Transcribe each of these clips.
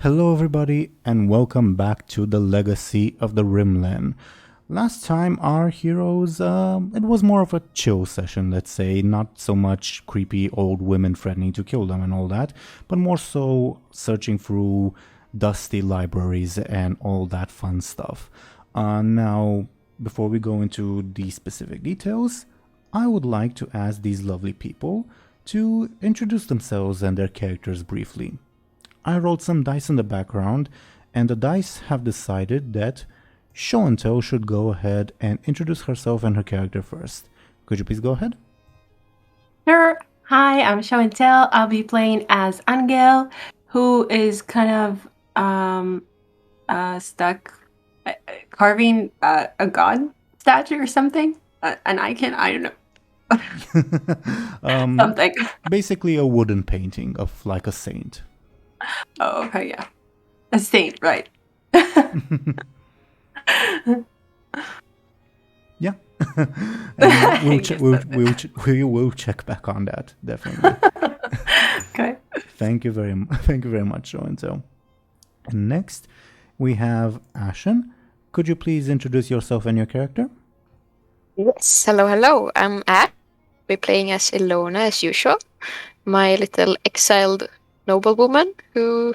Hello everybody and welcome back to the Legacy of the Rimlen. Last time our heroes, it was more of a chill session, let's say, not so much creepy old women threatening to kill them and all that, but more so searching through dusty libraries and all that fun stuff. Now, before we go into the specific details, I would like to ask these lovely people to introduce themselves and their characters briefly. I rolled some dice in the background, and the dice have decided that Show&Tell should go ahead and introduce herself and her character first. Could you please go ahead? Sure. Hi, I'm Show&Tell. I'll be playing as Anghel, who is kind of stuck carving a god statue or something. An icon, I don't know. Something. Basically a wooden painting of like a saint. Oh, okay, yeah. A saint, right. Yeah. We'll check back on that, definitely. Okay. Thank you very much, Show&Tell. And next, we have Ashen. Could you please introduce yourself and your character? Yes, hello. I'm Ash. We're playing as Illona as usual. My little exiled noblewoman who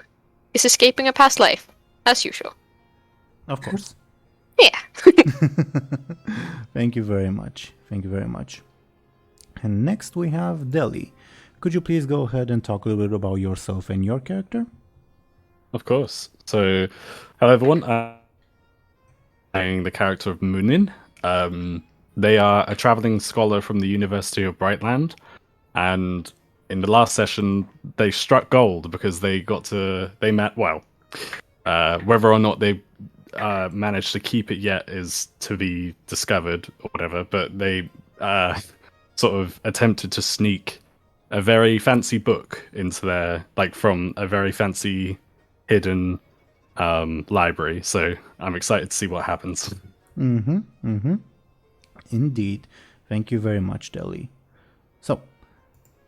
is escaping a past life, as usual. Of course. Yeah. Thank you very much. And next we have Deli. Could you please go ahead and talk a little bit about yourself and your character? Of course. So, hello everyone. I'm playing the character of Muninn. They are a traveling scholar from the University of Brightland, and in the last session they struck gold because they met. Whether or not they managed to keep it yet is to be discovered or whatever. But they sort of attempted to sneak a very fancy book into their from a very fancy hidden library. So I'm excited to see what happens. Indeed. Thank you very much, Deli. So,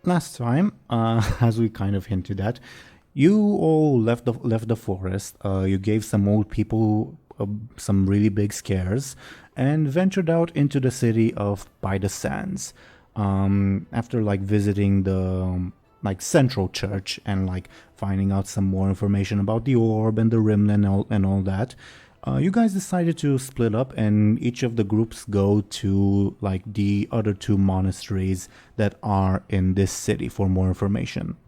last time, as we kind of hinted at, you all left the forest. You gave some old people some really big scares and ventured out into the city of By the Sands. After visiting the central church and finding out some more information about the orb and the Rimlen and all that, you guys decided to split up and each of the groups go to the other two monasteries that are in this city for more information.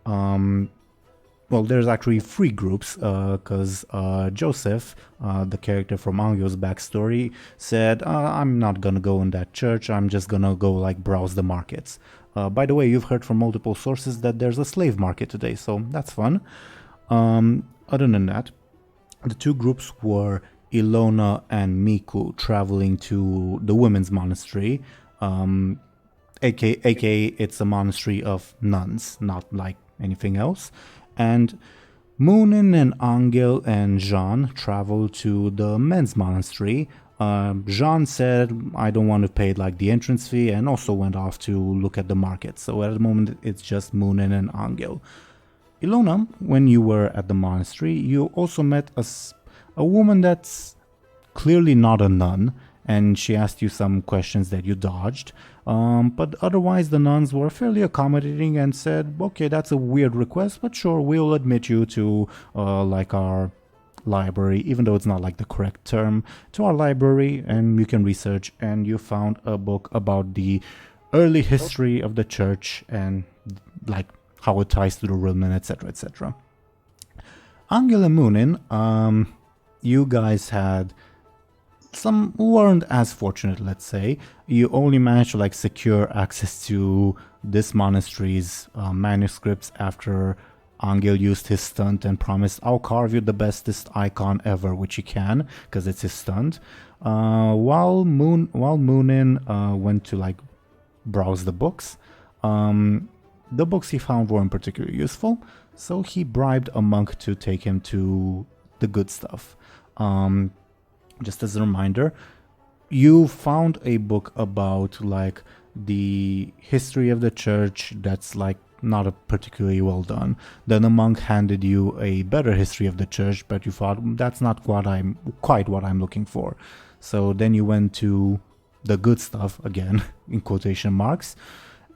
Well, there's actually three groups because Joseph, the character from Anghel's backstory, said, I'm not gonna go in that church, I'm just gonna go browse the markets. By the way, you've heard from multiple sources that there's a slave market today, so that's fun. Other than that, the two groups were Illona and Miku traveling to the women's monastery, aka it's a monastery of nuns, not anything else. And Muninn and Anghel and Jean traveled to the men's monastery. Jean said, I don't want to pay the entrance fee, and also went off to look at the market. So at the moment, it's just Muninn and Anghel. Illona, when you were at the monastery, you also met a woman that's clearly not a nun, and she asked you some questions that you dodged. But otherwise, the nuns were fairly accommodating and said, okay, that's a weird request, but sure, we'll admit you to our library, even though it's not the correct term, to our library, and you can research. And you found a book about the early history of the church and how it ties to the Rimlen, etc., etc. Anghel and Muninn, you guys weren't as fortunate, let's say. You only managed to secure access to this monastery's manuscripts after Anghel used his stunt and promised, I'll carve you the bestest icon ever, which he can, because it's his stunt. While Muninn went to browse the books, the books he found weren't particularly useful, so he bribed a monk to take him to the good stuff. Just as a reminder, you found a book about the history of the church that's not a particularly well done. Then a monk handed you a better history of the church, but you thought that's not quite what I'm looking for. So then you went to the good stuff again, in quotation marks.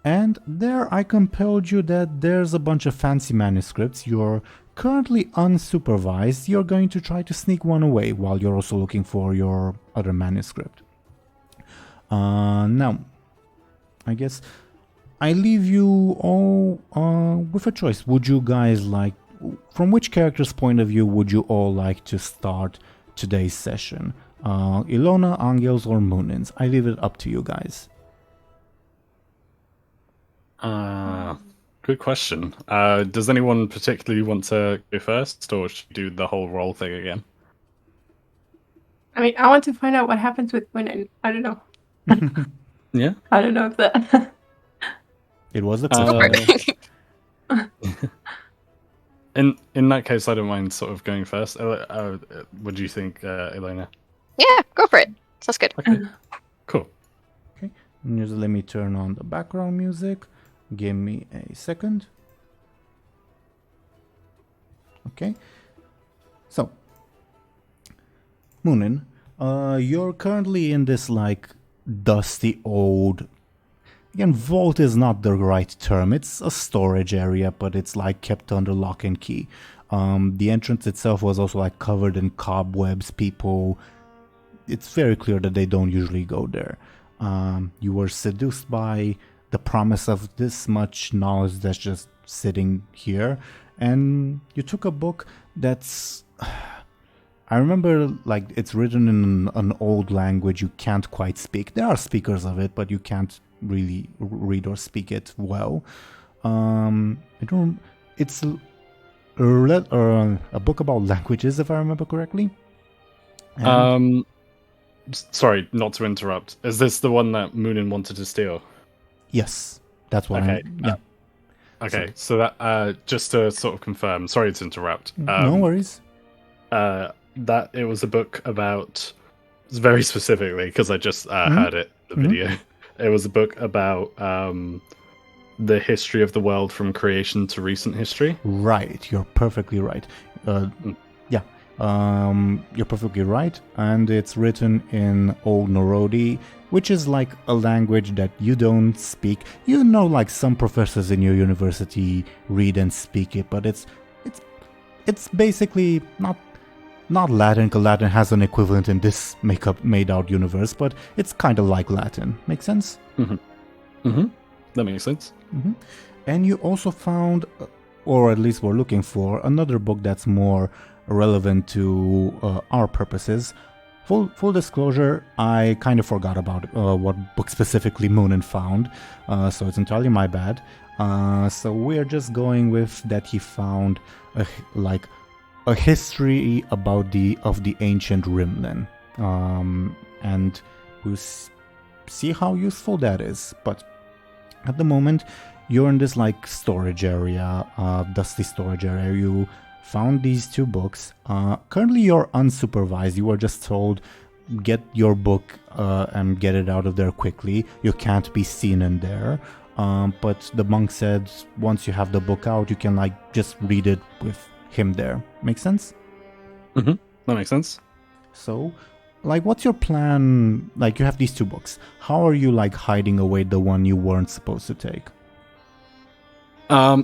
And there I compelled you that there's a bunch of fancy manuscripts. You're currently unsupervised. You're going to try to sneak one away while you're also looking for your other manuscript. Now, I guess I leave you all with a choice. Would you guys like, from which character's point of view would you all like to start today's session? Illona, Anghel's, or Munin's? I leave it up to you guys. Good question. Does anyone particularly want to go first, or should we do the whole roll thing again? I mean, I want to find out what happens with Muninn. I don't know. Yeah? I don't know if that... It was a In that case, I don't mind sort of going first. What do you think, Illona? Yeah, go for it. Sounds good. Okay, cool. Okay, just let me turn on the background music. Give me a second. Okay, so Muninn, you're currently in this like dusty old, again, vault is not the right term. It's a storage area, but it's like kept under lock and key. The entrance itself was also like covered in cobwebs. People, it's very clear that they don't usually go there. You were seduced by the promise of this much knowledge that's just sitting here, and you took a book that's, I remember, like, it's written in an old language you can't quite speak. There are speakers of it, but you can't really read or speak it well. It's a book about languages, if I remember correctly. And sorry, not to interrupt. Is this the one that Muninn wanted to steal? yes, that's what. Okay. Yeah. Okay, so that just to sort of confirm. Sorry to interrupt. No worries. That it was a book about, very specifically, because I just heard it, the video. It was a book about the history of the world from creation to recent history. Right, you're perfectly right. Yeah, you're perfectly right. And it's written in Old Norodi, which is like a language that you don't speak. You know, like some professors in your university read and speak it, but it's basically not Latin, because Latin has an equivalent in this made-out universe, but it's kind of like Latin. Make sense? That makes sense. And you also found, or at least were looking for, another book that's more relevant to our purposes. Full disclosure, I kind of forgot about what book specifically Muninn found, so it's entirely my bad. So we're just going with that he found a history about the ancient Rimlen, and we'll see how useful that is. But at the moment, you're in this like storage area, dusty storage area. You found these two books. Currently, you're unsupervised. You were just told, get your book and get it out of there quickly. You can't be seen in there. But the monk said once you have the book out, you can like just read it with him there. Make sense? That makes sense. So, like, what's your plan? Like, you have these two books. How are you like hiding away the one you weren't supposed to take? So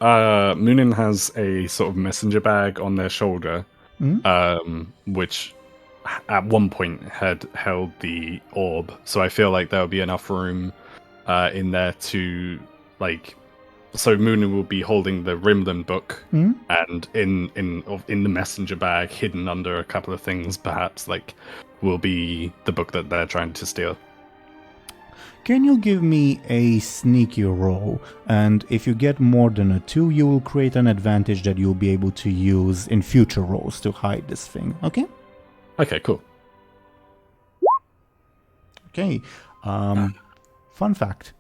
Muninn has a sort of messenger bag on their shoulder, which at one point had held the orb. So I feel like there'll be enough room in there to like. So Muninn will be holding the Rimlen book, and in the messenger bag, hidden under a couple of things, perhaps like will be the book that they're trying to steal. Can you give me a sneaky roll? And if you get more than a 2, you will create an advantage that you'll be able to use in future rolls to hide this thing, okay? Okay, cool. Okay, fun fact.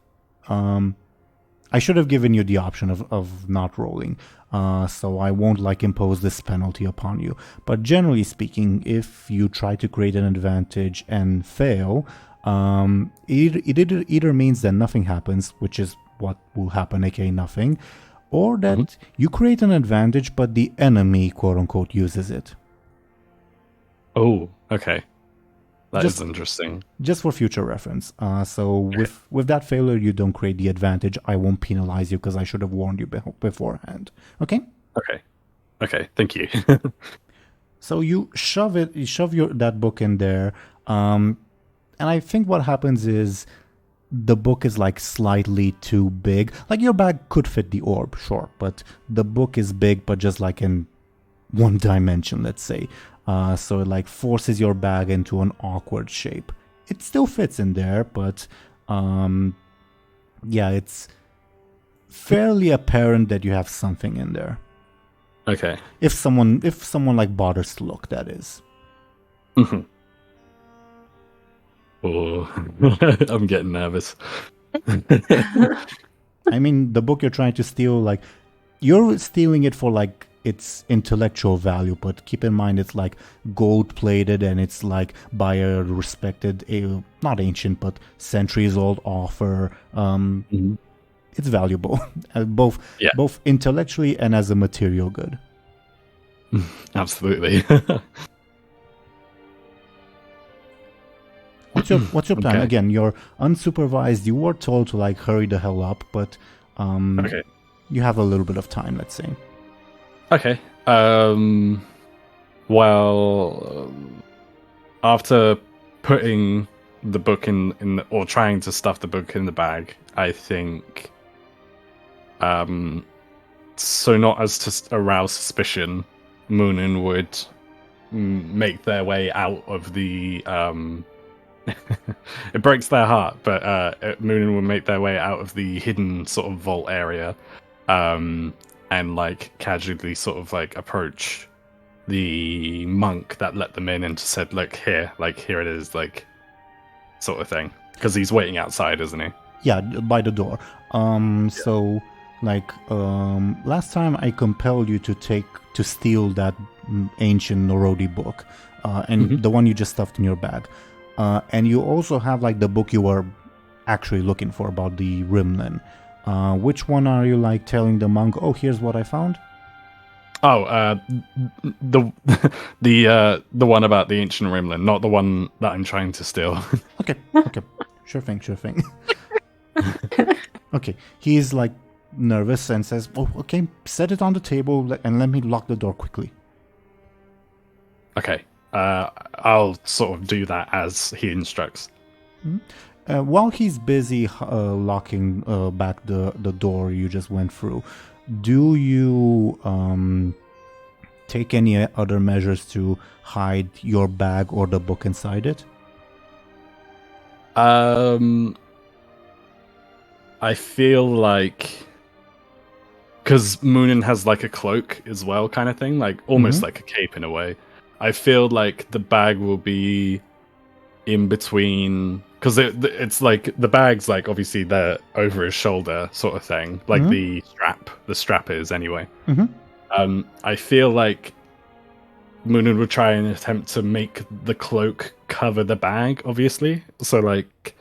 I should have given you the option of not rolling, so I won't like impose this penalty upon you. But generally speaking, if you try to create an advantage and fail, it either means that nothing happens, which is what will happen, aka nothing, or that you create an advantage, but the enemy, quote unquote, uses it. Oh, okay. That Just- is interesting. Just for future reference. So with that failure, you don't create the advantage. I won't penalize you because I should have warned you beforehand. Okay. Okay, thank you. So you shove that book in there, and I think what happens is the book is like slightly too big. Like your bag could fit the orb, sure, but the book is big, but just like in one dimension, let's say. So it like forces your bag into an awkward shape. It still fits in there, but yeah, it's fairly apparent that you have something in there. Okay. If someone like bothers to look, that is. Oh, I'm getting nervous. I mean, the book you're trying to steal, like, you're stealing it for like its intellectual value, but keep in mind it's like gold-plated and it's like by a respected, not ancient, but centuries-old author. It's valuable, both intellectually and as a material good. Absolutely. What's your plan? Okay. Again, you're unsupervised. You were told to like hurry the hell up, but Okay. you have a little bit of time, let's say. Okay. Well, after putting the book in or trying to stuff the book in the bag, I think, so not as to arouse suspicion, Muninn would make their way out of the. It breaks their heart, but Muninn will make their way out of the hidden sort of vault area, and like casually sort of like approach the monk that let them in and just said, "Look here, like here it is," like sort of thing, because he's waiting outside, isn't he? Yeah, by the door. So like last time I compelled you to steal that ancient Norodi book, and the one you just stuffed in your bag. And you also have like the book you were actually looking for about the Rimlen. Which one are you like telling the monk, oh, here's what I found? Oh, the one about the ancient Rimlen, not the one that I'm trying to steal. Okay. Sure thing. Okay, he's like nervous and says, oh, okay, set it on the table and let me lock the door quickly. Okay. I'll sort of do that as he instructs. While he's busy locking back the door you just went through, do you take any other measures to hide your bag or the book inside it? I feel like, because Muninn has like a cloak as well, kind of thing, like almost like a cape in a way. I feel like the bag will be in between, because it's like the bag's like obviously they're over his shoulder sort of thing, like the strap is anyway. I feel like Muninn would try and attempt to make the cloak cover the bag, obviously. So like,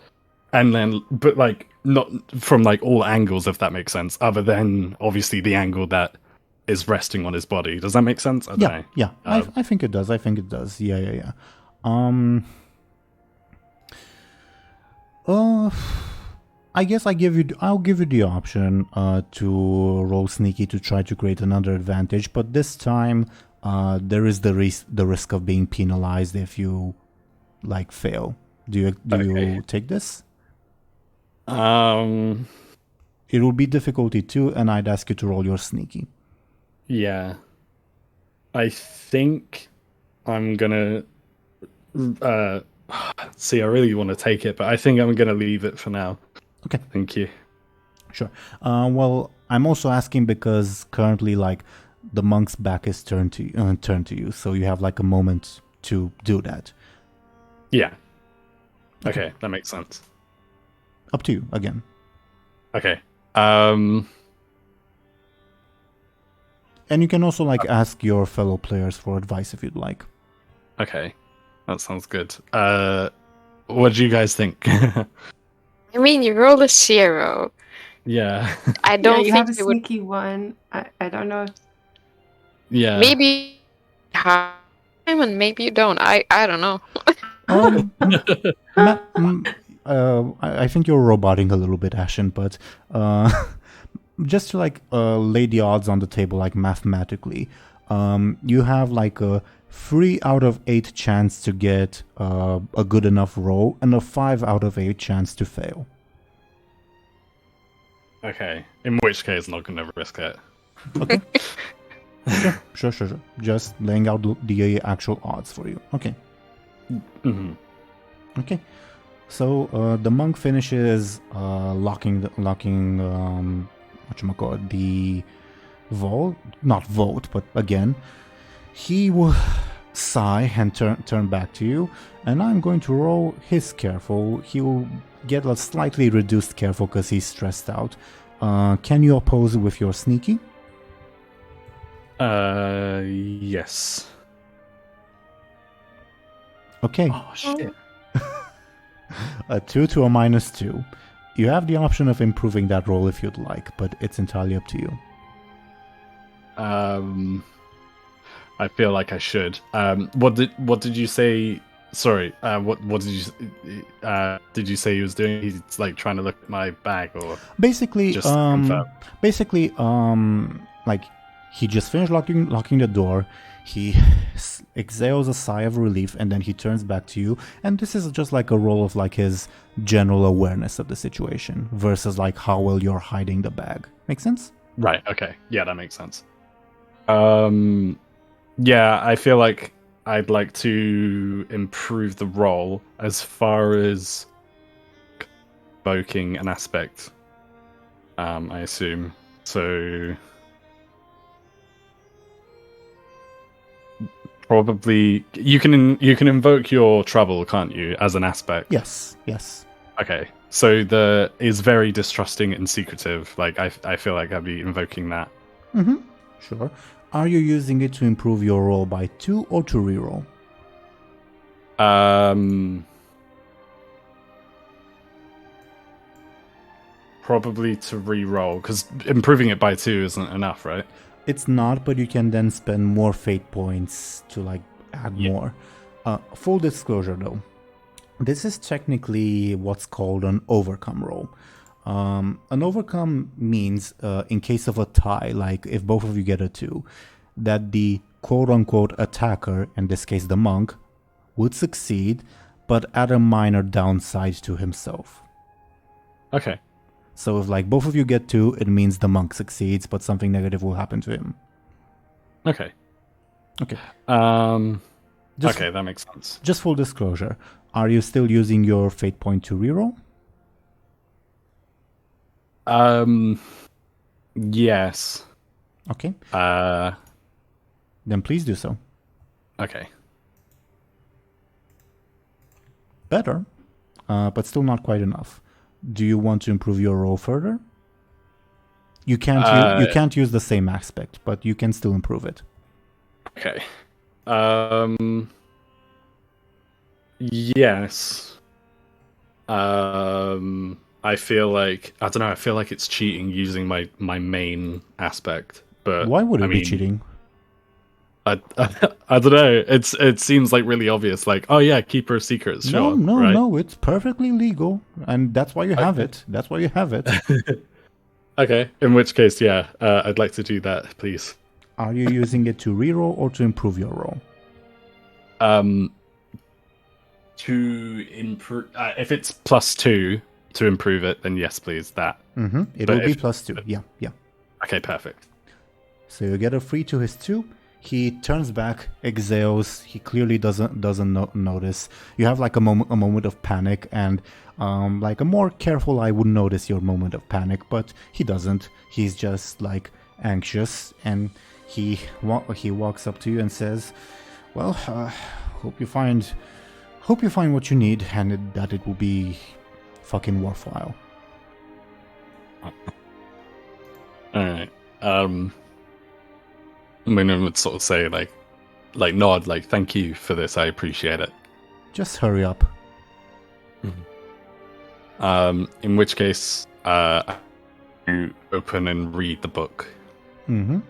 and then but like not from like all angles, if that makes sense, other than obviously the angle that is resting on his body. Does that make sense? I don't know. Yeah. I think it does. Yeah. I guess I'll give you the option to roll sneaky to try to create another advantage, but this time there is the risk of being penalized if you like fail. Do you take this? It will be difficulty 2, and I'd ask you to roll your sneaky. Yeah. I think I'm gonna see, I really want to take it, but I think I'm gonna leave it for now. Okay. Thank you. Sure. Well, I'm also asking because currently, like, the monk's back is turned to you, so you have like a moment to do that. Yeah. Okay, that makes sense. Up to you again. Okay. And you can also like ask your fellow players for advice if you'd like. Okay, that sounds good. What do you guys think? I mean, you rolled a 0. Yeah. I don't you have a think they would. sneaky one. I don't know. Yeah. Maybe have him and maybe you don't. I don't know. I think you're roboting a little bit, Ashen, but just to like lay the odds on the table, like mathematically, you have like a 3 out of 8 chance to get a good enough roll and a 5 out of 8 chance to fail. Okay. In which case, not gonna risk it. Okay. Sure. Just laying out the actual odds for you. Okay. Mm-hmm. Okay. So the monk finishes locking whatchamacallit, the vault, not vote, but again, he will sigh and turn back to you, and I'm going to roll his careful. He will get a slightly reduced careful because he's stressed out. Can you oppose with your sneaky? Yes. Okay. Oh shit. A 2 to a -2. You have the option of improving that roll if you'd like, but it's entirely up to you. I feel like I should. What did you say? Sorry. What did you say he was doing? He's like trying to look at my bag, or Basically, just confirm? like he just finished locking the door. He exhales a sigh of relief, and then he turns back to you. And this is just like a roll of like his general awareness of the situation versus like how well you're hiding the bag. Make sense? Right. Okay. Yeah, that makes sense. Yeah, I feel like I'd like to improve the roll as far as evoking an aspect. I assume so. Probably you can invoke your trouble, can't you, as an aspect? Yes. Okay, so the is very distrusting and secretive. Like I feel like I'd be invoking that. Mm-hmm. Sure. Are you using it to improve your roll by 2 or to reroll? Probably to re-roll, because improving it by 2 isn't enough, right? It's not, but you can then spend more fate points to like add more. Full disclosure though, this is technically what's called an overcome roll. An overcome means in case of a tie, like if both of you get a 2, that the quote-unquote attacker, in this case the monk, would succeed, but at a minor downside to himself. Okay. So if like both of you get 2, it means the monk succeeds, but something negative will happen to him. Okay. Okay. Okay, that makes sense. Just full disclosure, are you still using your fate point to reroll? Yes. Okay. Then please do so. Okay. Better, but still not quite enough. Do you want to improve your roll further? You can't use the same aspect, but you can still improve it. Okay. Yes. I feel like I don't know. I feel like it's cheating using my main aspect. But why would it be cheating? I don't know. It seems like really obvious. Like, oh yeah, keeper of secrets. Sure. No. It's perfectly legal, and that's why you have it. That's why you have it. Okay. In which case, yeah, I'd like to do that, please. Are you using it to reroll or to improve your roll? To improve. If it's +2 to improve it, then yes, please. That. Mm-hmm. It'll be +2. Yeah. Okay, perfect. So you get a 3 to his 2. He turns back, exhales. He clearly doesn't notice. You have like a moment of panic, and like a more careful eye would notice your moment of panic, but he doesn't. He's just like anxious, and he walks up to you and says, "Well, hope you find what you need, and that it will be fucking worthwhile." All right. Muninn would sort of say like nod, like thank you for this. I appreciate it. Just hurry up. In which case, You open and read the book. Mm-hmm.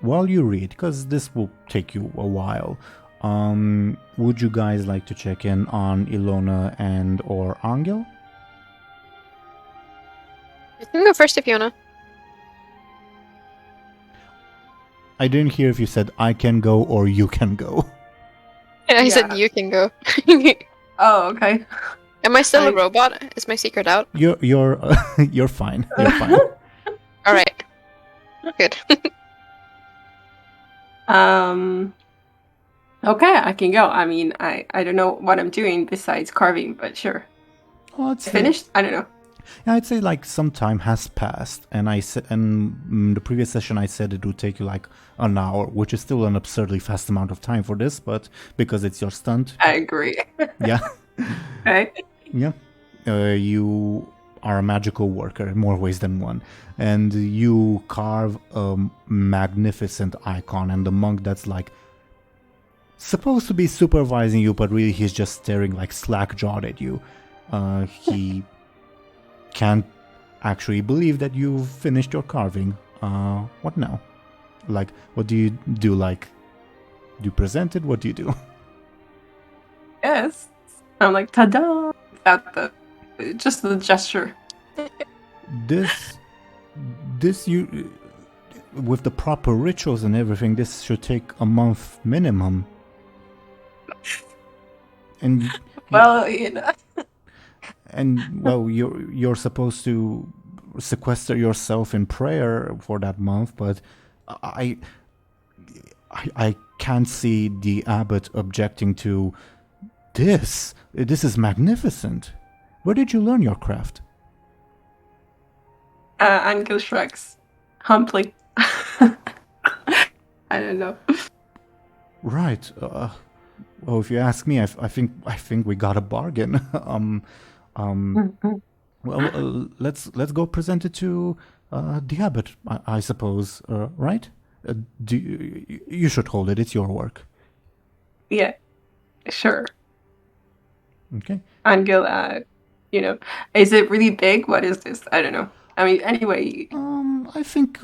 While you read, because this will take you a while, would you guys like to check in on Illona and or Anghel? You can go first if you wanna. I didn't hear if you said I can go or you can go. Yeah, I Yeah. said you can go. Oh, okay. Am I still a robot? Is my secret out? You're you're fine. You're fine. All right. Good. Okay, I can go. I mean, I don't know what I'm doing besides carving, but sure. Oh, it's Finished? I don't know. Yeah, I'd say like some time has passed, and I said, and the previous session I said it would take you like an hour, which is still an absurdly fast amount of time for this, but because it's your stunt, I agree. yeah, Okay. yeah, you are a magical worker in more ways than one, and you carve a magnificent icon, and the monk that's like supposed to be supervising you, but really he's just staring like slack-jawed at you. He can't actually believe that you've finished your carving. What now? Like, what do you do? Like, do you present it? What do you do? Yes. I'm like, ta-da! Just the gesture. This you, with the proper rituals and everything, this should take a month minimum. And Well, you know. and well, you're supposed to sequester yourself in prayer for that month, but I can't see the abbot objecting to this. This is magnificent. Where did you learn your craft? Anghel shrugs. Humbly. I don't know. Right. Well, if you ask me, I think we got a bargain. Well, let's go present it to the abbot, I suppose. Right? You should hold it. It's your work. Yeah. Sure. Okay. Anghel, you know, is it really big? What is this? I don't know. I mean, anyway. I think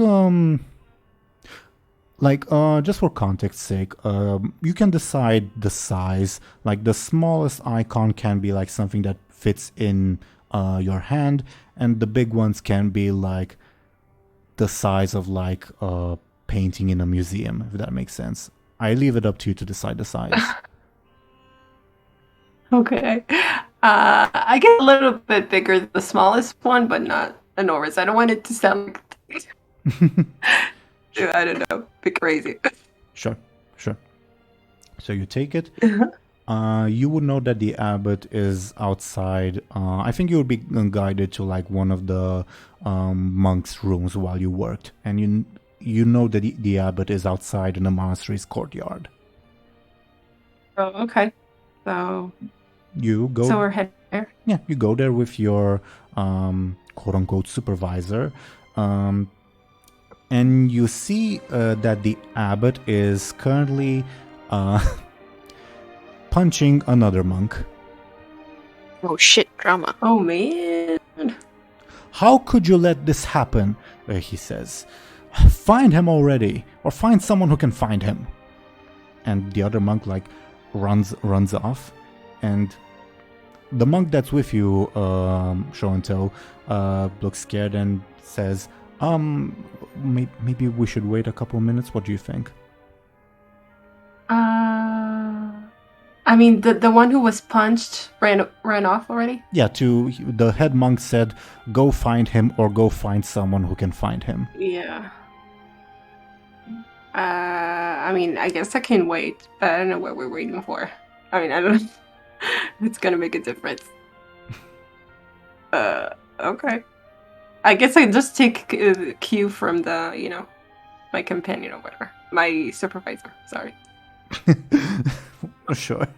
like just for context's sake, you can decide the size. Like the smallest icon can be like something that fits in your hand, and the big ones can be like the size of like a painting in a museum, if that makes sense. I leave it up to you to decide the size. Okay. I get a little bit bigger than the smallest one, but not enormous. I don't want it to sound like I don't know, bit crazy. Sure. So you take it. You would know that the abbot is outside. I think you would be guided to like one of the monks' rooms while you worked, and you know that the abbot is outside in the monastery's courtyard. Oh, okay. So You go. we're heading there. Yeah, you go there with your quote-unquote supervisor, and you see that the abbot is currently punching another monk. Oh shit, drama. Oh man. How could you let this happen? He says. Find him already, or find someone who can find him. And the other monk like runs off, and the monk that's with you, Show&Tell, looks scared and says, maybe we should wait a couple minutes. What do you think? I mean, the one who was punched ran off already. Yeah, the head monk said, go find him or go find someone who can find him. Yeah. I mean, I guess I can wait, but I don't know what we're waiting for. I mean, I don't know. It's gonna make a difference. Okay. I guess I just take cue from the, my companion or whatever. My supervisor, sorry. Sure.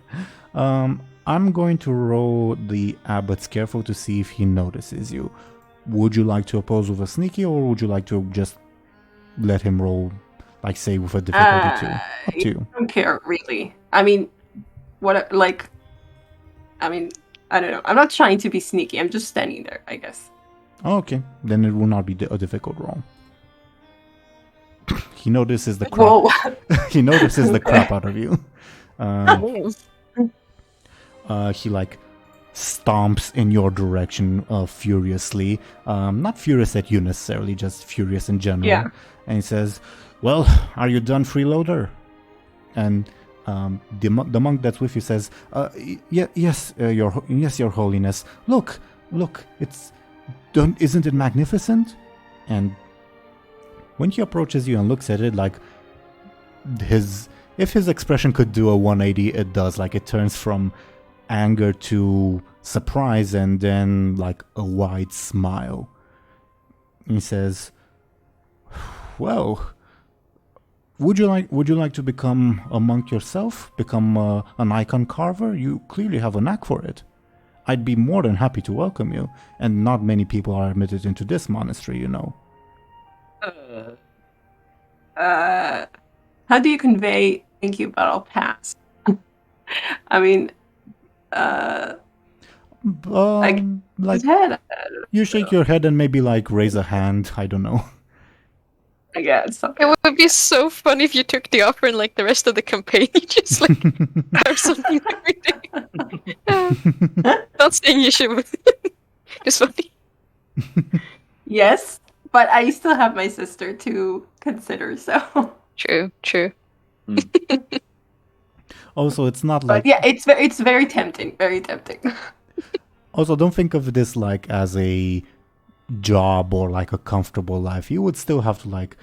I'm going to roll the abbot's careful to see if he notices you. Would you like to oppose with a sneaky, or would you like to just let him roll, like say with a difficulty 2? Up to you. I don't care, really. I mean, I don't know. I'm not trying to be sneaky. I'm just standing there, I guess. Okay, then it will not be a difficult roll. He notices the crap. Whoa. He notices the crap out of you. He like stomps in your direction furiously. Not furious at you necessarily, just furious in general. Yeah. And he says, "Well, are you done, freeloader?" And the monk that's with you says, "Yes, your holiness. Look, isn't it magnificent?" And when he approaches you and looks at it, like if his expression could do a 180, it does. Like it turns from anger to surprise and then like a wide smile. He says, "Well, would you like to become a monk yourself? Become an icon carver? You clearly have a knack for it. I'd be more than happy to welcome you. And not many people are admitted into this monastery, you know." How do you convey thank you, but I'll pass? I mean, like his head. You shake your head and maybe like raise a hand. I don't know. I guess. It would be so funny if you took the offer and like the rest of the campaign, you just like have something every day. Not saying you should. Just funny. Yes, but I still have my sister to consider, so. True. Also, it's not like. But yeah, it's very tempting. Very tempting. Also, don't think of this like as a job or like a comfortable life. You would still have to like.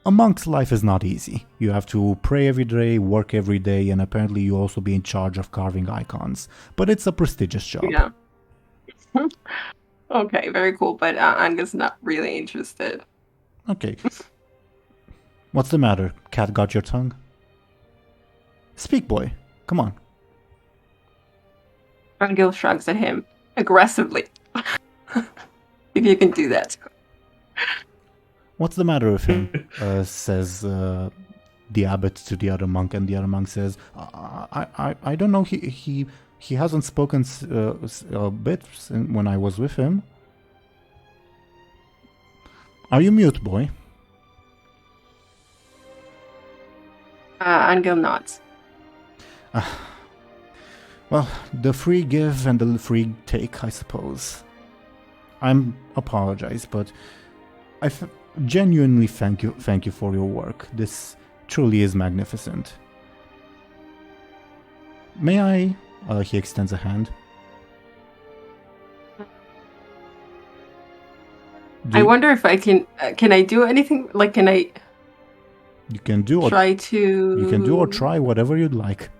A monk's life is not easy. You have to pray every day, work every day, and apparently you also be in charge of carving icons. But it's a prestigious job. Yeah. Okay, very cool. But Anga's not really interested. Okay. What's the matter? Cat got your tongue? Speak, boy. Come on. Anghel shrugs at him aggressively. If you can do that. What's the matter with him? Says the abbot to the other monk, and the other monk says, I don't know. He hasn't spoken a bit when I was with him. Are you mute, boy? Anghel nods. Well, the free give and the free take, I suppose. I'm apologize, but I genuinely thank you for your work. This truly is magnificent. May I? He extends a hand. I wonder if I can I do anything? Like, can I? You can do try to. You can do or try whatever you'd like.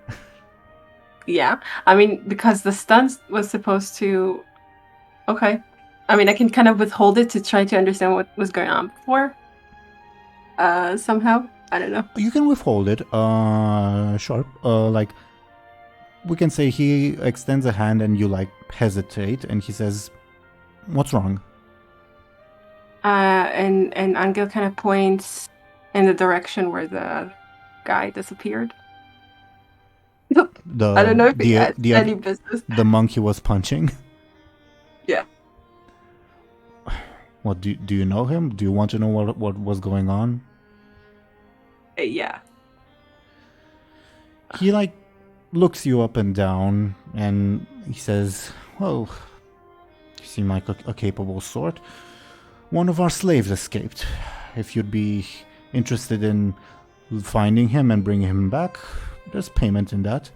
Yeah, I mean, because the stunt was supposed to. Okay, I mean, I can kind of withhold it to try to understand what was going on before. Somehow, I don't know. You can withhold it. Sure. Like, we can say he extends a hand and you like hesitate, and he says, "What's wrong?" And Anghel kind of points in the direction where the guy disappeared. I don't know if he has any business. The monk he was punching. Yeah. What do you know him? Do you want to know what was going on? Yeah. He like looks you up and down, and he says, "Well, you seem like a capable sort. One of our slaves escaped. If you'd be interested in finding him and bringing him back, there's payment in that."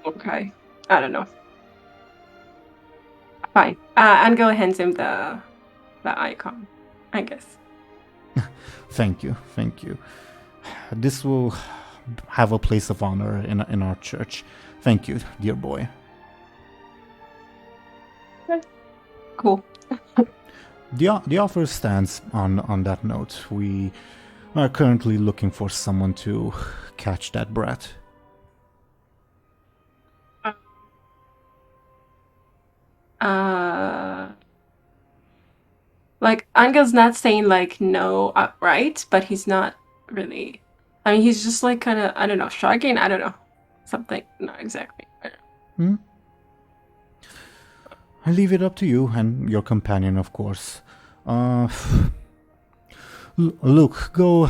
Okay. I don't know. Fine. Anghel hands him the icon, I guess. Thank you. This will have a place of honor in our church. Thank you, dear boy. Okay. Cool. The offer stands on that note. We are currently looking for someone to catch that brat. Like, Angel's not saying, like, no outright, but he's not really... I mean, he's just, like, kind of, I don't know, shrugging? I don't know. Something. Not exactly. I leave it up to you and your companion, of course. Luke, go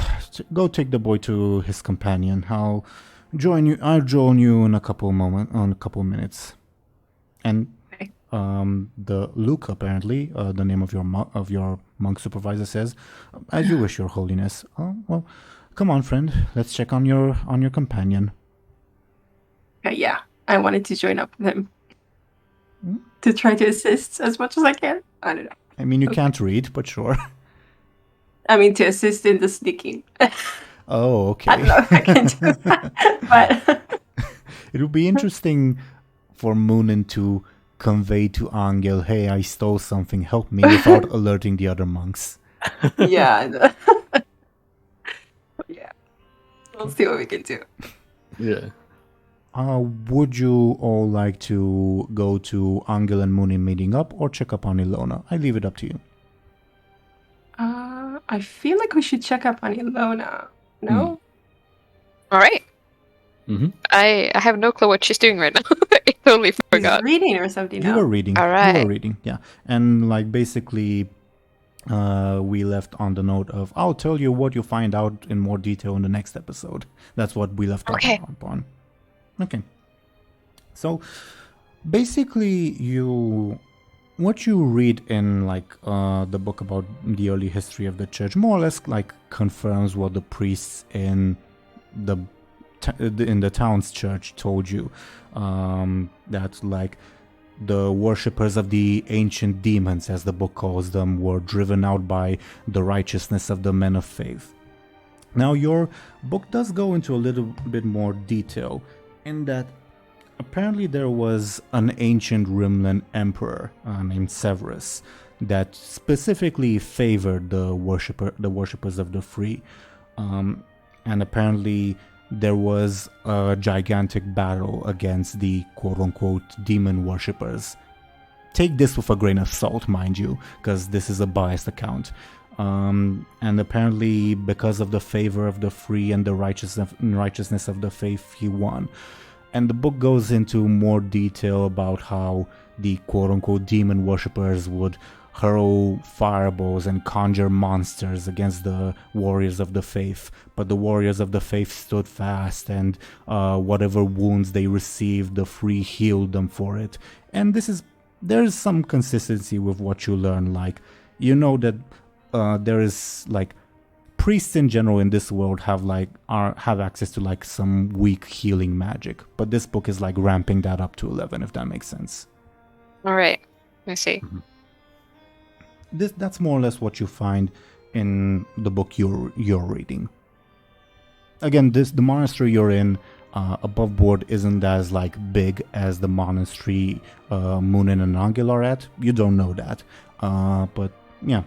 take the boy to his companion. I'll join you in a couple minutes. And Okay. the Luke, apparently, the name of your monk supervisor says, "As you wish, Your Holiness." Oh, well, come on, friend. Let's check on your companion. Yeah, I wanted to join up with him Hmm? to try to assist as much as I can. I don't know. I mean, you Okay. can't read, but sure. I mean, to assist in the sneaking. Oh, okay. I don't know if I can do that, but It would be interesting for Muninn to convey to Anghel, "Hey, I stole something. Help me," without alerting the other monks. yeah, I know. Yeah, we'll see what we can do. Yeah. Would you all like to go to Anghel and Muninn meeting up, or check up on Illona? I leave it up to you. I feel like we should check up on Illona. No? All right. Mm-hmm. I have no clue what she's doing right now. I totally He's forgot. reading or something You now. were reading. All You right. were reading, yeah. And like basically, we left on the note of, "I'll tell you what you find out in more detail in the next episode." That's what we left Okay. off on. Okay. So basically, what you read in like the book about the early history of the church more or less like confirms what the priests in the town's church told you, that like the worshippers of the ancient demons, as the book calls them, were driven out by the righteousness of the men of faith. Now, your book does go into a little bit more detail in that apparently there was an ancient Rimlen emperor named Severus that specifically favored the worshippers of the free, and apparently there was a gigantic battle against the quote-unquote demon worshippers. Take this with a grain of salt, mind you, because this is a biased account. And apparently, because of the favor of the free and the righteousness of the faith, he won. And the book goes into more detail about how the quote-unquote demon worshippers would hurl fireballs and conjure monsters against the warriors of the faith. But the warriors of the faith stood fast, and whatever wounds they received, the free healed them for it. And there's some consistency with what you learn. Like, you know that there is like priests in general in this world have access to like some weak healing magic, but this book is like ramping that up to 11, if that makes sense. All right. I see. That's more or less what you find in the book you're reading. Again, the monastery you're in above board isn't as like big as the monastery Muninn and Anghel are at. You don't know that, but yeah,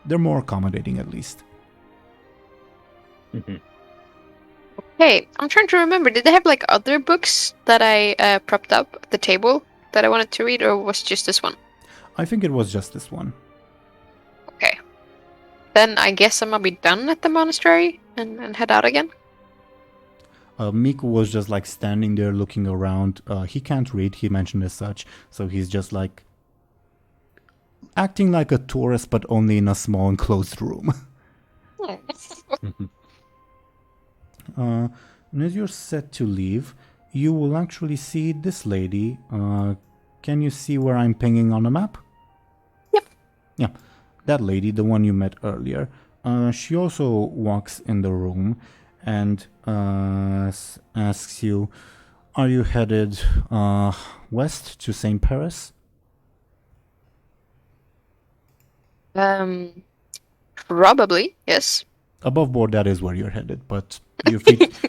they're more accommodating at least. Mm-hmm. Hey, I'm trying to remember. Did they have like other books that I propped up at the table that I wanted to read, or was just this one? I think it was just this one. Okay. Then I guess I'm gonna be done at the monastery and head out again. Miku was just like standing there looking around. He can't read, he mentioned as such, so he's just like acting like a tourist, but only in a small enclosed room. And as you're set to leave, you will actually see this lady. Can you see where I'm pinging on the map? Yep. Yeah, that lady, the one you met earlier. She also walks in the room and asks you, "Are you headed west to St. Paris?" Probably, yes. Above board, that is where you're headed, but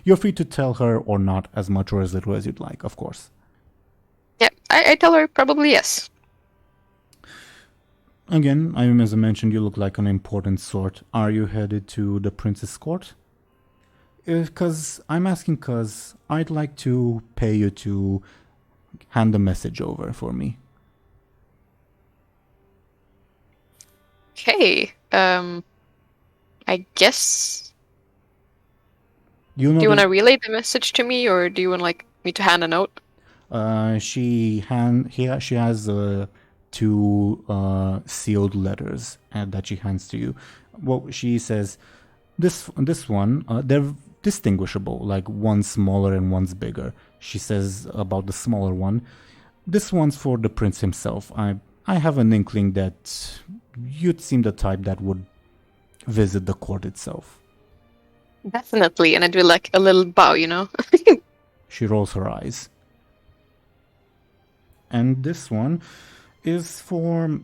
you're free to tell her or not as much or as little as you'd like, of course. Yeah, I tell her probably yes. Again, as I mentioned, you look like an important sort. Are you headed to the Prince's Court? I'm asking because I'd like to pay you to hand the message over for me. Okay. I guess. Do you Do you want to relay the message to me, or do you want like me to hand a note? She has a two sealed letters that she hands to you. Well, she says, this one, they're distinguishable, like one's smaller and one's bigger. She says about the smaller one, this one's for the prince himself. I have an inkling that you'd seem the type that would visit the court itself. Definitely, and I do like a little bow, you know? She rolls her eyes. And this one is for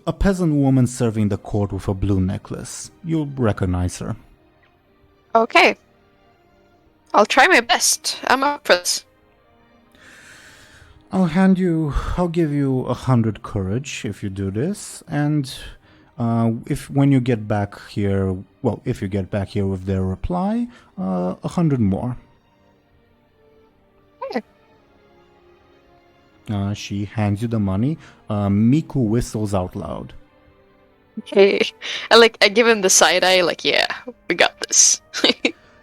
a peasant woman serving the court with a blue necklace. You'll recognize her. Okay. I'll try my best. I'm up for this. I'll give you 100 courage if you do this, and when you get back here, if you get back here with their reply, 100 more. Okay. She hands you the money. Miku whistles out loud. Okay. I give him the side eye, yeah, we got this.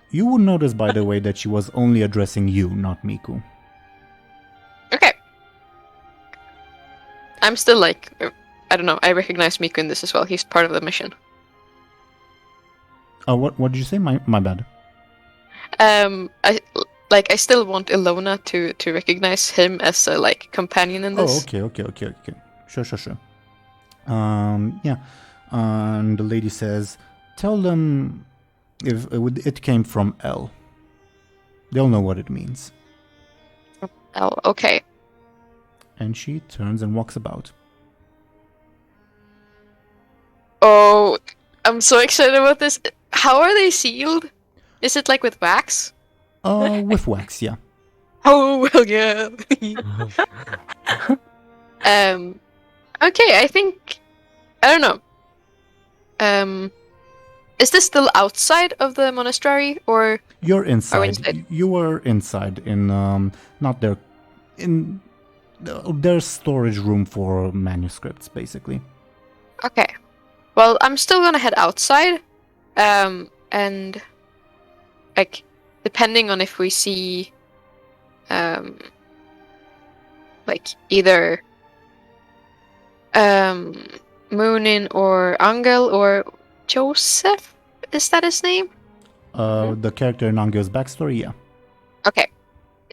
You will notice, by the way, that she was only addressing you, not Miku. Okay. I'm still I don't know, I recognize Miku in this as well. He's part of the mission. What did you say? My bad. I still want Illona to recognize him as a companion in this. Oh, okay. Sure. Yeah. And the lady says, tell them if it came from L. They'll know what it means. Oh, okay. And she turns and walks about. Oh, I'm so excited about this. How are they sealed? Is it with wax? With wax, yeah. Oh, well, yeah. Okay, I think... I don't know. Is this still outside of the monastery, or... You're inside. Are we inside? You were inside in, not their... in their storage room for manuscripts, basically. Okay. Well, I'm still gonna head outside. And... depending on if we see... either... Muninn or Anghel or Joseph? Is that his name? The character in Anghel's backstory, yeah. Okay.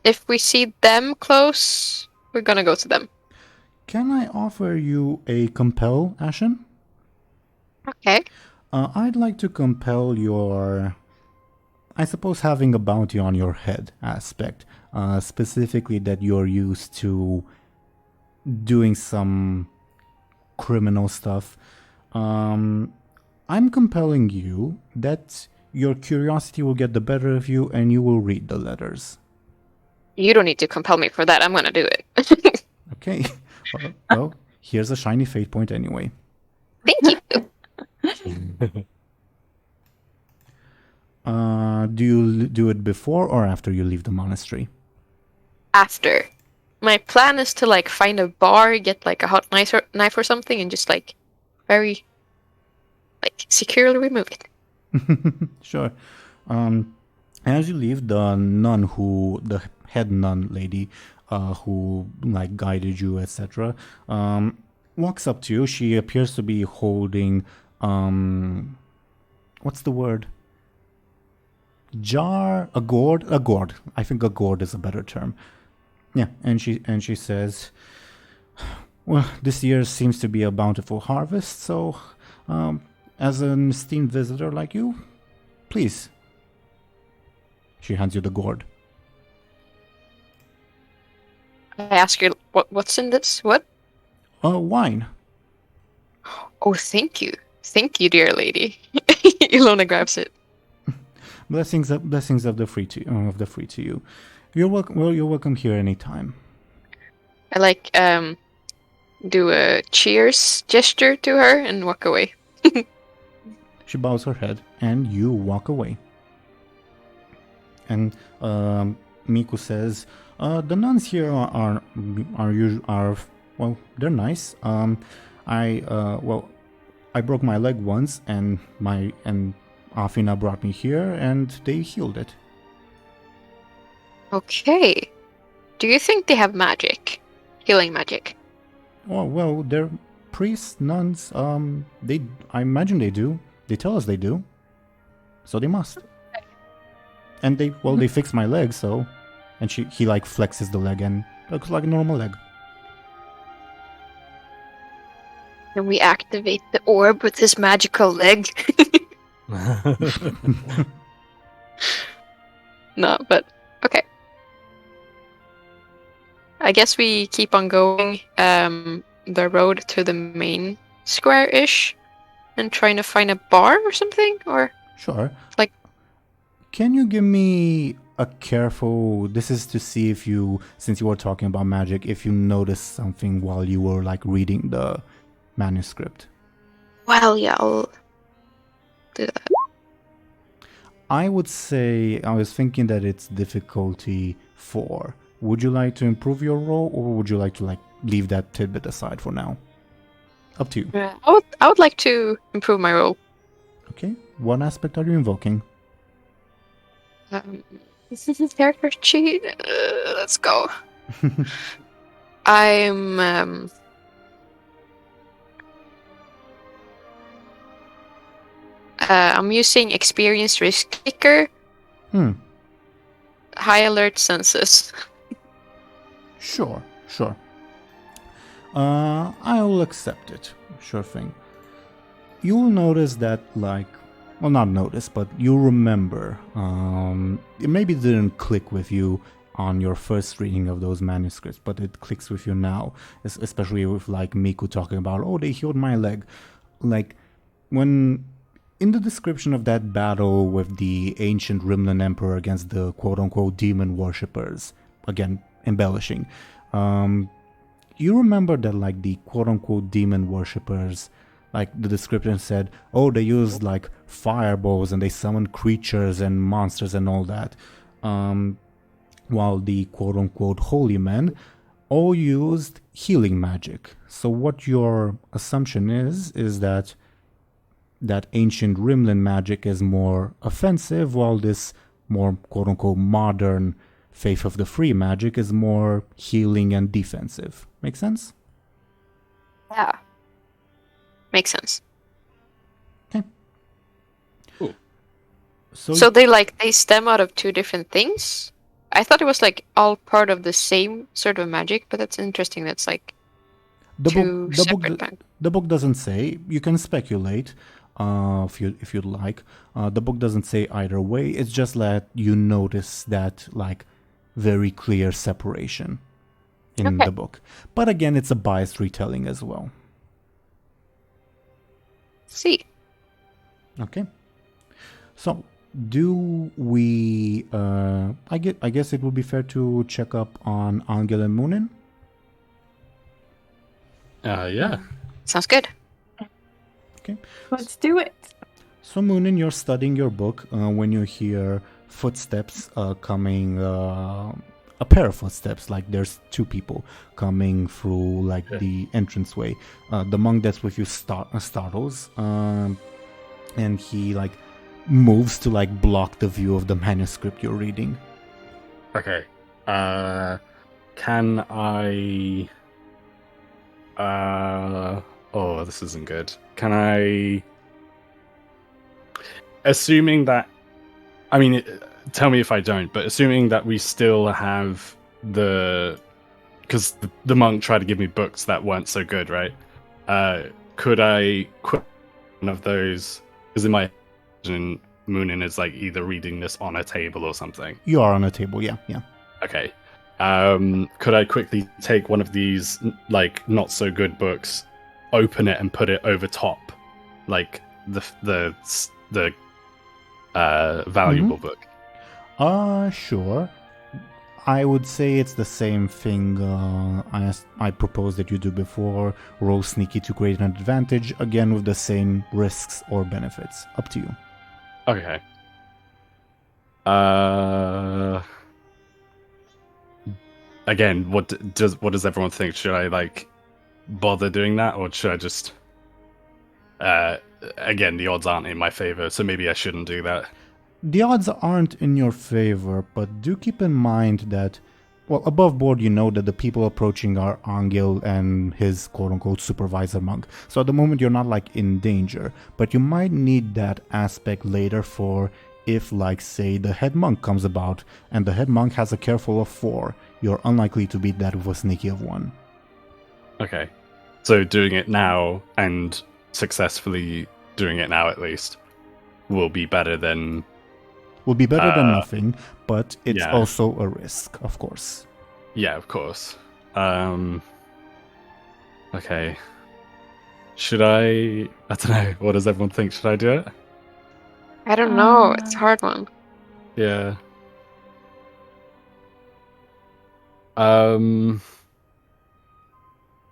If we see them close, we're gonna go to them. Can I offer you a compel, Ashen? Okay. I'd like to compel your... I suppose having a bounty on your head aspect. Specifically that you're used to doing some criminal stuff. I'm compelling you that your curiosity will get the better of you and you will read the letters. You don't need to compel me for that. I'm gonna do it. Okay. Well, here's a shiny fate point anyway. Thank you. Do you do it before or after you leave the monastery? After. My plan is to find a bar, get a hot knife or something, and just very securely remove it. Sure. As you leave, the head nun lady, who guided you, etc., walks up to you. She appears to be holding, what's the word? A gourd. I think a gourd is a better term. Yeah, and she says, well, this year seems to be a bountiful harvest, so as an esteemed visitor like you, please. She hands you the gourd. I ask her, what's in this? What? Wine. Oh, thank you. Thank you, dear lady. Illona grabs it. Blessings of the free to you. You're welcome. Well, you're welcome here anytime. I do a cheers gesture to her and walk away. She bows her head, and you walk away. And Miku says, "The nuns here are well, they're nice. I broke my leg once, and Afina brought me here, and they healed it." Okay. Do you think they have magic? Healing magic? Oh, well, they're priests, nuns. I imagine they do. They tell us they do. So they must. And they fixed my leg, so... And he like flexes the leg and looks like a normal leg. Can we activate the orb with his magical leg? No, but okay. I guess we keep on going the road to the main square-ish and trying to find a bar or something, or Sure. like... Can you give me a careful... This is to see if you, since you were talking about magic, if you noticed something while you were like reading the manuscript. Well, yeah, I'll do that. I would say, I was thinking that it's difficulty 4. Would you like to improve your roll, or would you like to like leave that tidbit aside for now? Up to you. I would like to improve my roll. Okay. What aspect are you invoking? This is character sheet. Let's go. I'm using experienced risk taker. High alert senses. Sure. I will accept it. Sure thing. You'll notice that, like, well, not notice, but you'll remember. It maybe didn't click with you on your first reading of those manuscripts, but it clicks with you now, especially with like Miku talking about, oh, they healed my leg. Like, when in the description of that battle with the ancient Rimlen Emperor against the quote-unquote demon worshippers, again, embellishing, you remember that like the quote-unquote demon worshippers, like the description said, oh, they used like fireballs and they summoned creatures and monsters and all that, while the quote-unquote holy men all used healing magic. So what your assumption is that ancient Rimlen magic is more offensive, while this more quote-unquote modern Faith of the Free magic is more healing and defensive. Make sense? Yeah. Makes sense. Okay. Cool. So they stem out of two different things? I thought it was like all part of the same sort of magic, but that's interesting. That's like two separate things. The book doesn't say. You can speculate if you'd like. The book doesn't say either way. It's just that you notice that like very clear separation in the book. But again, it's a biased retelling as well. See. Okay. So, do we... I guess it would be fair to check up on Anghel and Muninn? Yeah. Sounds good. Okay. Let's do it. So, Muninn, you're studying your book when you hear footsteps coming... a pair of footsteps, like there's two people coming through like the entranceway. The monk that's with you startles, and he like moves to like block the view of the manuscript you're reading. Okay. Can I... Oh, this isn't good. Can I... Assuming that... I mean... Tell me if I don't, but assuming that we still have the... Because the monk tried to give me books that weren't so good, right? Could I quit one of those? Because in my vision, Muninn is like either reading this on a table or something. You are on a table, yeah. Okay. Could I quickly take one of these, like, not so good books, open it and put it over top? Like, the valuable book? Sure. I would say it's the same thing I proposed that you do before. Roll sneaky to create an advantage, again with the same risks or benefits. Up to you. Okay. Again, what does everyone think? Should I like bother doing that, or should I just? Again, the odds aren't in my favor, so maybe I shouldn't do that. The odds aren't in your favor, but do keep in mind that Well, above board, you know that the people approaching are Anghel and his quote-unquote supervisor monk. So at the moment, you're not like in danger, but you might need that aspect later for if, like, say, the head monk comes about, and the head monk has a careful of 4, you're unlikely to beat that with a sneaky of 1. Okay. So doing it now and successfully doing it now at least will be better than... Will be better than nothing, but it's yeah. also a risk, of course. Yeah, of course. Okay. Should I don't know. What does everyone think? Should I do it? I don't know. It's a hard one. Yeah.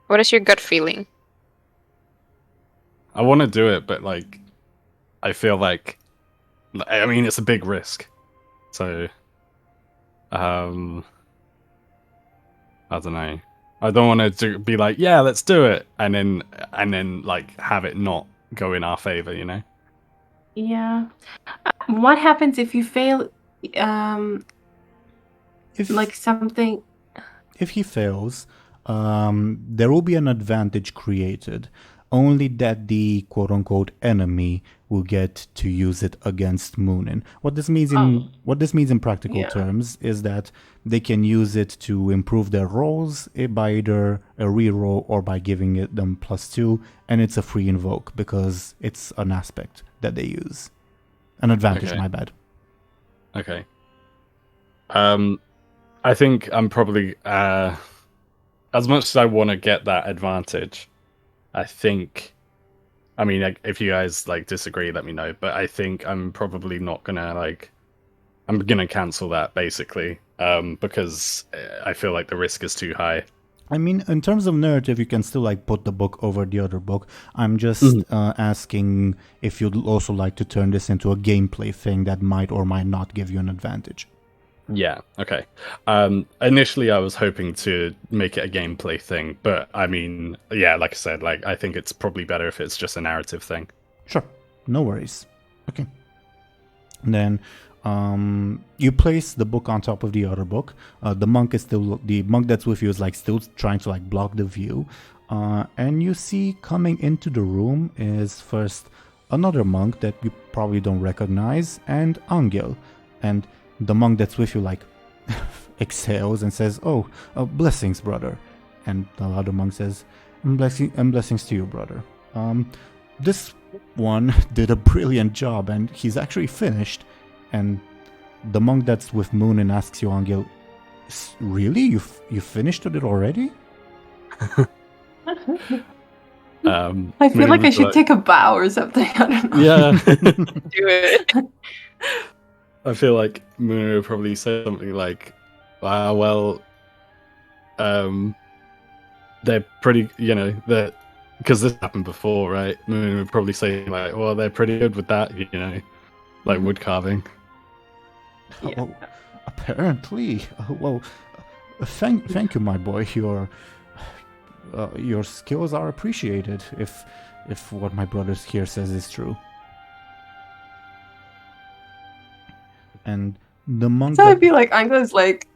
What is your gut feeling? I want to do it, but like, I feel like, I mean, it's a big risk. So, I don't know. I don't want to be like, yeah, let's do it, and then like have it not go in our favor, you know? Yeah. What happens if you fail? Like something. If he fails, there will be an advantage created. Only that the quote-unquote enemy will get to use it against Muninn. What this means in practical terms is that they can use it to improve their rolls by either a reroll or by giving it them +2, and it's a free invoke because it's an aspect that they use. An advantage, Okay. my bad. Okay. I think I'm probably as much as I want to get that advantage, I think, I mean, like, if you guys like disagree, let me know. But I think I'm probably not gonna I'm gonna cancel that basically, because I feel like the risk is too high. I mean, in terms of narrative, you can still like put the book over the other book. I'm just asking if you'd also like to turn this into a gameplay thing that might or might not give you an advantage. Yeah, okay. Initially I was hoping to make it a gameplay thing, but I mean, yeah, like I said, like I think it's probably better if it's just a narrative thing. Sure, no worries. Okay. And then you place the book on top of the other book. The monk that's with you is like still trying to like block the view. And you see coming into the room is first another monk that you probably don't recognize, and Anghel. And the monk that's with you like exhales and says, "Oh, blessings, brother." And the other monk says, blessings to you, brother. This one did a brilliant job, and he's actually finished." And the monk that's with Muninn asks you, Anghel, "Really? You finished it already?" I feel like I should take a bow or something. I don't know. Yeah. Do it. I feel like Muninn would probably say something like, well, they're pretty, you know, because this happened before, right? Muninn would probably say like, well, they're pretty good with that, you know, like wood carving. Yeah. Well, apparently. Well, thank you, my boy. Your skills are appreciated. If what my brother here says is true. And the monk. So I feel like Angela's like,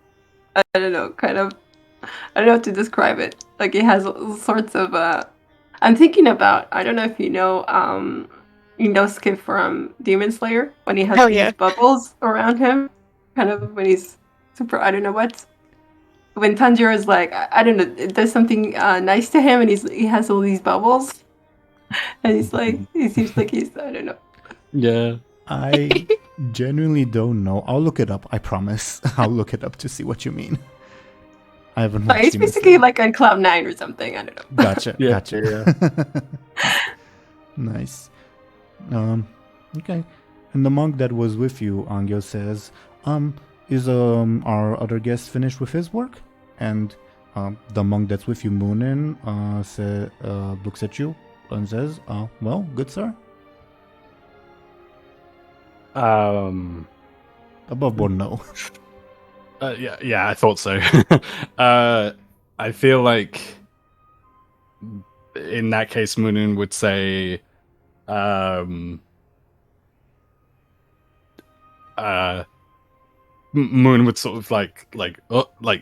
I don't know, kind of, I don't know how to describe it. Like he has all sorts of. I'm thinking about. I don't know if you know Skip from Demon Slayer when he has these bubbles around him, kind of when he's super. I don't know what. When Tanjiro is like, I don't know, it does something nice to him, and he has all these bubbles, and he's like, he seems like he's, I don't know. Yeah. I genuinely don't know. I'll look it up. I promise. I'll look it up to see what you mean. I haven't. Like, it's basically like on Cloud 9 or something. I don't know. Gotcha. Yeah, Gotcha. Yeah. Nice. Okay. And the monk that was with you, Anghel, says, is our other guest finished with his work? And the monk that's with you, Muninn, looks at you and says, well, good sir. Above board, no. Yeah, I thought so. I feel like in that case, Muninn would say, Moon would sort of like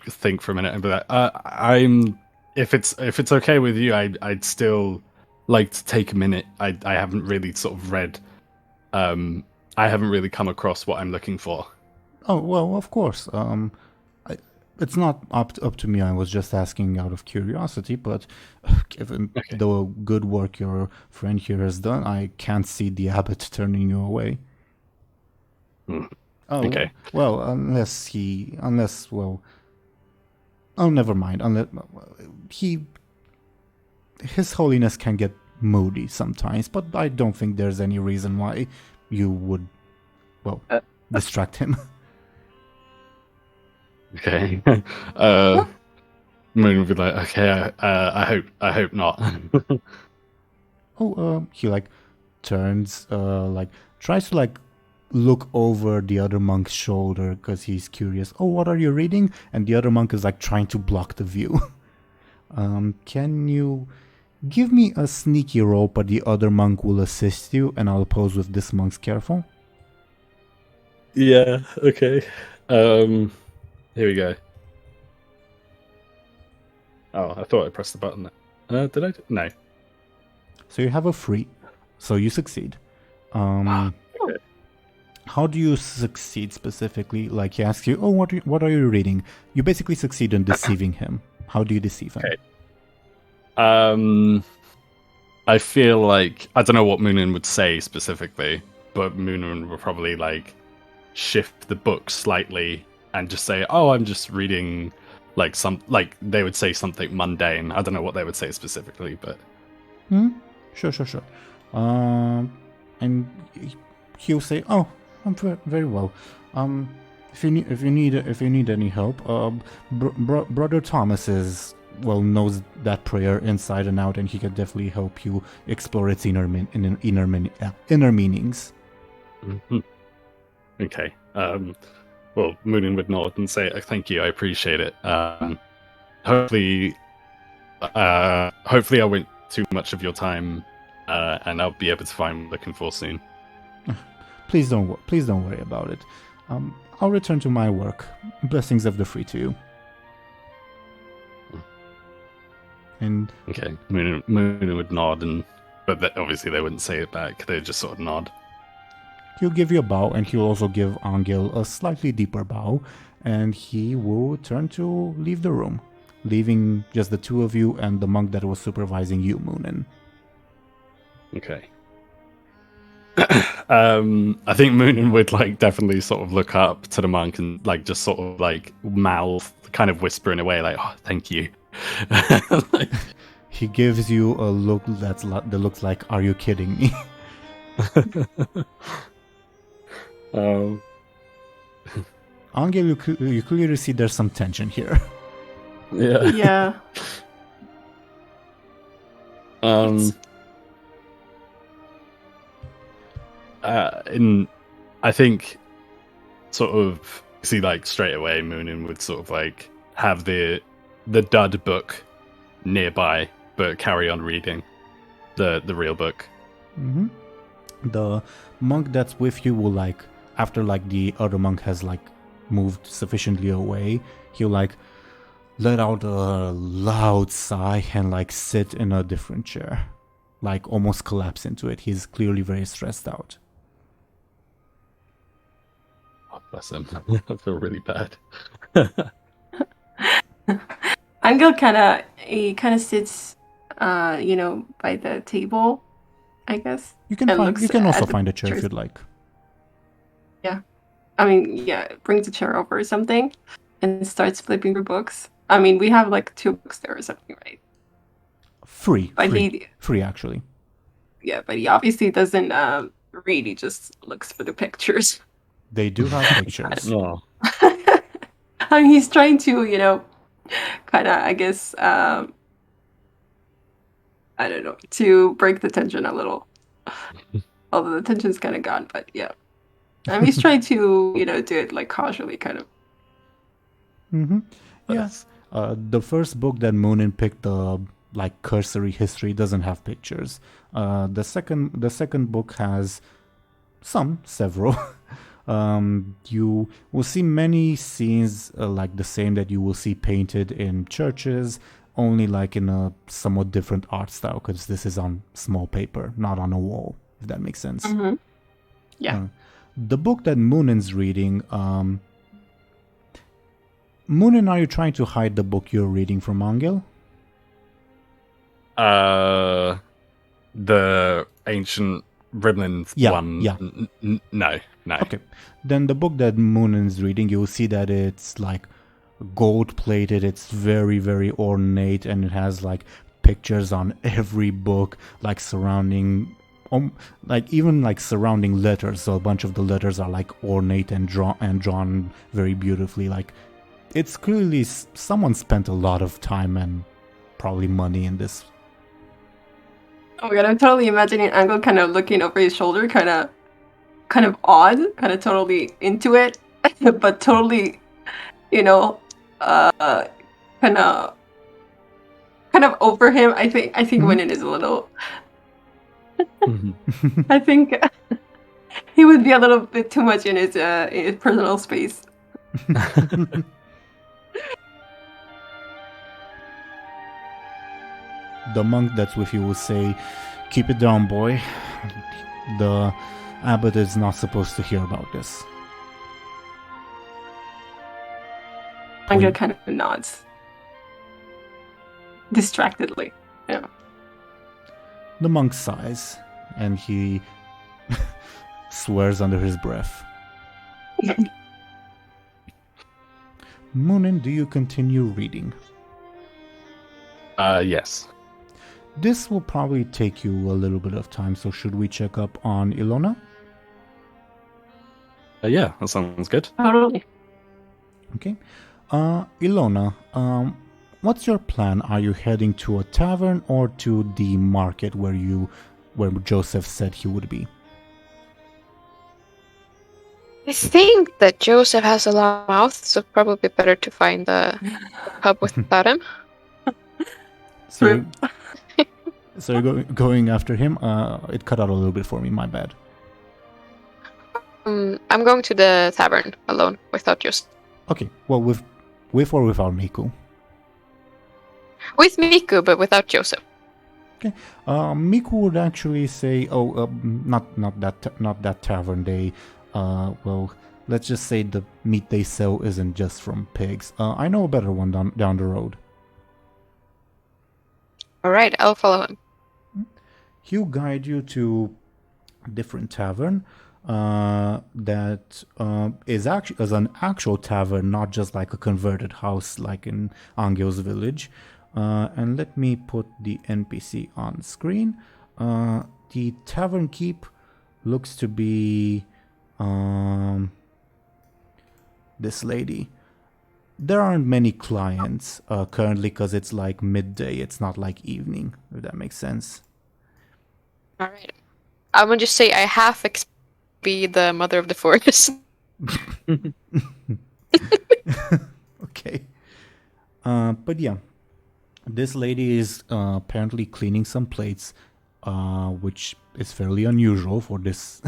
think for a minute and be like, I'm if it's okay with you, I'd still like to take a minute. I haven't really sort of read. I haven't really come across what I'm looking for. Oh, well, of course. It's not up to me. I was just asking out of curiosity, but given the good work your friend here has done, I can't see the abbot turning you away. Oh, Okay. well, oh, never mind. Unless His Holiness can get moody sometimes, but I don't think there's any reason why you would, distract him. Okay. Moon would be like, okay, I hope not. He turns, tries to look over the other monk's shoulder because he's curious. Oh, what are you reading? And the other monk is trying to block the view. Can you give me a sneaky roll, but the other monk will assist you, and I'll pose with this monk's careful. Yeah. Okay. Here we go. Oh, I thought I pressed the button. Did I? No. So you have a free. So you succeed. Okay. How do you succeed specifically? He asks you, oh, what are you reading? You basically succeed in deceiving him. How do you deceive him? Okay. I feel like I don't know what Muninn would say specifically, but Muninn would probably shift the book slightly and just say, "Oh, I'm just reading they would say something mundane." I don't know what they would say specifically, but Sure. And he'll say, "Oh, I'm very well. If you need any help, Brother Thomas knows that prayer inside and out, and he can definitely help you explore its inner meanings." Mm-hmm. Okay. Well, Muninn would nod and say, "Thank you, I appreciate it. Hopefully, I won't too much of your time, and I'll be able to find what I'm looking for soon." Please don't worry about it. I'll return to my work. Blessings of the free to you. And okay, Muninn would nod, but obviously they wouldn't say it back. They'd just sort of nod. He'll give you a bow, and he'll also give Anghel a slightly deeper bow, and he will turn to leave the room, leaving just the two of you and the monk that was supervising you, Muninn. Okay. I think Muninn would definitely sort of look up to the monk and just sort of mouth, kind of whisper in a way "Oh, thank you." He gives you a look that looks like, "Are you kidding me?" Anghel, you clearly see there's some tension here. Yeah. Yeah. I think sort of see straight away Muninn would sort of have the dud book nearby, but carry on reading the real book. Mm-hmm. The monk that's with you will after the other monk has moved sufficiently away, he'll let out a loud sigh and sit in a different chair, almost collapse into it. He's clearly very stressed out. Oh, bless him. I feel really bad. Anghel kind of sits, by the table, I guess. You can also find a chair if you'd like. Yeah. Brings a chair over or something and starts flipping through books. We have 2 books there or something, right? Free actually. Yeah, but he obviously doesn't read, he just looks for the pictures. They do have pictures. No. He's trying to, kind of, I guess, I don't know, to break the tension a little. Although the tension's kind of gone, but yeah. He's trying to, do it casually, kind of. Mm-hmm. Yes. The first book that Muninn picked, the cursory history, doesn't have pictures. The second book has several. You will see many scenes like the same that you will see painted in churches, only like in a somewhat different art style, because this is on small paper, not on a wall, if that makes sense. Yeah. The book that Muninn's reading, Muninn, are you trying to hide the book you're reading from Anghel? The ancient Rimlen one. Yeah. No. Okay. Then the book that Muninn's reading, you'll see that it's like gold plated, it's very, very ornate, and it has like pictures on every book, like surrounding like even like surrounding letters. So a bunch of the letters are like ornate and drawn very beautifully. Like it's clearly someone spent a lot of time and probably money in this. Oh my god, I'm totally imagining Anghel kind of looking over his shoulder, kind of odd, kind of totally into it, but totally, kind of over him. I think Muninn is a little. I think he would be a little bit too much in his personal space. The monk that's with you will say, "Keep it down, boy. The abbot is not supposed to hear about this." Anghel kind of nods distractedly. Yeah. The monk sighs, and he swears under his breath. Muninn, do you continue reading? Yes. This will probably take you a little bit of time, so should we check up on Illona? Yeah, that sounds good. Totally. Okay. Illona, what's your plan? Are you heading to a tavern or to the market where Joseph said he would be? I think that Joseph has a long mouth, so probably better to find a pub without him. So you're going after him? It cut out a little bit for me, my bad. I'm going to the tavern alone without Joseph. Okay, well, with or without Miku? With Miku, but without Joseph. Okay. Miku would actually say, not that tavern. They, well, let's just say the meat they sell isn't just from pigs. I know a better one down the road. All right, I'll follow him. He'll guide you to a different tavern that is an actual tavern, not just like a converted house like in Anghel's village. And let me put the NPC on screen. The tavern keep looks to be this lady. There aren't many clients currently because it's like midday. It's not like evening, if that makes sense. All right. I'm gonna just say I half expect to be the mother of the forest. Okay. But yeah, this lady is apparently cleaning some plates, which is fairly unusual for this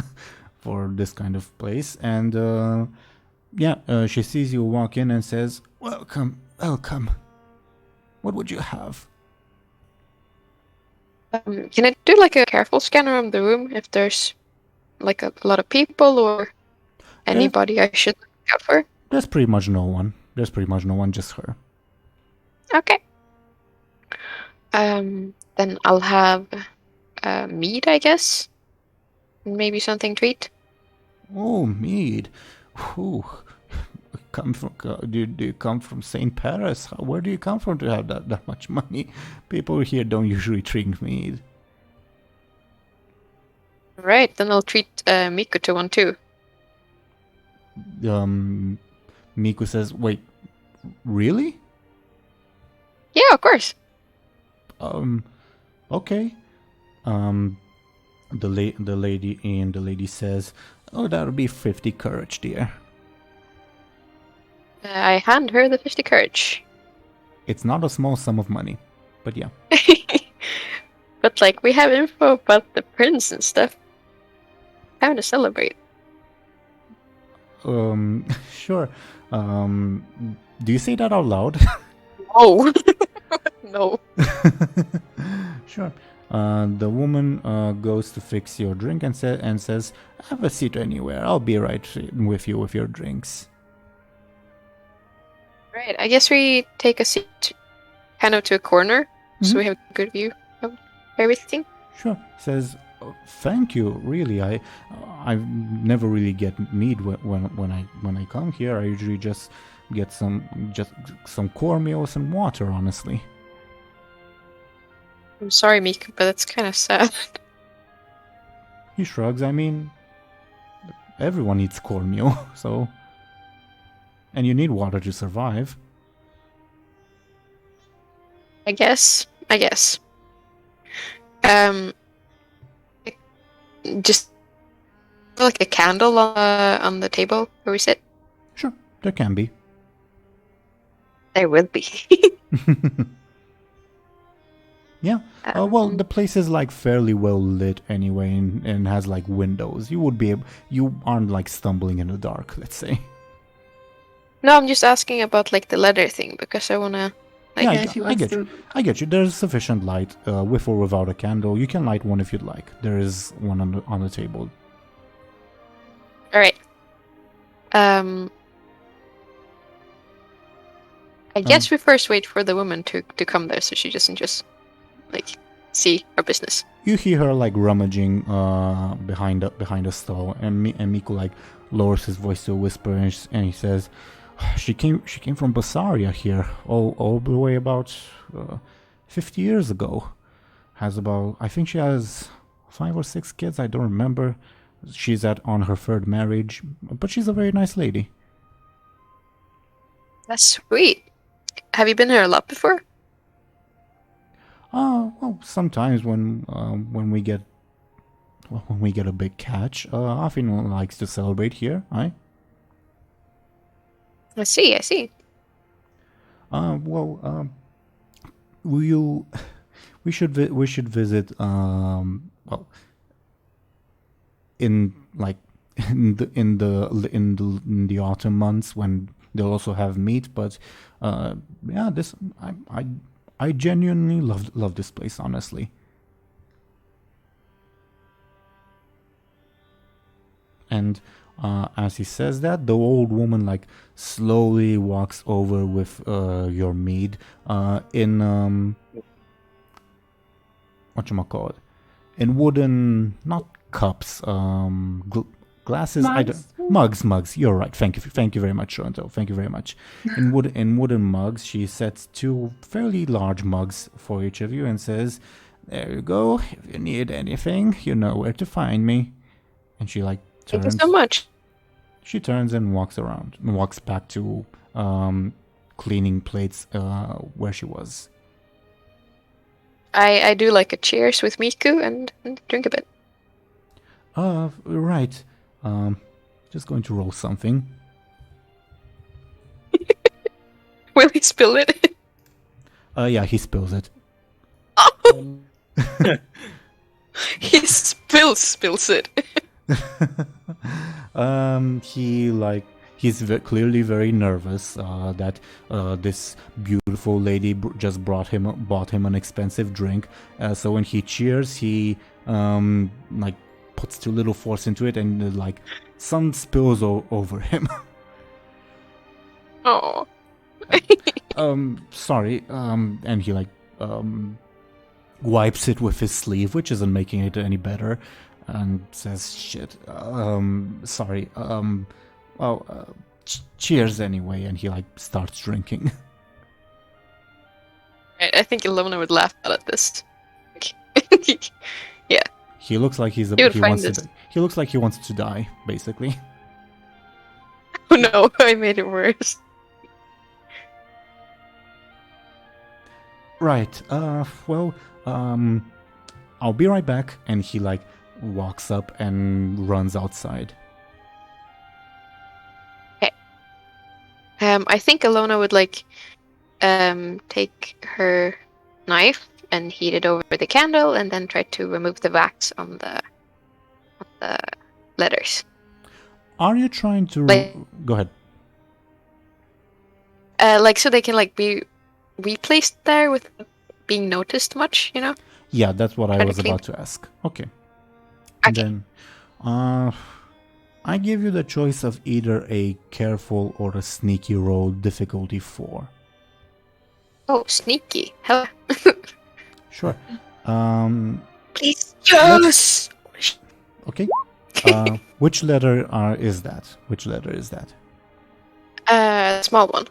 for this kind of place. And she sees you walk in and says, "Welcome, welcome. What would you have?" Can I do like a careful scan around the room if there's like a lot of people or anybody I should look out for? There's pretty much no one. Just her. Okay. Then I'll have mead, I guess. Maybe something to eat. Oh, mead. Ooh. Do you come from St. Paris? Where do you come from to have that much money? People here don't usually drink mead. Right, then I'll treat Miku to one too. Miku says, "Wait, really?" Yeah, of course. Okay. The lady says, "Oh, that'll be 50 courage, dear." I hand her the 50 courage. It's not a small sum of money, but yeah. But like, we have info about the prince and stuff. Time to celebrate. Sure. Do you say that out loud? Oh no. Sure. The woman goes to fix your drink and says, "Have a seat anywhere. I'll be right with you with your drinks." Right. I guess we take a seat, kind of to a corner, so we have a good view of everything. Sure. Says, "Thank you. Really, I never really get mead when I come here. I usually just get some cornmeal and water, honestly." I'm sorry, Miku, but that's kind of sad. He shrugs. I mean, everyone eats cornmeal, so. And you need water to survive. I guess. Just like a candle on the table where we sit. Sure, there can be. There will be. Yeah. Well, the place is like fairly well lit anyway, and has like windows. You aren't like stumbling in the dark, let's say. No, I'm just asking about like the leather thing because I wanna. Like, Yeah, Yeah, she I wants get to. you. I get you. There's sufficient light, with or without a candle. You can light one if you'd like. There is one on the table. All right. I guess we first wait for the woman to come there so she doesn't just like see our business. You hear her like rummaging behind a stall, and Miku like lowers his voice to a whisper, and he says, "She came from Basaria here, all the way about 50 years ago. I think she has 5 or 6 kids. I don't remember. She's on her 3rd marriage, but she's a very nice lady." That's sweet. Have you been here a lot before? Well, sometimes when we get a big catch, Afin likes to celebrate here, right? I see. Well, we should visit, well, in like in the autumn months when they'll also have meat, but yeah, I genuinely love this place, honestly. And as he says that, the old woman like slowly walks over with your mead in whatchamacallit, in wooden, not cups, glasses. Mugs. You're right. Thank you very much, Show&Tell. Thank you very much. In wooden mugs, she sets 2 fairly large mugs for each of you and says, "There you go. If you need anything, you know where to find me." And she like turns. Thank you so much. She turns and walks back to cleaning plates where she was. I do like a cheers with Miku and drink a bit. Right. Just going to roll something. Will he spill it? Yeah, he spills it. Oh! He spills it. He's clearly very nervous that this beautiful lady just bought him an expensive drink. So when he cheers, he like puts too little force into it, and like some spills over him. Oh. Sorry. And he like wipes it with his sleeve, which isn't making it any better, and says, "Shit. Sorry. Well, cheers anyway." And he like starts drinking. Right, I think Illona would laugh at this. Yeah. He looks like he looks like he wants to die, basically. Oh no, I made it worse. Right. Well, I'll be right back. And he like walks up and runs outside. Okay. I think Illona would like take her knife and heat it over the candle, and then try to remove the wax on the letters. Are you trying to... Go ahead. Like, so they can, like, be replaced there with being noticed much, you know? Yeah, that's what I Try to was clean. about to ask. Okay. Okay. Then, I give you the choice of either a careful or a sneaky roll, difficulty 4. Oh, sneaky. Hell. Sure. Please. Yes! Okay. Which letter is that? Which letter is that? Small one.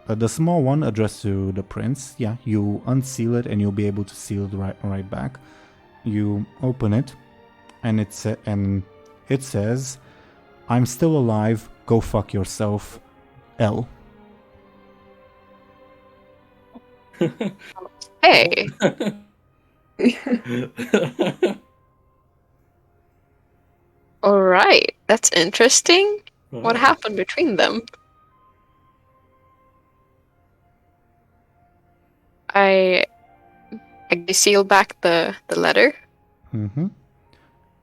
The small one addressed to the prince. Yeah, you unseal it and you'll be able to seal it right back. You open it, and it says, "I'm still alive. Go fuck yourself, L." Hey. All right. That's interesting. What happened between them? I seal back the letter. Mm-hmm.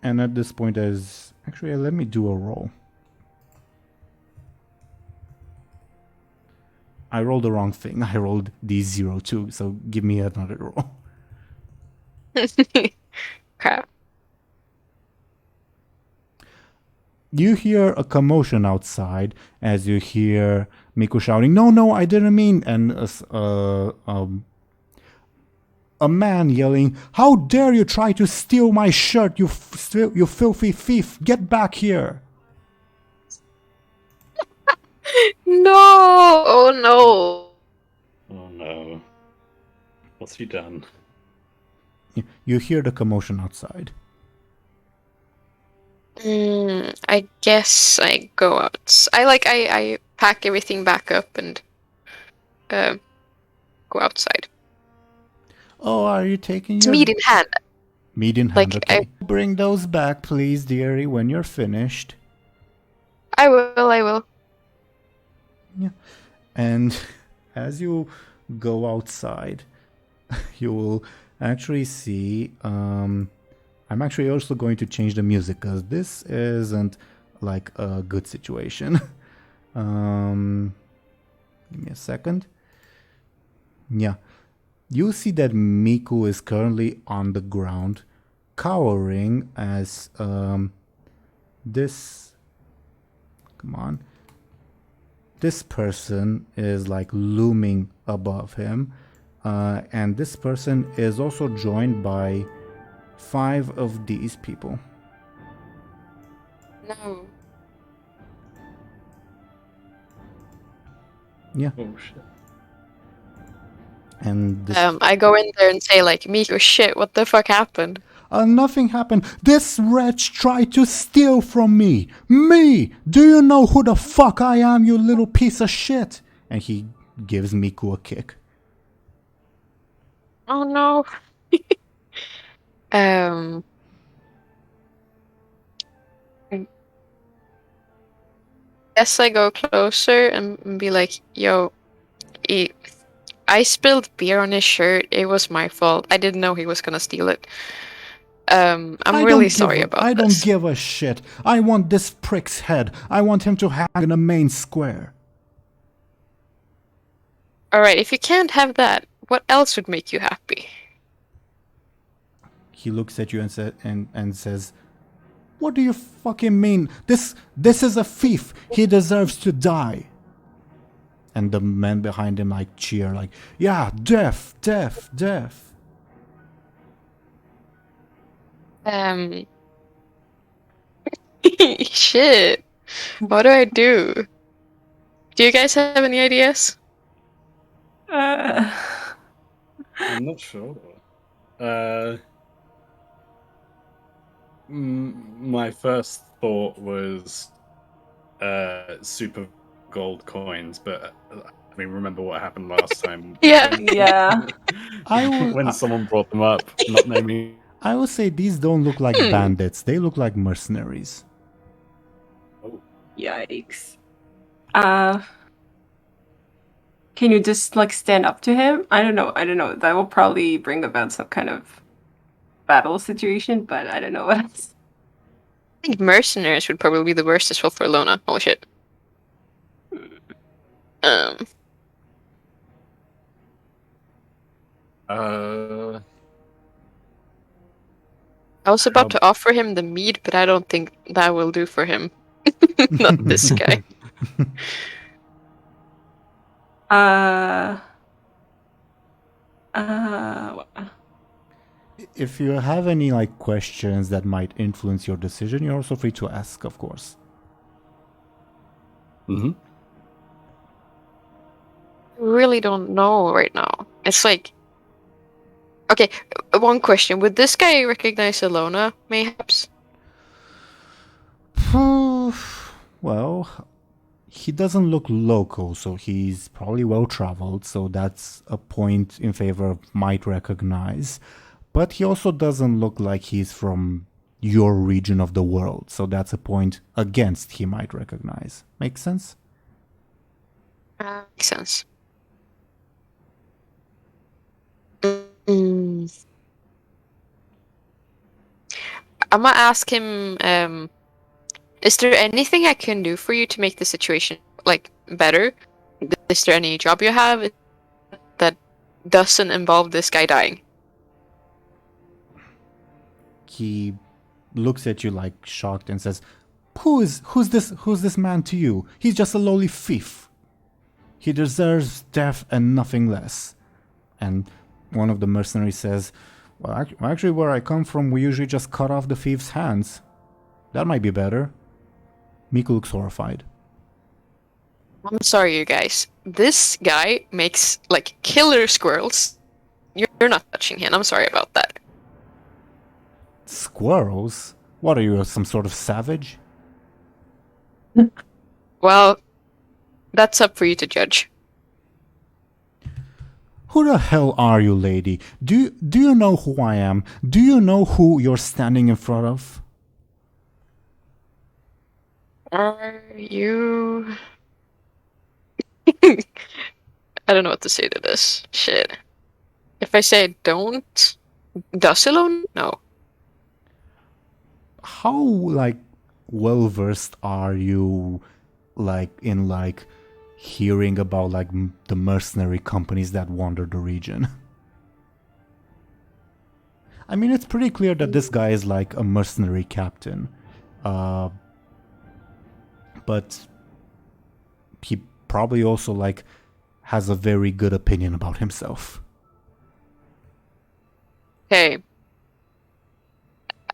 And at this point, actually, let me do a roll. I rolled the wrong thing. I rolled D02, so give me another roll. Crap. You hear a commotion outside as you hear Miku shouting, "No, I didn't mean," and a man yelling, "How dare you try to steal my shirt, you filthy thief! Get back here!" No! Oh no! Oh no. What's he done? You hear the commotion outside. I guess I go out. I pack everything back up and go outside. Oh, are you taking It's your... meat in hand. Meat in hand, Like, okay. Bring those back, please, dearie, when you're finished. I will. Yeah. And as you go outside, you will actually see... I'm actually also going to change the music because this isn't like a good situation. Give me a second. Yeah. You see that Miku is currently on the ground, cowering as this... Come on. This person is like looming above him. And this person is also joined by 5 of these people. No. Yeah. Oh shit. And this, I go in there and say, like, Miko, shit, what the fuck happened? nothing happened. This wretch tried to steal from me. Me! Do you know who the fuck I am, you little piece of shit? And he gives Miku a kick. Oh no. Guess I go closer and be like, yo, I spilled beer on his shirt. It was my fault. I didn't know he was gonna steal it. I'm really sorry about this. I don't give a shit. I want this prick's head. I want him to hang in the main square. Alright, if you can't have that, what else would make you happy? He looks at you and says, "What do you fucking mean? This is a thief. He deserves to die." And the men behind him like cheer, like, "Yeah, death. Shit. What do I do? Do you guys have any ideas? I'm not sure. My first thought was super gold coins, but I mean, remember what happened last time? Yeah. Yeah. When someone brought them up, not naming. I would say these don't look like bandits. They look like mercenaries. Yikes. Can you just like stand up to him? I don't know. That will probably bring about some kind of battle situation, but I don't know what else. think mercenaries would probably be the worst as well for Illona. Holy shit. I was about to offer him the mead, but I don't think that will do for him. Not this guy. If you have any like questions that might influence your decision, you're also free to ask, of course. Mm-hmm. I really don't know right now. It's like... Okay, one question. Would this guy recognize Illona, mayhaps? Well, he doesn't look local, so he's probably well-traveled, so that's a point in favor of might recognize. But he also doesn't look like he's from your region of the world, so that's a point against he might recognize. Make sense? Makes sense. I'm gonna ask him, is there anything I can do for you to make the situation, like, better? Is there any job you have that doesn't involve this guy dying? He looks at you like shocked and says, Who's this man to you? He's just a lowly thief. He deserves death and nothing less. And one of the mercenaries says, well, actually, where I come from, we usually just cut off the thief's hands. That might be better. Miku looks horrified. I'm sorry, you guys. This guy makes, like, killer squirrels. You're not touching him. I'm sorry about that. Squirrels? What are you, some sort of savage? Well, that's up for you to judge. Who the hell are you, lady? Do you know who I am? Do you know who you're standing in front of? Are you... I don't know what to say to this. Shit. If I say don't... Does Illona? No. How, like, well-versed are you, like, in, like, hearing about, like, the mercenary companies that wander the region? I mean, it's pretty clear that this guy is, like, a mercenary captain. But he probably also, like, has a very good opinion about himself. Hey.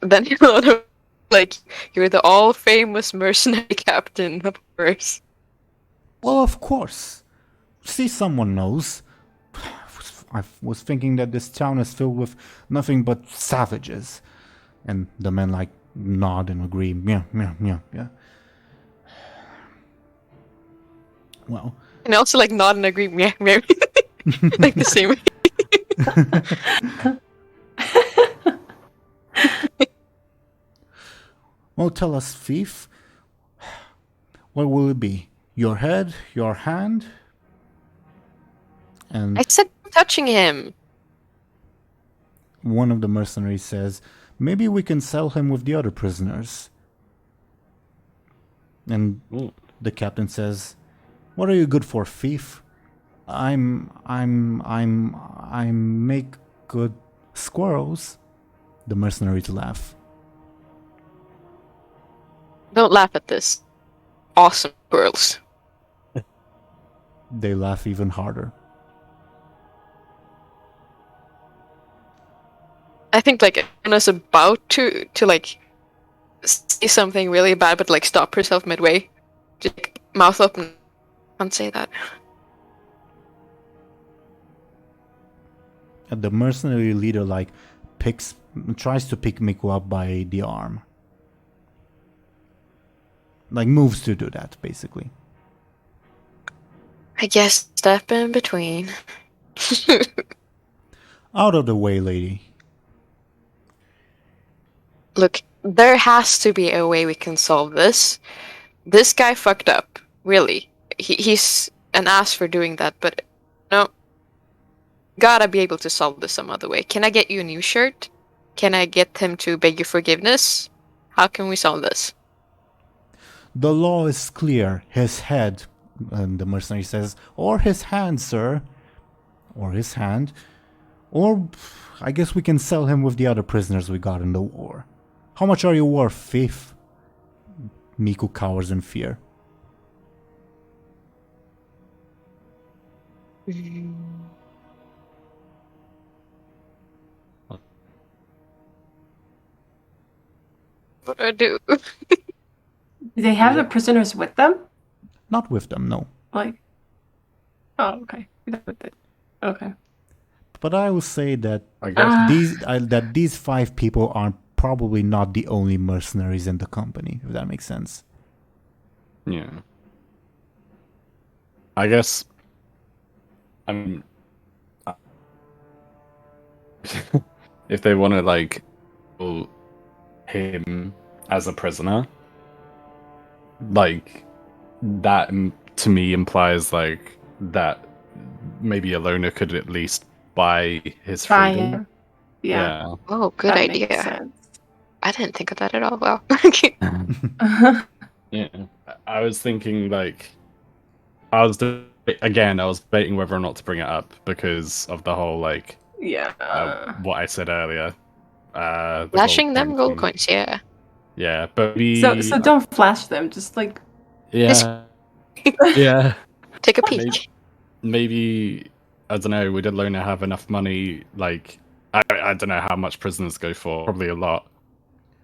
Then Illona, like, you're the all-famous mercenary captain, of course. Well, of course. See, someone knows. I was thinking that this town is filled with nothing but savages. And the men, like, nod and agree. Yeah. Well. And also, like, nod and agree. Like the same way. Well, tell us, thief. What will it be? Your head? Your hand? And I said touching him. One of the mercenaries says, maybe we can sell him with the other prisoners. And the captain says, what are you good for, thief? I make good squirrels. The mercenaries laugh. Don't laugh at this. Awesome squirrels. They laugh even harder. I think, like, Anna's about to like, say something really bad, but, like, stop herself midway. Just, like, mouth open. Can't say that. And the mercenary leader, like, tries to pick Miku up by the arm. Like, moves to do that, basically. I guess step in between. Out of the way, lady. Look, there has to be a way we can solve this. This guy fucked up, really. He's an ass for doing that, but no. Gotta be able to solve this some other way. Can I get you a new shirt? Can I get him to beg your forgiveness? How can we solve this? The law is clear. His head, and the mercenary says, or his hand, sir. Or his hand. Or I guess we can sell him with the other prisoners we got in the war. How much are you worth, thief? Miku cowers in fear. What do I do? Do they have the prisoners with them? Not with them, no. Like, oh, okay. Okay. But I will say that I guess. these 5 people are probably not the only mercenaries in the company, if that makes sense. Yeah. I guess. If they want to like hold him as a prisoner, like that to me implies like that maybe Illona could at least buy his freedom. Fire. Yeah. Oh, good that idea. makes sense. I didn't think of that at all. Well, Yeah. I was thinking like I was debating whether or not to bring it up because of the whole like Yeah. what I said earlier. The flashing them coin gold thing. coins, yeah. Yeah, but we. So don't flash them. Just like Yeah. Yeah. Take a peek. Maybe I don't know. Would Illona have enough money? Like I don't know how much prisoners go for. Probably a lot.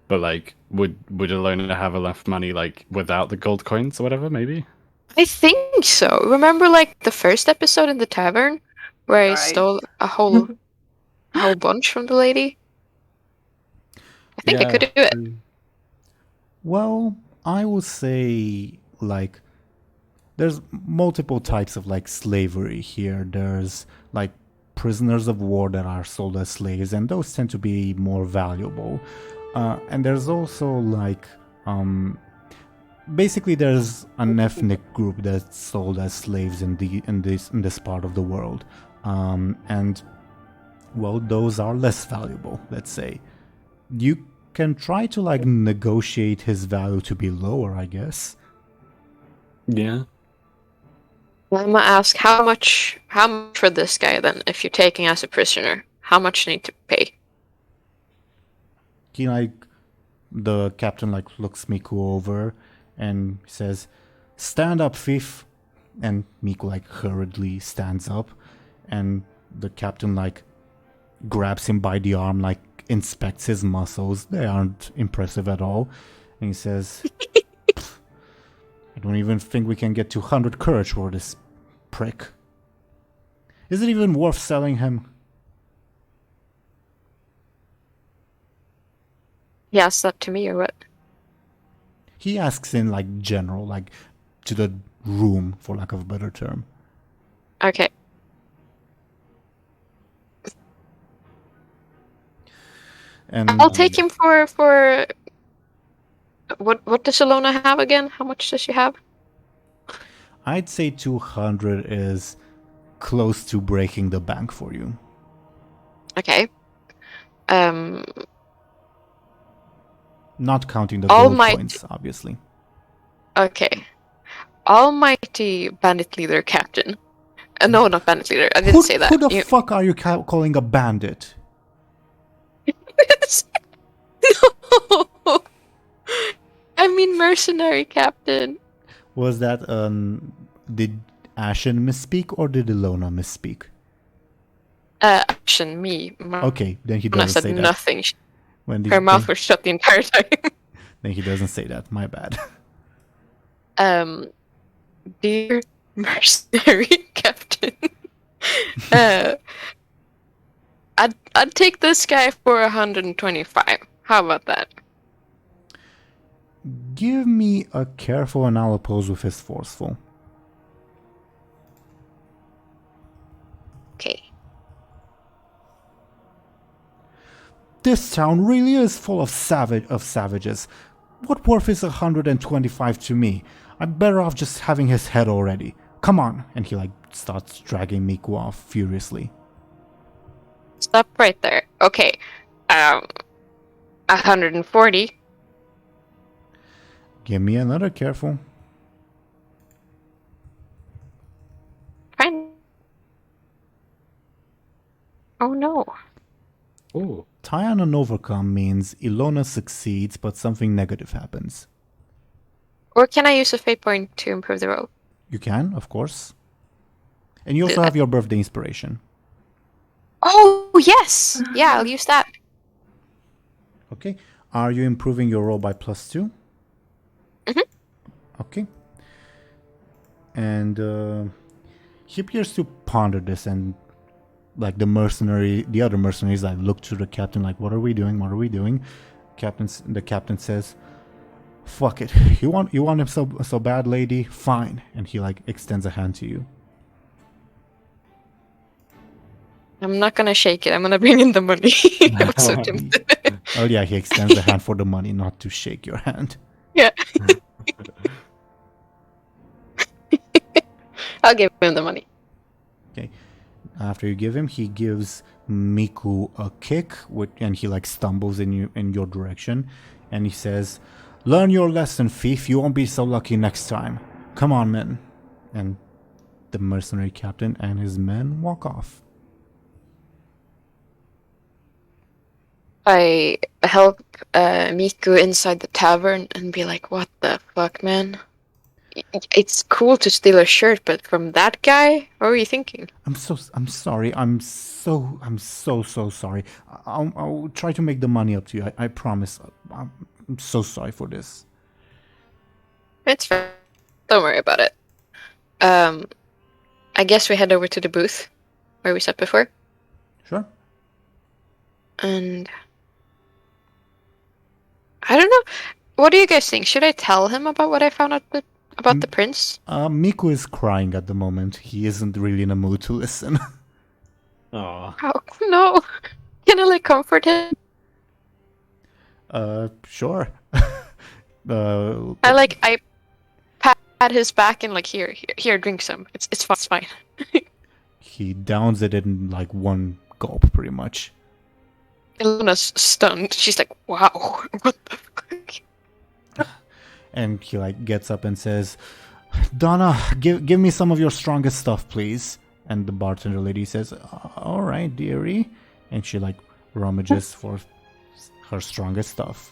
But like, would Illona have enough money like without the gold coins or whatever? Maybe. I think so. Remember, like the first episode in the tavern where I Right. stole a whole bunch from the lady. I think I could do it. Well, I would say, like, there's multiple types of, like, slavery here. There's, like, prisoners of war that are sold as slaves, and those tend to be more valuable. And there's also, like, basically there's an ethnic group that's sold as slaves in this part of the world. And, well, those are less valuable, let's say. You can try to, like, negotiate his value to be lower, I guess. Yeah. I'm gonna ask how much for this guy then, if you're taking as a prisoner. How much you need to pay? He, like, the captain, like, looks Miku over and says, "Stand up, thief." And Miku, like, hurriedly stands up, and the captain, like, grabs him by the arm, like, inspects his muscles. They aren't impressive at all. And he says, "I don't even think we can get 200 courage for this prick. Is it even worth selling him?" He asked that to me or what? He asks in, like, general, like, to the room, for lack of a better term. Okay. And I'll take him for what does Illona have again? How much does she have? I'd say 200 is close to breaking the bank for you. Okay. Not counting the Almighty- gold coins, obviously. Okay. Almighty bandit leader captain. No, not bandit leader. I didn't say that. Who the You- fuck are you calling a bandit? No. I mean mercenary captain. Was that did Ashen misspeak or did Illona misspeak? Ashen, me. Okay, then he I doesn't said say that. nothing. When Her mouth was shut the entire time. Then he doesn't say that. My bad. Dear mercenary captain, I'd take this guy for 125. How about that? Give me a careful and I'll oppose with his forceful. Okay. This town really is full of savages. What worth is 125 to me? I'm better off just having his head already. Come on. And he, like, starts dragging Miku off furiously. Stop right there. Okay. 140. Give me another careful. Fine. Oh no. Ooh. Tie on an overcome means Illona succeeds, but something negative happens. Or can I use a fate point to improve the roll? You can, of course. And you Do also that. have your birthday inspiration. Oh yes! Yeah, I'll use that. Okay. Are you improving your roll by +2? Mhm. Okay. And he appears to ponder this, and like the other mercenaries, like look to the captain, like, "What are we doing? What are we doing?" The captain says, "Fuck it. You want him so bad, lady? Fine." And he like extends a hand to you. I'm not gonna shake it. I'm gonna bring in the money. I'm so tempted. Oh yeah, he extends the hand for the money, not to shake your hand. Yeah. I'll give him the money. Okay. After you give him, he gives Miku a kick, and he like stumbles in your direction, and he says, "Learn your lesson, thief. You won't be so lucky next time. Come on, men." And the mercenary captain and his men walk off. I help Miku inside the tavern and be like, "What the fuck, man? It's cool to steal a shirt, but from that guy? What were you thinking?" I'm sorry. I'm so sorry. I'll try to make the money up to you. I promise. I'm so sorry for this. It's fine. Don't worry about it. I guess we head over to the booth where we sat before. Sure. And I don't know. What do you guys think? Should I tell him about what I found out about the prince? Miku is crying at the moment. He isn't really in a mood to listen. Aw. Oh no! Can I like comfort him? Sure. I pat his back and like here, drink some. It's fine. He downs it in like one gulp, pretty much. Illuna's stunned. She's like, "Wow, what the fuck?" And he like gets up and says, "Donna, give me some of your strongest stuff, please." And the bartender lady says, "All right, dearie." And she like rummages for her strongest stuff.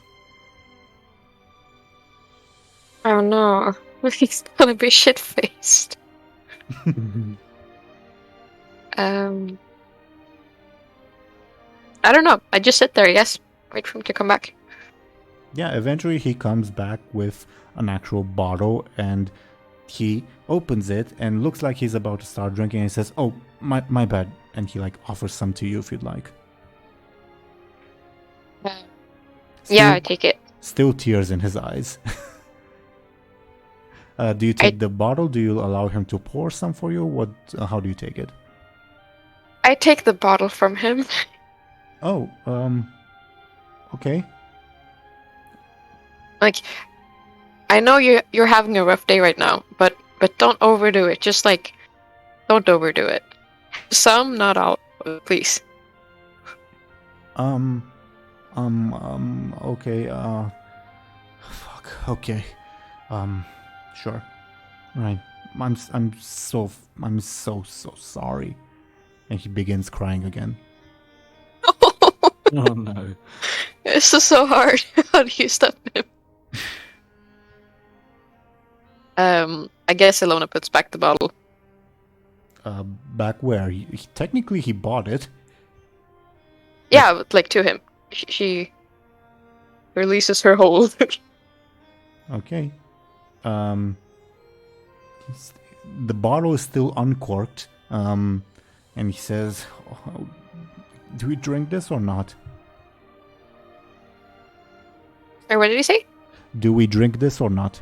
Oh no, he's gonna be shit-faced. I don't know. I just sit there, yes. Wait for him to come back. Yeah, eventually he comes back with an actual bottle, and he opens it and looks like he's about to start drinking, and he says, "Oh, my bad." And he like offers some to you if you'd like. Yeah, I take it. Still tears in his eyes. Do you take the bottle? Do you allow him to pour some for you? What? How do you take it? I take the bottle from him. Oh, okay. Like, I know you're having a rough day right now, but don't overdo it. Just like, don't overdo it. Some, not all, please. Okay, fuck, okay. Sure. Right. I'm so sorry. And he begins crying again. Oh no. This is so hard. How do you stop him? I guess Illona puts back the bottle. Back where? Technically he bought it. Yeah, but like to him. She releases her hold. Okay. The bottle is still uncorked. And he says, "Oh, do we drink this or not?" Or what did he say? Do we drink this or not?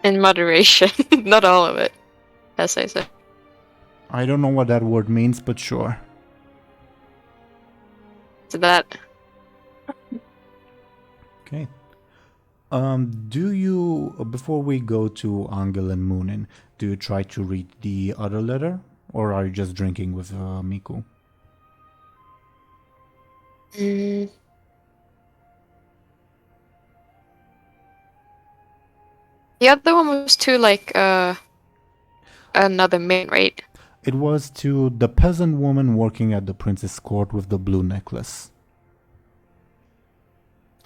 In moderation. Not all of it, as I said. I don't know what that word means, but sure. So that. Okay. Do you, before we go to Anghel and Muninn, do you try to read the other letter? Or are you just drinking with Miku? Mm. The other one was to like another main, right? It was to the peasant woman working at the prince's court with the blue necklace.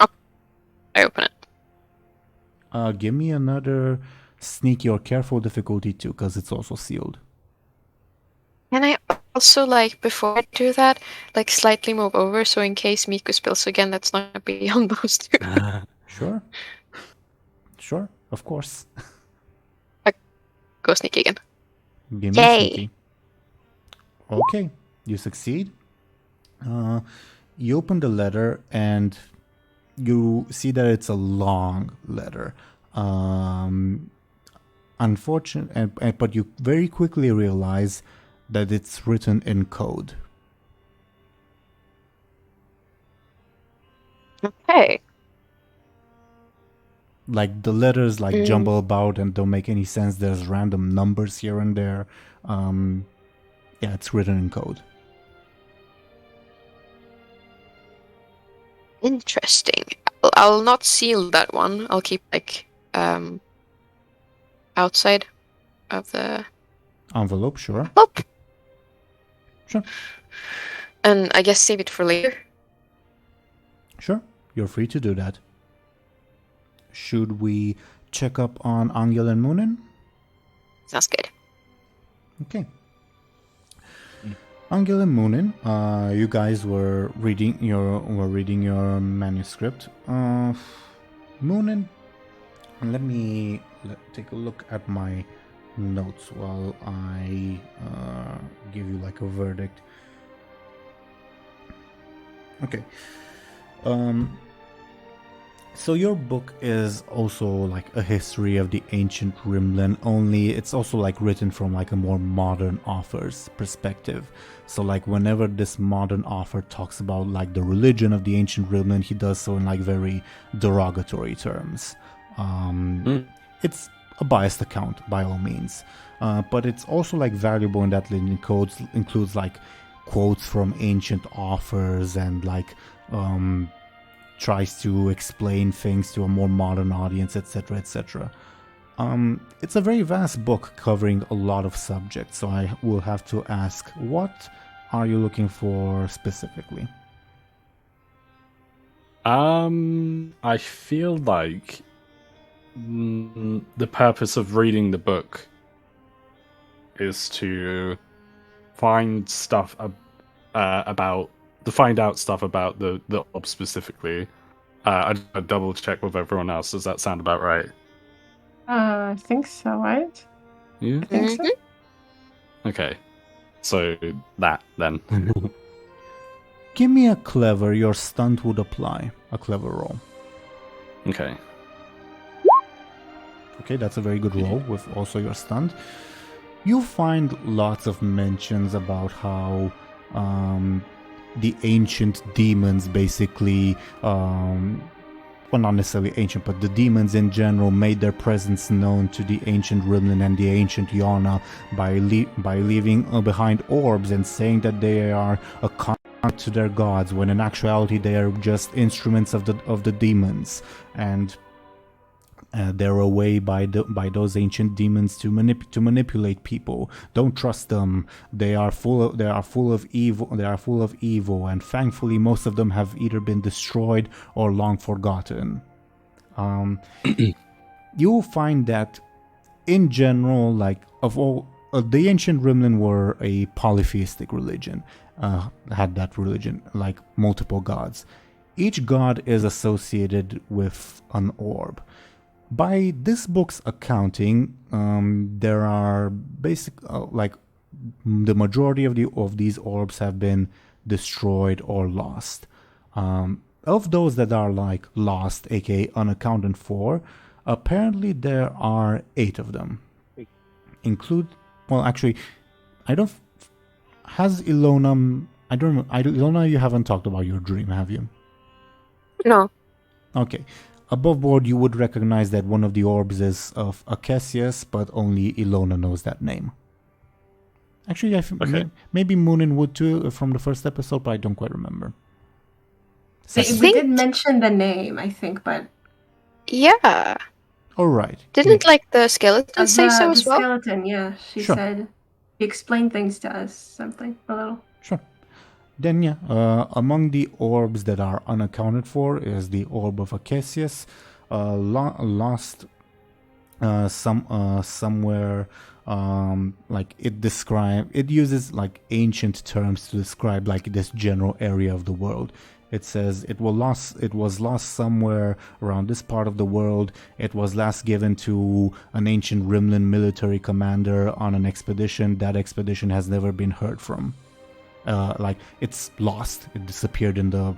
I open it. Give me another sneaky or careful difficulty too, because it's also sealed. Can I also, like, before I do that, like, slightly move over so in case Miku spills again, that's not gonna be on those two? Sure. Sure, of course. Go sneak again. Give me Yay. sneaky. Okay, you succeed. You open the letter and you see that it's a long letter. Unfortunate, but you very quickly realize that it's written in code. Okay. Like the letters jumble about and don't make any sense. There's random numbers here and there. Yeah, it's written in code. Interesting. I'll not seal that one. I'll keep, like, outside of the Envelope, sure. envelope. Sure. And I guess save it for later. Sure, you're free to do that. Should we check up on Anghel and Muninn? Sounds good. Okay. Anghel and Muninn, you guys were reading your manuscript. Muninn, let me take a look at my notes while I give you like a verdict. Okay. So your book is also like a history of the ancient Rimlen, only it's also like written from like a more modern author's perspective. So like whenever this modern author talks about like the religion of the ancient Rimlen, he does so in like very derogatory terms. It's a biased account by all means, but it's also like valuable in that it includes like quotes from ancient authors and like tries to explain things to a more modern audience, etc., etc. It's a very vast book covering a lot of subjects, so I will have to ask, what are you looking for specifically? I feel like the purpose of reading the book is to find stuff find out stuff about the orb specifically. I double check with everyone else. Does that sound about right? I think so, right? Yeah. I think so. Okay. So that then. Give me a clever, your stunt would apply. A clever roll. Okay. Okay, that's a very good roll with also your stunt. You find lots of mentions about how the ancient demons basically, well, not necessarily ancient, but the demons in general made their presence known to the ancient Rimlen and the ancient Illona by leaving behind orbs and saying that they are a conduit to their gods, when in actuality they are just instruments of the demons, and they're a way by those ancient demons to manipulate people. Don't trust them. They are full of evil, and thankfully most of them have either been destroyed or long forgotten. You will find that in general, like of all the ancient Rimlen were a polytheistic religion. Had that religion like multiple gods. Each god is associated with an orb. By this book's accounting, there are like the majority of these orbs have been destroyed or lost. Of those that are like lost, aka unaccounted for, apparently there are 8 of them. Has Illona? I don't know. Illona, you haven't talked about your dream, have you? No. Okay. above board, you would recognize that one of the orbs is of Acacius, but only Illona knows that name. Actually, maybe Muninn would too from the first episode, but I don't quite remember. We did mention the name, I think, but... Yeah. All right. Didn't like the skeleton say so as well? The skeleton, yeah. She said... He explained things to us, a little. Sure. Then, among the orbs that are unaccounted for is the Orb of Acacius, lost somewhere. It uses like ancient terms to describe like this general area of the world. It says it was lost somewhere around this part of the world. It was last given to an ancient Rimlen military commander on an expedition. That expedition has never been heard from. It's lost. It disappeared in the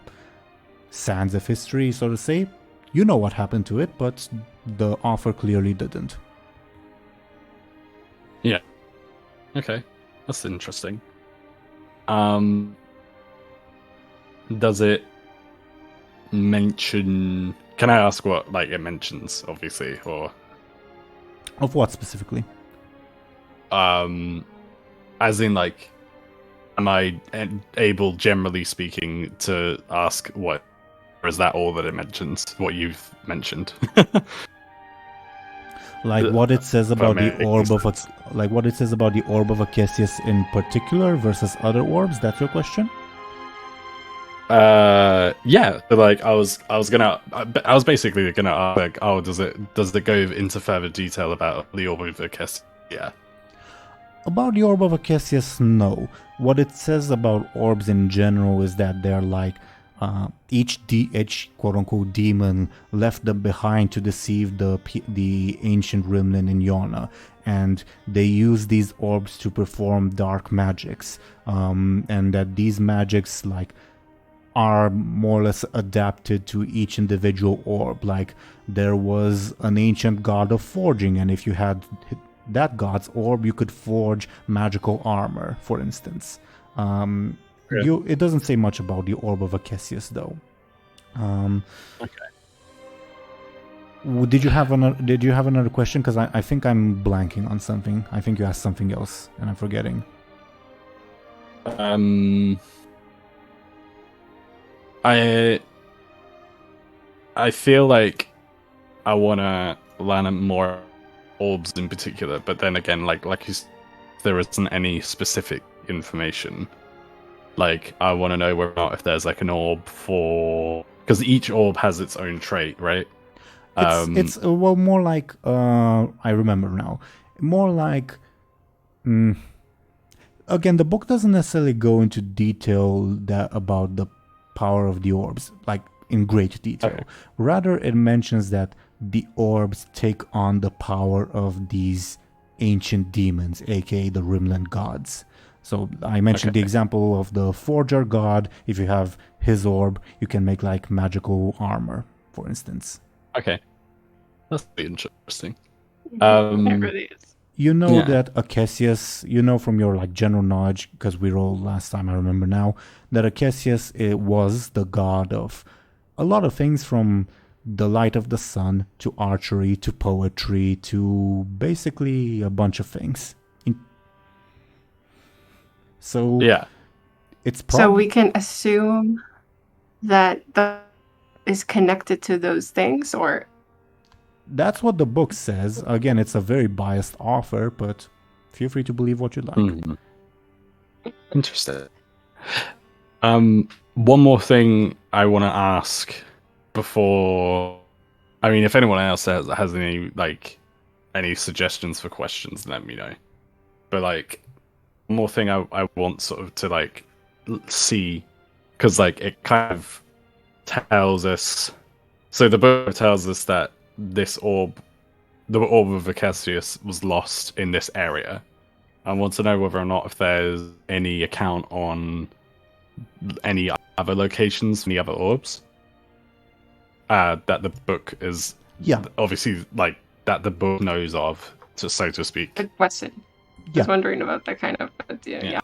sands of history, so to say. You know what happened to it, but the offer clearly didn't. Yeah. Okay. That's interesting. Does it mention... Can I ask what it mentions, obviously, or... Of what specifically? As in, am I able, generally speaking, to ask what... Or is that all that it mentions, what you've mentioned? What it says about the orb of what it says about the orb of Acacius in particular versus other orbs. That's your question? Yeah. But I was basically gonna ask, does it go into further detail about the orb of Acacius? Yeah. About the orb of Acacius, no. What it says about orbs in general is that they're each quote-unquote demon left them behind to deceive the ancient Rimlen in Illona, and they use these orbs to perform dark magics, and that these magics are more or less adapted to each individual orb. There was an ancient god of forging, and if you had that god's orb, you could forge magical armor, for instance. It doesn't say much about the Orb of Acacius, though. Okay. Did you have another question? Because I think I'm blanking on something. I think you asked something else, and I'm forgetting. I feel like I want to learn more orbs in particular, but then again, there isn't any specific information. I want to know whether or not if there's an orb for... Because each orb has its own trait, right? It's more like... I remember now. More like... again, the book doesn't necessarily go into detail about the power of the orbs, in great detail. Okay. Rather, it mentions that the orbs take on the power of these ancient demons, aka the Rimlen gods. So I mentioned the example of the Forger god. If you have his orb, you can make magical armor, for instance. Okay, that's pretty interesting. It really is. You know that Acacius, from your general knowledge, because we rolled last time, I remember now, that Acacius was the god of a lot of things, from the light of the sun to archery to poetry to basically a bunch of things. So it's so we can assume that is connected to those things, or that's what the book says. Again, it's a very biased offer, but feel free to believe what you like. Interesting. One more thing I want to ask before. I mean, if anyone else has any suggestions for questions, let me know. But one more thing I want sort of to see, because it kind of tells us. So the book tells us that this orb, the orb of Acacius, was lost in this area. I want to know whether or not if there's any account on any other locations, any other orbs. That the book is obviously that the book knows of, so to speak. Good question. I was wondering about that kind of idea.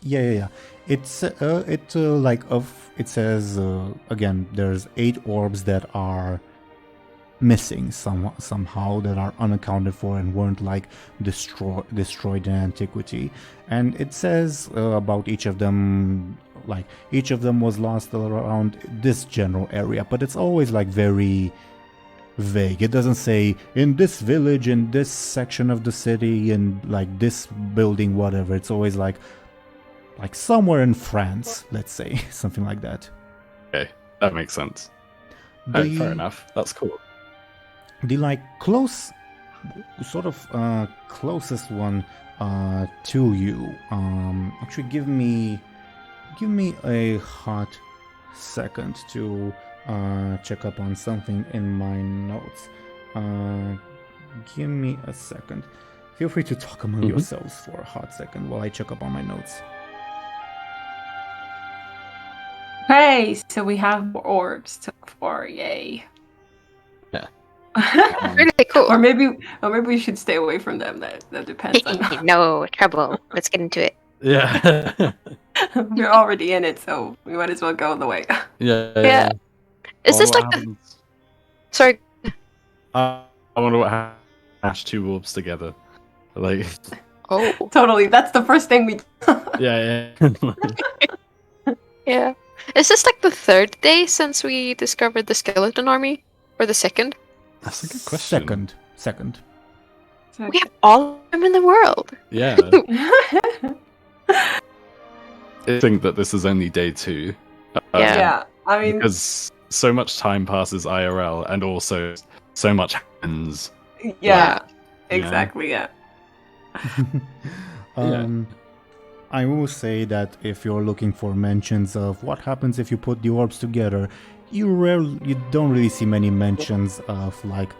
Yeah. It says again, there's 8 orbs that are missing somehow that are unaccounted for and weren't like destroyed in antiquity. And it says about each of them, like each of them was lost around this general area, but it's always like very vague. It doesn't say in this village, in this section of the city, in like this building, whatever. It's always like somewhere in France, let's say, something like that. Okay, that makes sense. Fair enough. That's cool. The like closest one to you. Actually, give me a hot second to check up on something in my notes. Give me a second. Feel free to talk among yourselves for a hot second while I check up on my notes. Hey, so we have more orbs to look for. Yay. Yeah. Really cool. Or maybe we should stay away from them. That depends on. No trouble. Let's get into it. Yeah. We're already in it, so we might as well go the way. Yeah. Is this like the... Sorry. I wonder what hash two orbs together. Like. Oh. Totally. That's the first thing we. Yeah. Yeah. Is this like the third day since we discovered the skeleton army? Or the second? That's a good question. Second. We have all of them in the world. Yeah. I think that this is only day 2. Yeah. I mean, because so much time passes IRL, and also so much happens. Yeah. Exactly. Yeah. I will say that if you're looking for mentions of what happens if you put the orbs together, you don't really see many mentions of like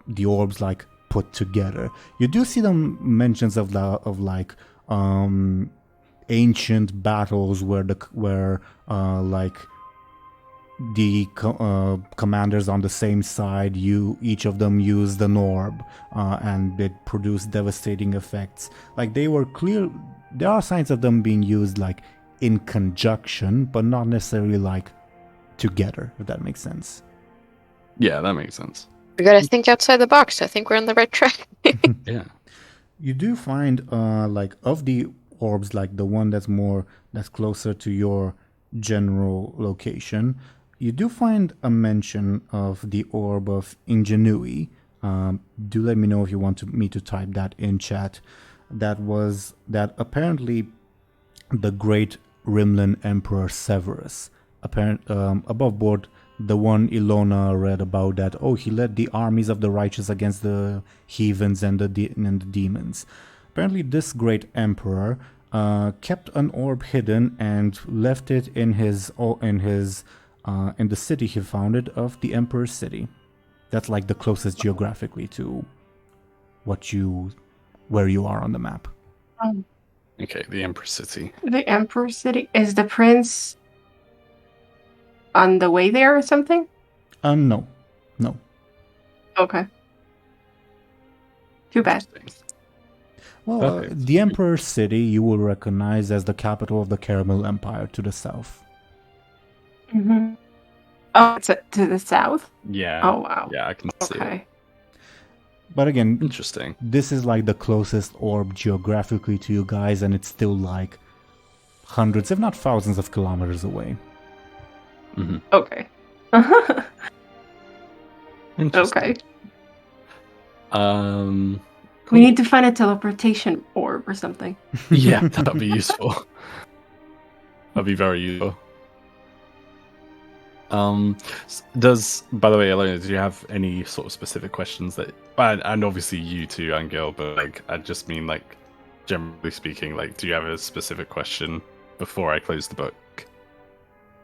the orbs like put together. You do see them mentions of like ancient battles where like the commanders on the same side, each of them used an orb and it produced devastating effects. Like they were clear. There are signs of them being used like in conjunction, but not necessarily like together, if that makes sense. Yeah, that makes sense. We gotta think outside the box. I think we're on the right track. Yeah. You do find like of the orbs, like the one that's closer to your general location, you do find a mention of the orb of ingenuity. Do let me know if you want me to type that in chat. That apparently the great Rimlen Emperor Severus, above board, the one Illona read about that, he led the armies of the righteous against the heathens and the demons. Apparently this great emperor kept an orb hidden and left it in the city he founded of the Emperor's City. That's like the closest geographically to where you are on the map. Okay, the Emperor's City. The Emperor's City. Is the prince on the way there or something? No. Okay. Too bad. Well, the Emperor's City you will recognize as the capital of the Caramel Empire to the south. Mm-hmm. Oh, it's to the south? Yeah. Oh, wow. Yeah, I can see it. But again, interesting. This is like the closest orb geographically to you guys, and it's still like hundreds, if not thousands of kilometers away. Mm-hmm. Okay. Okay. Cool. We need to find a teleportation orb or something. Yeah, that'd be useful. That'd be very useful. By the way, Illona, do you have any sort of specific questions that, and obviously you too, Anghel, but like, I just mean like, generally speaking, like, do you have a specific question before I close the book?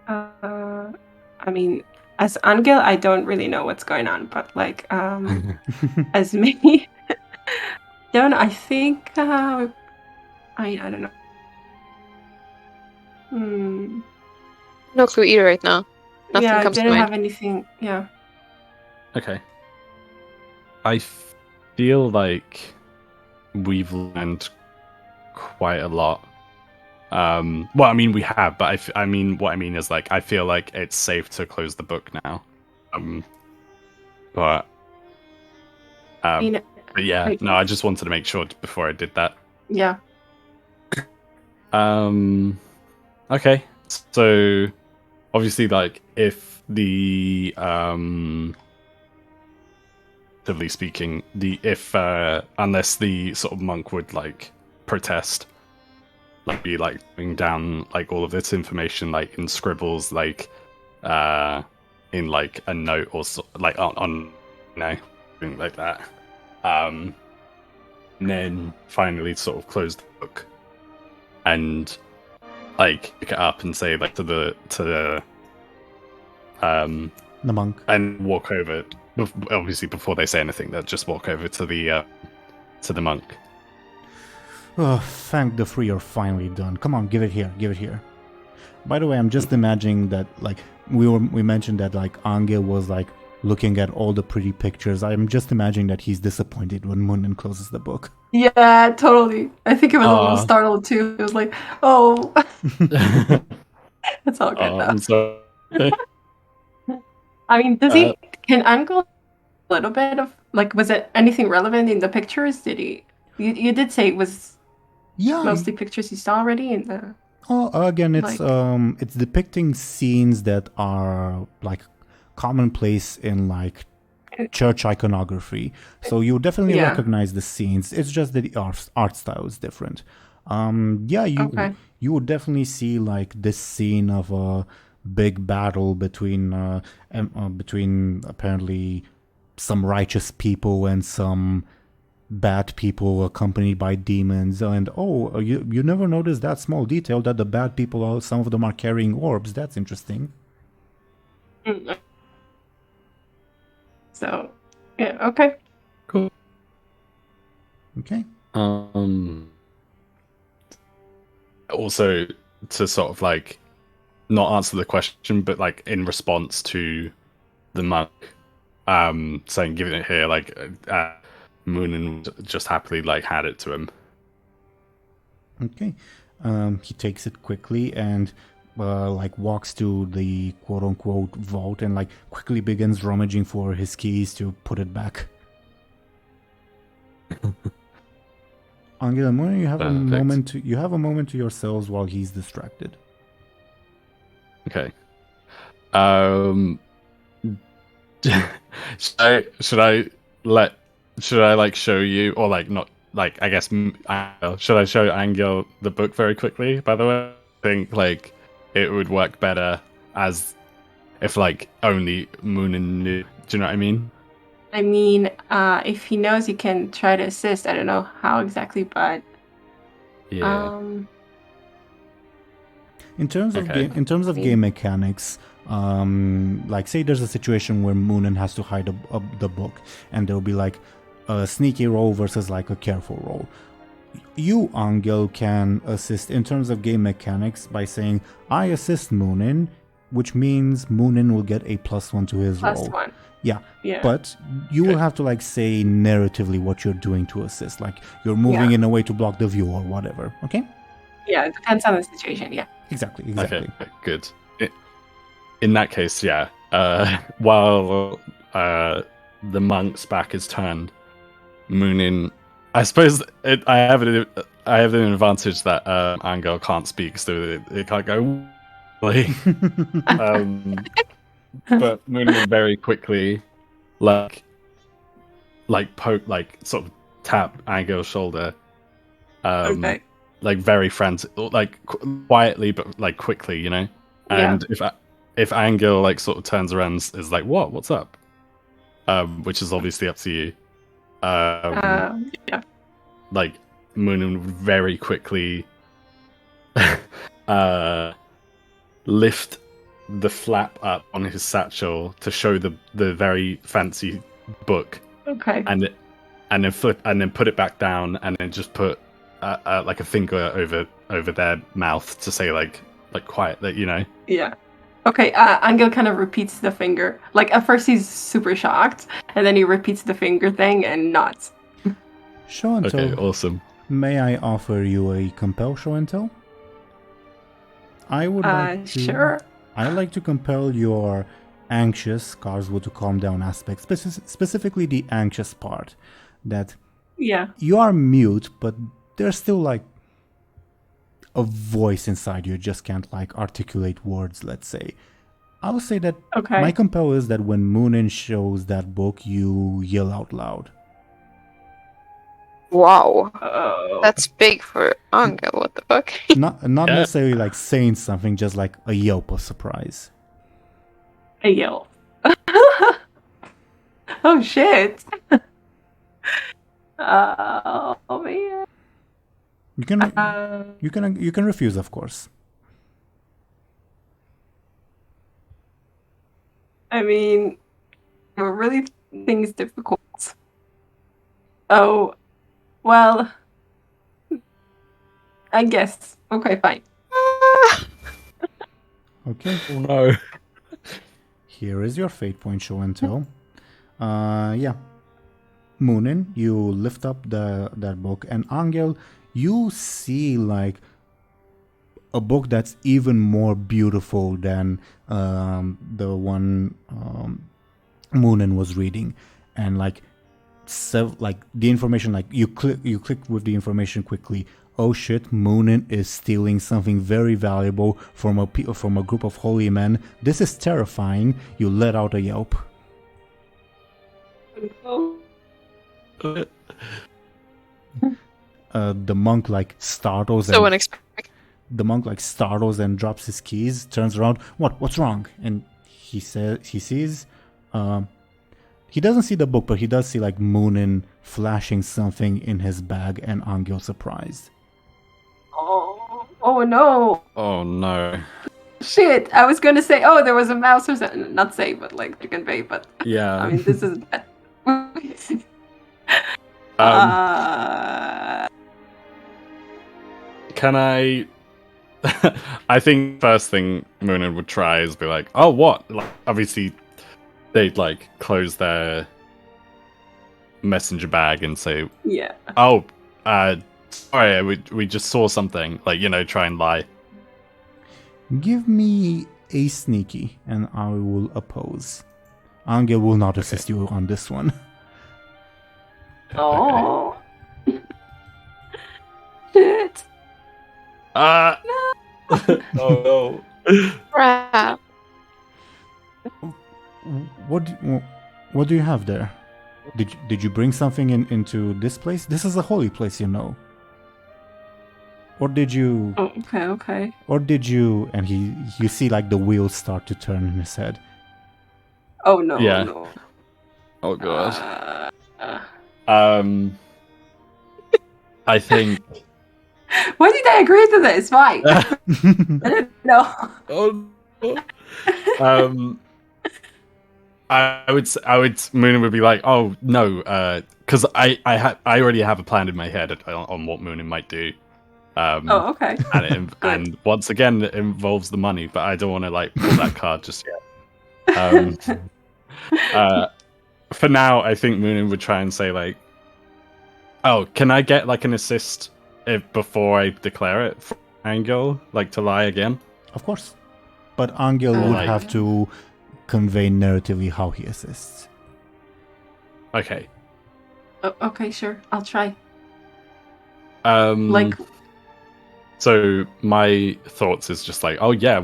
I mean, as Anghel, I don't really know what's going on, but like, as me, I think, I don't know. No clue either right now. Nothing I comes to didn't mind. have anything. Yeah. Okay. I feel like we've learned quite a lot. Well, I mean, we have, but what I mean is, like, I feel like it's safe to close the book now. But You know, but yeah, like- no, I just wanted to make sure before I did that. yeah. Okay, so obviously, like, if the relatively speaking, unless the sort of monk would like protest, like be like putting down like all of this information like in scribbles, like in like a note or like on something like that, and then finally sort of close the book and like pick it up and say like to the The monk. and walk over. Obviously, before they say anything, they'll just walk over to the monk. Oh, thank the three are finally done. Come on, give it here, give it here. By the way, I'm just imagining that, like, we mentioned that, like, Anghel was, like, looking at all the pretty pictures. I'm just imagining that he's disappointed when Muninn closes the book. Yeah, totally. I think it was a little startled too. It was like, oh, it's all good though. I'm sorry. I mean, can Anghel a little bit of, like, was it anything relevant in the pictures? Did he, you did say it was Yeah. mostly pictures you saw already in the... Oh, again, it's like- it's depicting scenes that are like commonplace in like church iconography. So you definitely Yeah. recognize the scenes. It's just that the art style is different. Okay. You would definitely see like this scene of a big battle between apparently some righteous people and some bad people accompanied by demons. And you never noticed that small detail that the bad people, some of them are carrying orbs. That's interesting. So, yeah, okay. Cool. Okay. Also, to sort of like not answer the question, but like in response to the monk saying "give it here," like Muninn just happily like had it to him. Okay. He takes it quickly and like walks to the quote-unquote vault and like quickly begins rummaging for his keys to put it back. Anghel and Muninn, you have a moment to yourselves while he's distracted. Okay. Should I like show you, or like not like, I guess Anghel, should I show Anghel the book very quickly? By the way, I think like it would work better as if like only Muninn knew. Do you know what I mean? I mean, if he knows, he can try to assist. I don't know how exactly, but Yeah. In terms of Okay. game mechanics, like say there's a situation where Muninn has to hide the book, and there'll be like a sneaky roll versus like a careful roll. You, Anghel, can assist in terms of game mechanics by saying, I assist Muninn, which means Muninn will get a +1 to his roll. +1. Yeah. Yeah. But you will have to like say narratively what you're doing to assist, like you're moving in a way to block the view or whatever. Okay? Yeah, it depends on the situation. Yeah. Exactly. Okay, good. In that case, yeah. While the monk's back is turned, Muninn, I suppose I have an advantage that Anghel can't speak, so it can't go. But Muninn very quickly, like poke, like sort of tap Anghel's shoulder. Okay. Like very frantic, like quietly but like quickly, you know. And if Anghel like sort of turns around and is like, what's up? Which is obviously up to you. Yeah. Like Muninn would very quickly lift the flap up on his satchel to show the very fancy book. Okay. And then flip and then put it back down and then just put like a finger over their mouth to say like quiet, that, you know. Yeah. Okay. Anghel kind of repeats the finger. Like at first he's super shocked, and then he repeats the finger thing and nods. Show&Tell. Okay, awesome. May I offer you a compel Show&Tell? I would like to. Sure. I'd like to compel your anxious, Karswood to calm down aspect, specifically the anxious part, that Yeah. you are mute, but there's still like a voice inside you, just can't like articulate words, let's say. I would say that Okay. my compel is that when Muninn shows that book, you yell out loud. Wow. Oh. That's big for Anghel, what the fuck? Not Yeah. necessarily like saying something, just like a yelp of surprise. A yelp. Oh shit. Oh man. You can you can refuse, of course. I mean, we're really things difficult. Oh, well, I guess. Okay, fine. Okay, Oh no. here is your fate point, show and tell. Yeah. Muninn, you lift up that book, and Anghel, you see like a book that's even more beautiful than the one Muninn was reading, and like the information, like you click with the information quickly. Oh shit! Muninn is stealing something very valuable from a group of holy men. This is terrifying. You let out a yelp. Oh, The monk like startles So and unexpected. the monk like startles and drops his keys, turns around. What's wrong? And he sees he doesn't see the book, but he does see like Muninn flashing something in his bag, and Anghel surprised. oh no. Oh no. Shit. I was gonna say, oh, there was a mouse or something. Not say, but like to convey, but Yeah. I mean, this is bad. Can I? I think first thing Muninn would try is be like, "Oh, what?" Like, obviously, they'd like close their messenger bag and say, Yeah. "Oh, sorry, we just saw something." Like, you know, try and lie. Give me a sneaky, and I will oppose. Anghel will not assist you on this one. Oh. Shit. Ah. Oh no. Crap. What do you have there? Did you bring something into this place? This is a holy place, you know. Or did you? Oh, okay. Or did you? And you see like the wheels start to turn in his head. Oh no. Yeah. No. Oh god. Uh, I think. why did I agree to this? Why? I didn't know. Oh. I would Muninn would be like, oh no, because I already have a plan in my head on what Muninn might do. Oh, okay. And once again, it involves the money, but I don't want to like pull that card just yet. For now, I think Muninn would try and say like, oh, can I get like an assist before I declare it for Anghel, like to lie again? Of course, but Anghel would Like- have to convey narratively how he assists. Okay. Oh, okay, sure. I'll try. Like. So my thoughts is just like, oh yeah,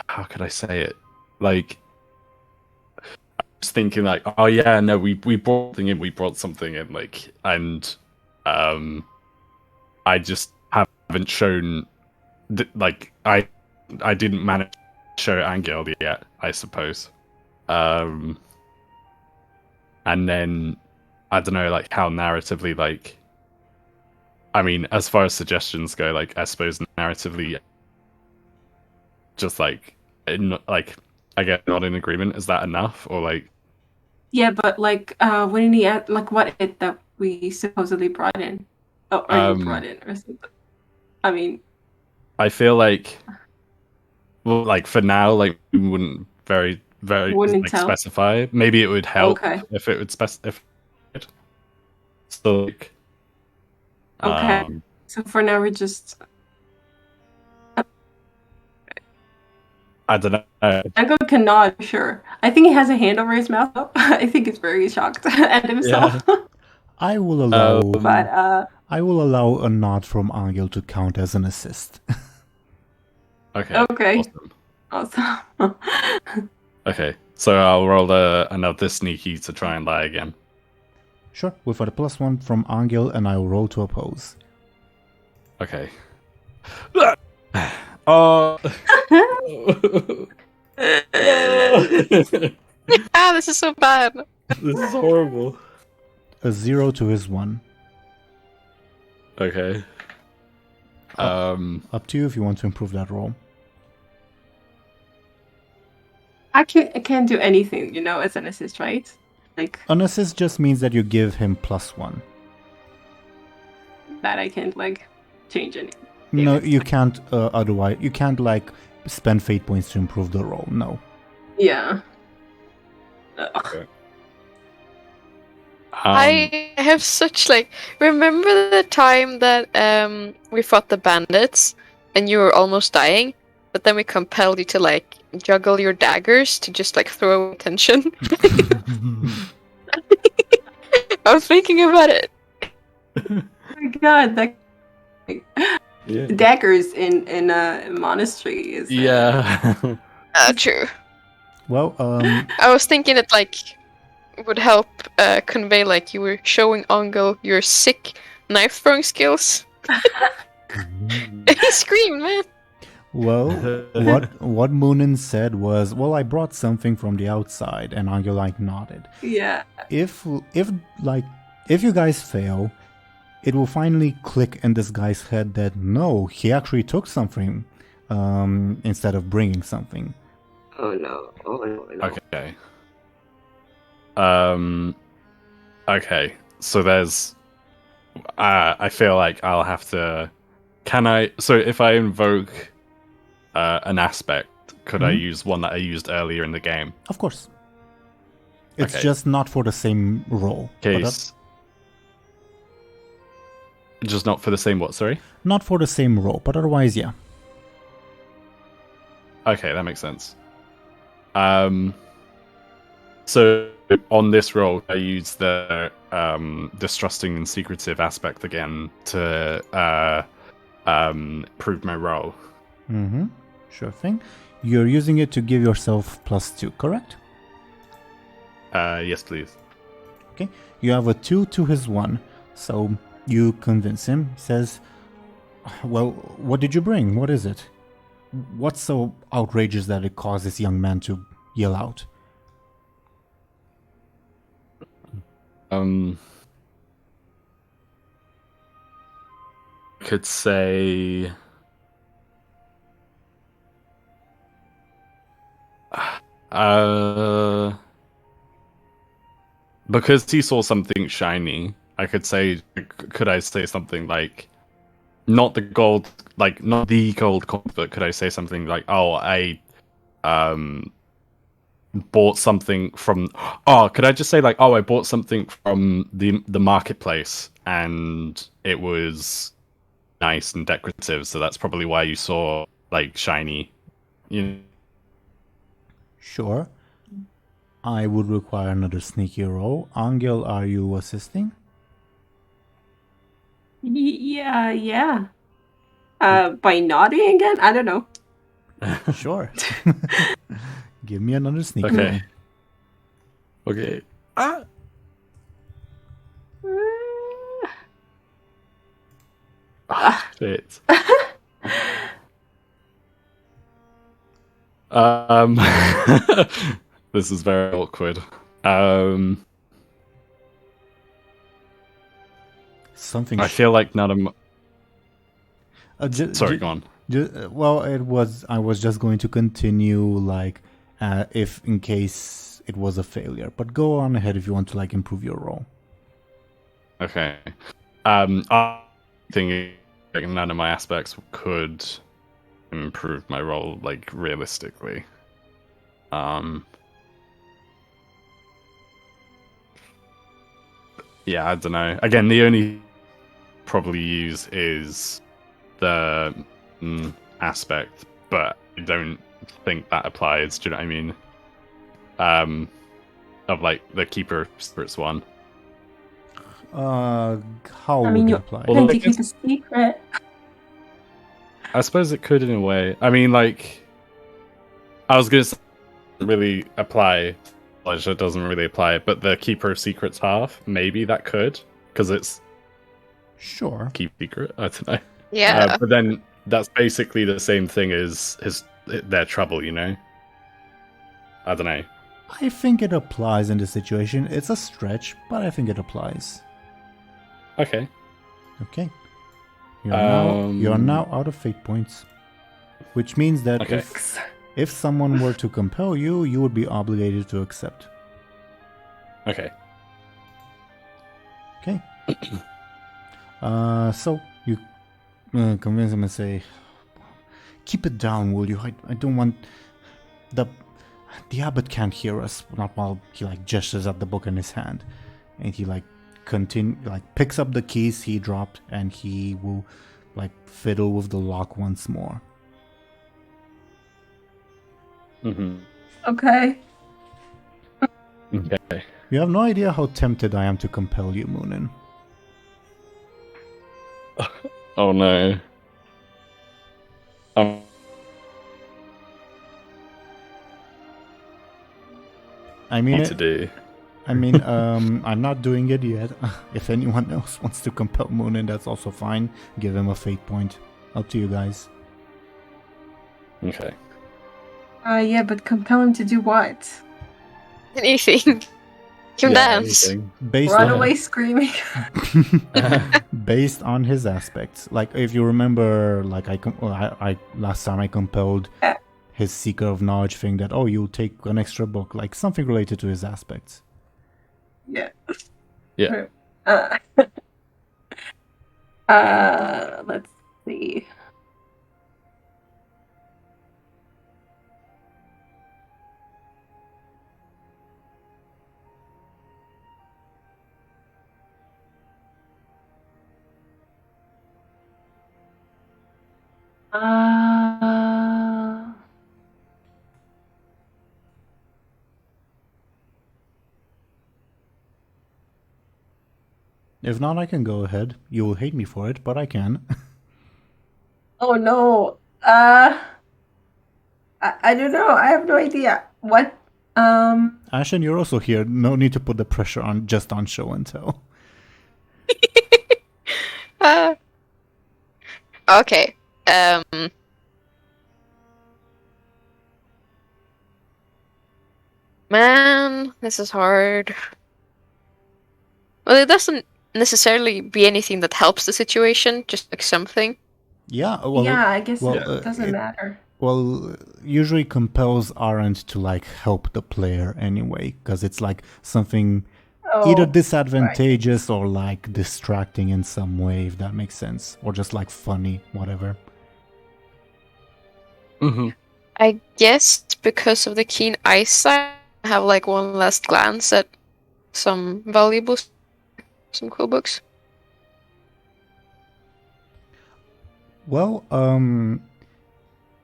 how could I say it? Like, I was thinking like, oh yeah, no, we brought something in, like, and I just haven't shown, like, I didn't manage to show Anghel yet, I suppose. And then I don't know, like how narratively, like, I mean, as far as suggestions go, like I suppose narratively, just like, I get not in agreement. Is that enough, or like? Yeah, but like, when he had like what it that we supposedly brought in, or you brought in or something. I mean, I feel like, well, like for now, like we wouldn't very Wouldn't like, tell? specify. Maybe it would help Okay. if it would specify. So like, Okay. Um, So for now, we're just. I don't know. Anghel can nod, sure. I think he has a hand over his mouth. I think he's very shocked at himself. I will allow But I will allow a nod from Angel to count as an assist. Okay. okay. Awesome. Awesome. Okay, so I'll roll another sneaky to try and lie again. Sure, with a +1 from Angel, and I will roll to oppose. Okay. Oh. This is so bad. This is horrible. A 0 to his 1. Okay. Up to you if you want to improve that roll. I can't do anything, as an assist, right? Like An assist just means that you give him +1. that I can't change any. No, you can't. Otherwise, you can't spend fate points to improve the roll. No. Yeah. Okay. I have such remember the time that we fought the bandits and you were almost dying, but then we compelled you to juggle your daggers to just throw away tension. I was thinking about it. Oh my god, that Yeah. daggers in a monastery is Yeah. True. Well, I was thinking it would help convey you were showing Anghel your sick knife throwing skills. He screamed, man. well, what Muninn said was, well, I brought something from the outside, and Angel nodded. Yeah. If you guys fail, it will finally click in this guy's head that no, he actually took something instead of bringing something. Oh no. Oh no. Okay. Okay. So there's. I feel like I'll have to. Can I? So if I invoke an aspect, could I use one that I used earlier in the game? Of course. It's Okay. just not for the same role. Case. Just not for the same what? Sorry. Not for the same role, but otherwise, yeah. Okay, that makes sense. So on this roll, I use the distrusting and secretive aspect again to prove my roll. Mm-hmm. Sure thing. You're using it to give yourself +2, correct? Yes, please. Okay. You have a 2 to his 1, so you convince him. He says, well, what did you bring? What is it? What's so outrageous that it caused this young man to yell out? Could say because he saw something shiny, I could say, could I say something not the gold, not the gold coin, but could I say something oh, I bought something from, could I just say oh, I bought something from the marketplace and it was nice and decorative, so that's probably why you saw shiny, Sure. I would require another sneaky roll. Angel, are you assisting? Yeah. By nodding again? I don't know. Sure. Give me another sneaky Okay. Okay. Shit. This is very awkward. Something. I feel like none of my... Sorry, Sorry, go on. Well, I was just going to continue, if in case it was a failure. But go on ahead if you want to, improve your roll. Okay. I think none of my aspects could improve my roll, realistically. Yeah, I don't know. Again, the only probably use is the aspect, but I don't think that applies. Do you know what I mean? Of like the Keeper Spirits one. How I would mean, it you apply? Well, tend to keep a secret. I suppose it could in a way. I mean, like, I was gonna say it doesn't really apply. It doesn't really apply, but the Keeper of Secrets half, maybe that could, because it's Sure. keep secret. I don't know. Yeah. But then that's basically the same thing as their trouble, you know. I don't know. I think it applies in this situation. It's a stretch, but I think it applies. Okay. Okay. You're now out of fate points, which means that Okay. if someone were to compel you, you would be obligated to accept. Okay. Okay. So you convince him and say, "Keep it down, will you? I don't want the abbot can't hear us." Not while he like gestures at the book in his hand, and he like picks up the keys he dropped, and he will like fiddle with the lock once more. Mm-hmm. Okay. Okay. You have no idea how tempted I am to compel you, Muninn. Oh no. I mean, To do. I'm not doing it yet. If anyone else wants to compel Muninn, that's also fine. Give him a fate point. Up to you guys. Okay. Yeah, but compel him to do what? Anything. Can dance. Anything. Based Run on away screaming. based on his aspects. Like if you remember, like I last time I compelled his Seeker of Knowledge thing that you'll take an extra book, like something related to his aspects. Yeah. Yeah. Let's see. If not, I can go ahead. You will hate me for it, but I can. Oh no. I don't know. I have no idea. What? Ashen, you're also here. No need to put the pressure on just on show and tell. Okay. Man, this is hard. Well, it doesn't necessarily be anything that helps the situation, just like something. Yeah, well, yeah, I guess well, it doesn't matter. Well, usually compels aren't to like help the player anyway, because it's like something either disadvantageous or like distracting in some way, if that makes sense, or just like funny, whatever. Mm-hmm. I guess because of the keen eyesight, I have like one last glance at some valuables, some cool books. Well,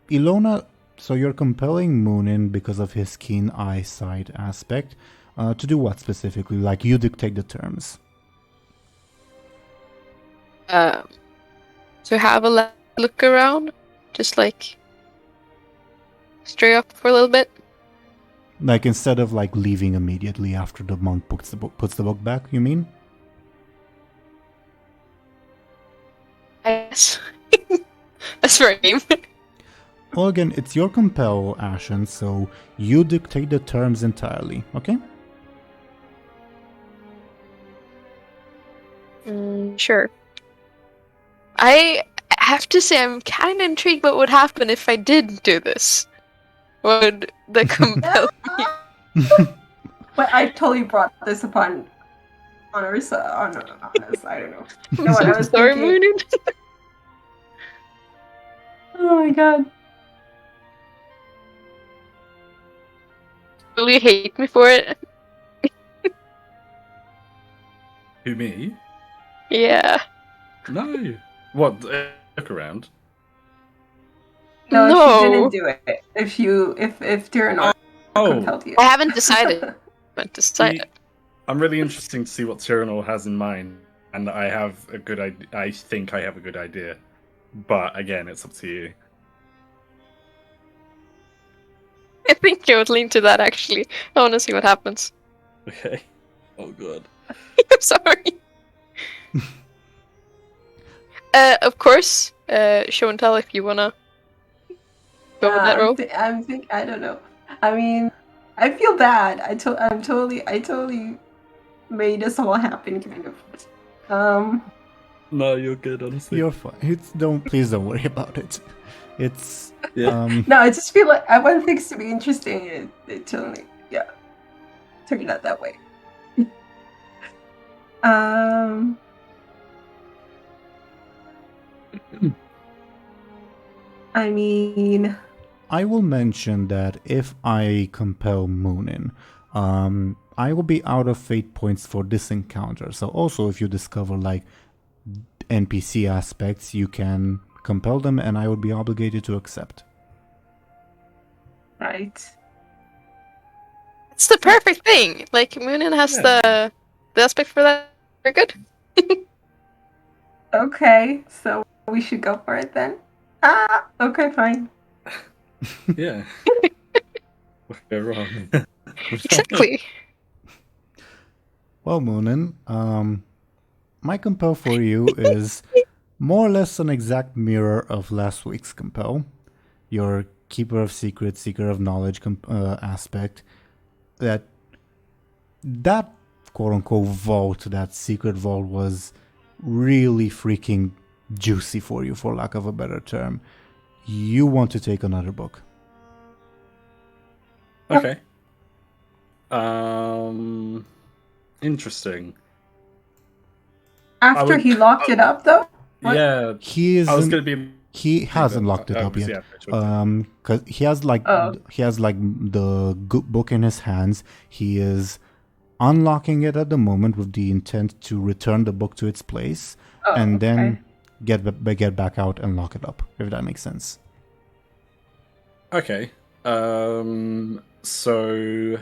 Illona, so you're compelling Muninn because of his keen eyesight aspect. To do what specifically? Like you dictate the terms. To have a look around, just like stray up for a little bit. Like instead of like leaving immediately after the monk puts the book back, you mean? Yes. That's very game. Well, again, it's your compel, Ashen, so you dictate the terms entirely, okay? Sure. I have to say I'm kind of intrigued what would happen if I did do this. Would the compel me? But I totally brought this upon us. I don't know. You know what I was Sorry, thinking? Muninn. Oh my god. Will you hate me for it? Who, me? Yeah. No. What? Look around. No, No. she didn't do it. If Teeironor compelled you. I haven't decided. I'm really interested to see what Teeironor has in mind, and I have a good idea. I think I have a good idea, but again, it's up to you. I think I would lean to that, actually. I want to see what happens. Okay. Oh god. I'm sorry. Of course, show and tell if you wanna go with that role. I don't know. I mean, I feel bad. I totally made this all happen, kind of. No, you're good, honestly. You're fine. Please don't worry about it. It's Yeah. No, I just feel like I want things to be interesting, and it totally, turned out that way. I mean, I will mention that if I compel Muninn, I will be out of fate points for this encounter. So also if you discover like NPC aspects, you can compel them and I would be obligated to accept. right. It's the perfect thing. Like Muninn has the aspect for that. Very good. Okay, so we should go for it then. Okay, fine. Yeah. What's go wrong? Exactly. Well, Muninn, my compel for you is more or less an exact mirror of last week's compel. Your keeper of secrets, seeker of knowledge aspect. That quote-unquote vault, that secret vault, was really freaking juicy for you, for lack of a better term. You want to take another book. Okay. Interesting. After he locked it up, though? What? Yeah. I was gonna be. He hasn't locked it up yet. Because he has like the book in his hands. He is unlocking it at the moment with the intent to return the book to its place, and then get back out and lock it up. If that makes sense. Okay. So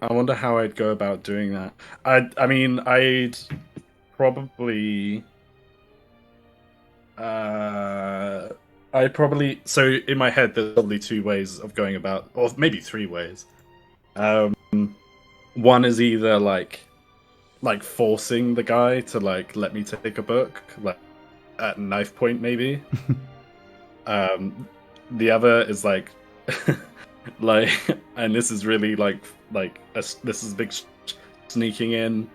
I wonder how I'd go about doing that. I mean, I'd probably. So in my head, there's probably two ways of going about, or maybe three ways. One is either like forcing the guy to like let me take a book, like at knife point maybe. The other is like and this is really this is big sneaking in.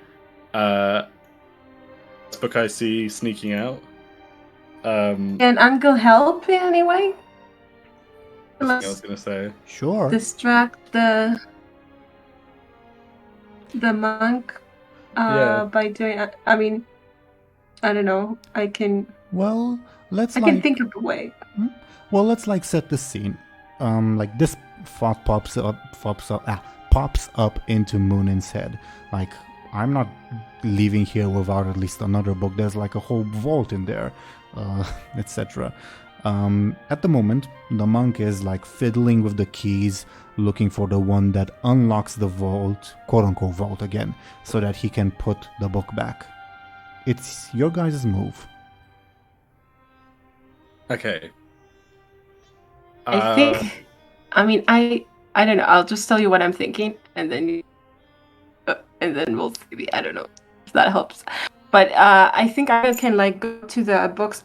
This book I see sneaking out. Can Anghel help in any way? I was gonna say. Sure. Distract the monk by doing. I mean, I don't know. I can. Well, I can think of a way. Well, let's set the scene. Like this thought pops up into Muninn's head. Like, I'm not leaving here without at least another book. There's like a whole vault in there, etc. At the moment, the monk is like fiddling with the keys, looking for the one that unlocks the vault, quote-unquote vault again, so that he can put the book back. It's your guys' move. Okay. I think. I mean, I don't know. I'll just tell you what I'm thinking, and then we'll see. I don't know if that helps. But I think I can like go to the books.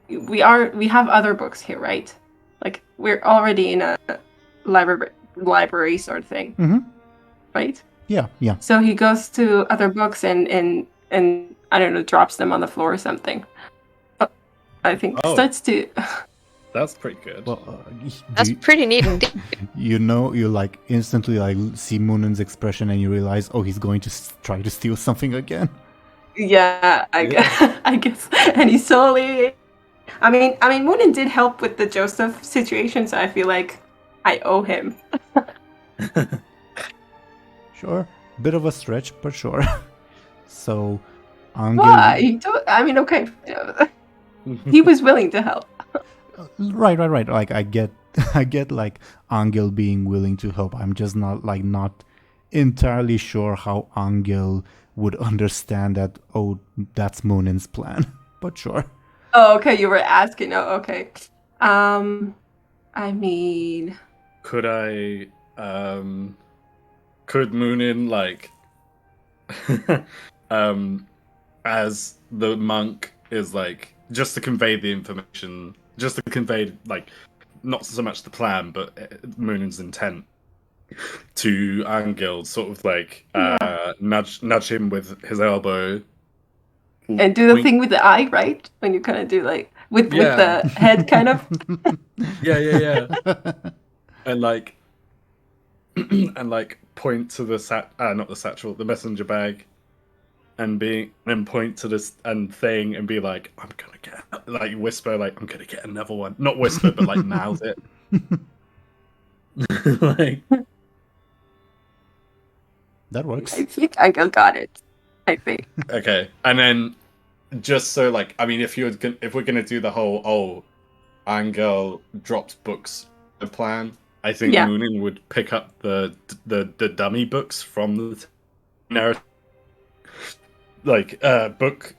We have other books here, right? Like we're already in a library sort of thing, right? Yeah. So he goes to other books and I don't know, drops them on the floor or something. I think starts to. That's pretty good. Well, that's pretty neat indeed. You like instantly like see Muninn's expression and you realize, he's going to try to steal something again. Yeah, I guess. And he's totally. I mean, Muninn did help with the Joseph situation, so I feel like I owe him. Sure, bit of a stretch, but sure. So Anghel. Why? I mean, okay. He was willing to help. Right. Like I get, I get like Anghel being willing to help. I'm just not entirely sure how Anghel would understand that. Oh, that's Munin's plan. But sure. Oh, okay. You were asking. Oh, okay. I mean, Could Muninn like as the monk is like just to convey the information, just to convey like not so much the plan, but Munin's intent to Anghel, sort of like nudge him with his elbow, and do the thing with the eye, right? When you kind of do like with the head, kind of. Yeah. And like and like point to the not the satchel, the messenger bag, and point to this and thing and be like, I'm gonna get, like whisper, like I'm gonna get another one. Not whisper, but like mouth it. Like that works. I think Anghel got it. I think. Okay, and then just so like, I mean, if we're gonna do the whole Anghel drops books the plan, I think Muninn would pick up the dummy books from the narrative. Like pick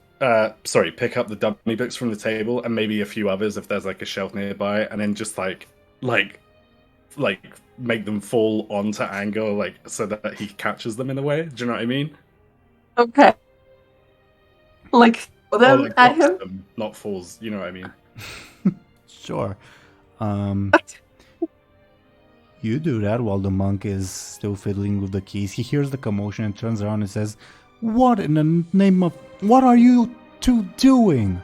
up the dummy books from the table and maybe a few others if there's like a shelf nearby, and then just like make them fall onto Anghel, like so that he catches them in a way. Do you know what I mean? Okay. Like throw them like, at him. them, not falls. You know what I mean? Sure. You do that while the monk is still fiddling with the keys. He hears the commotion and turns around and says, "What in the name of... What are you two doing?"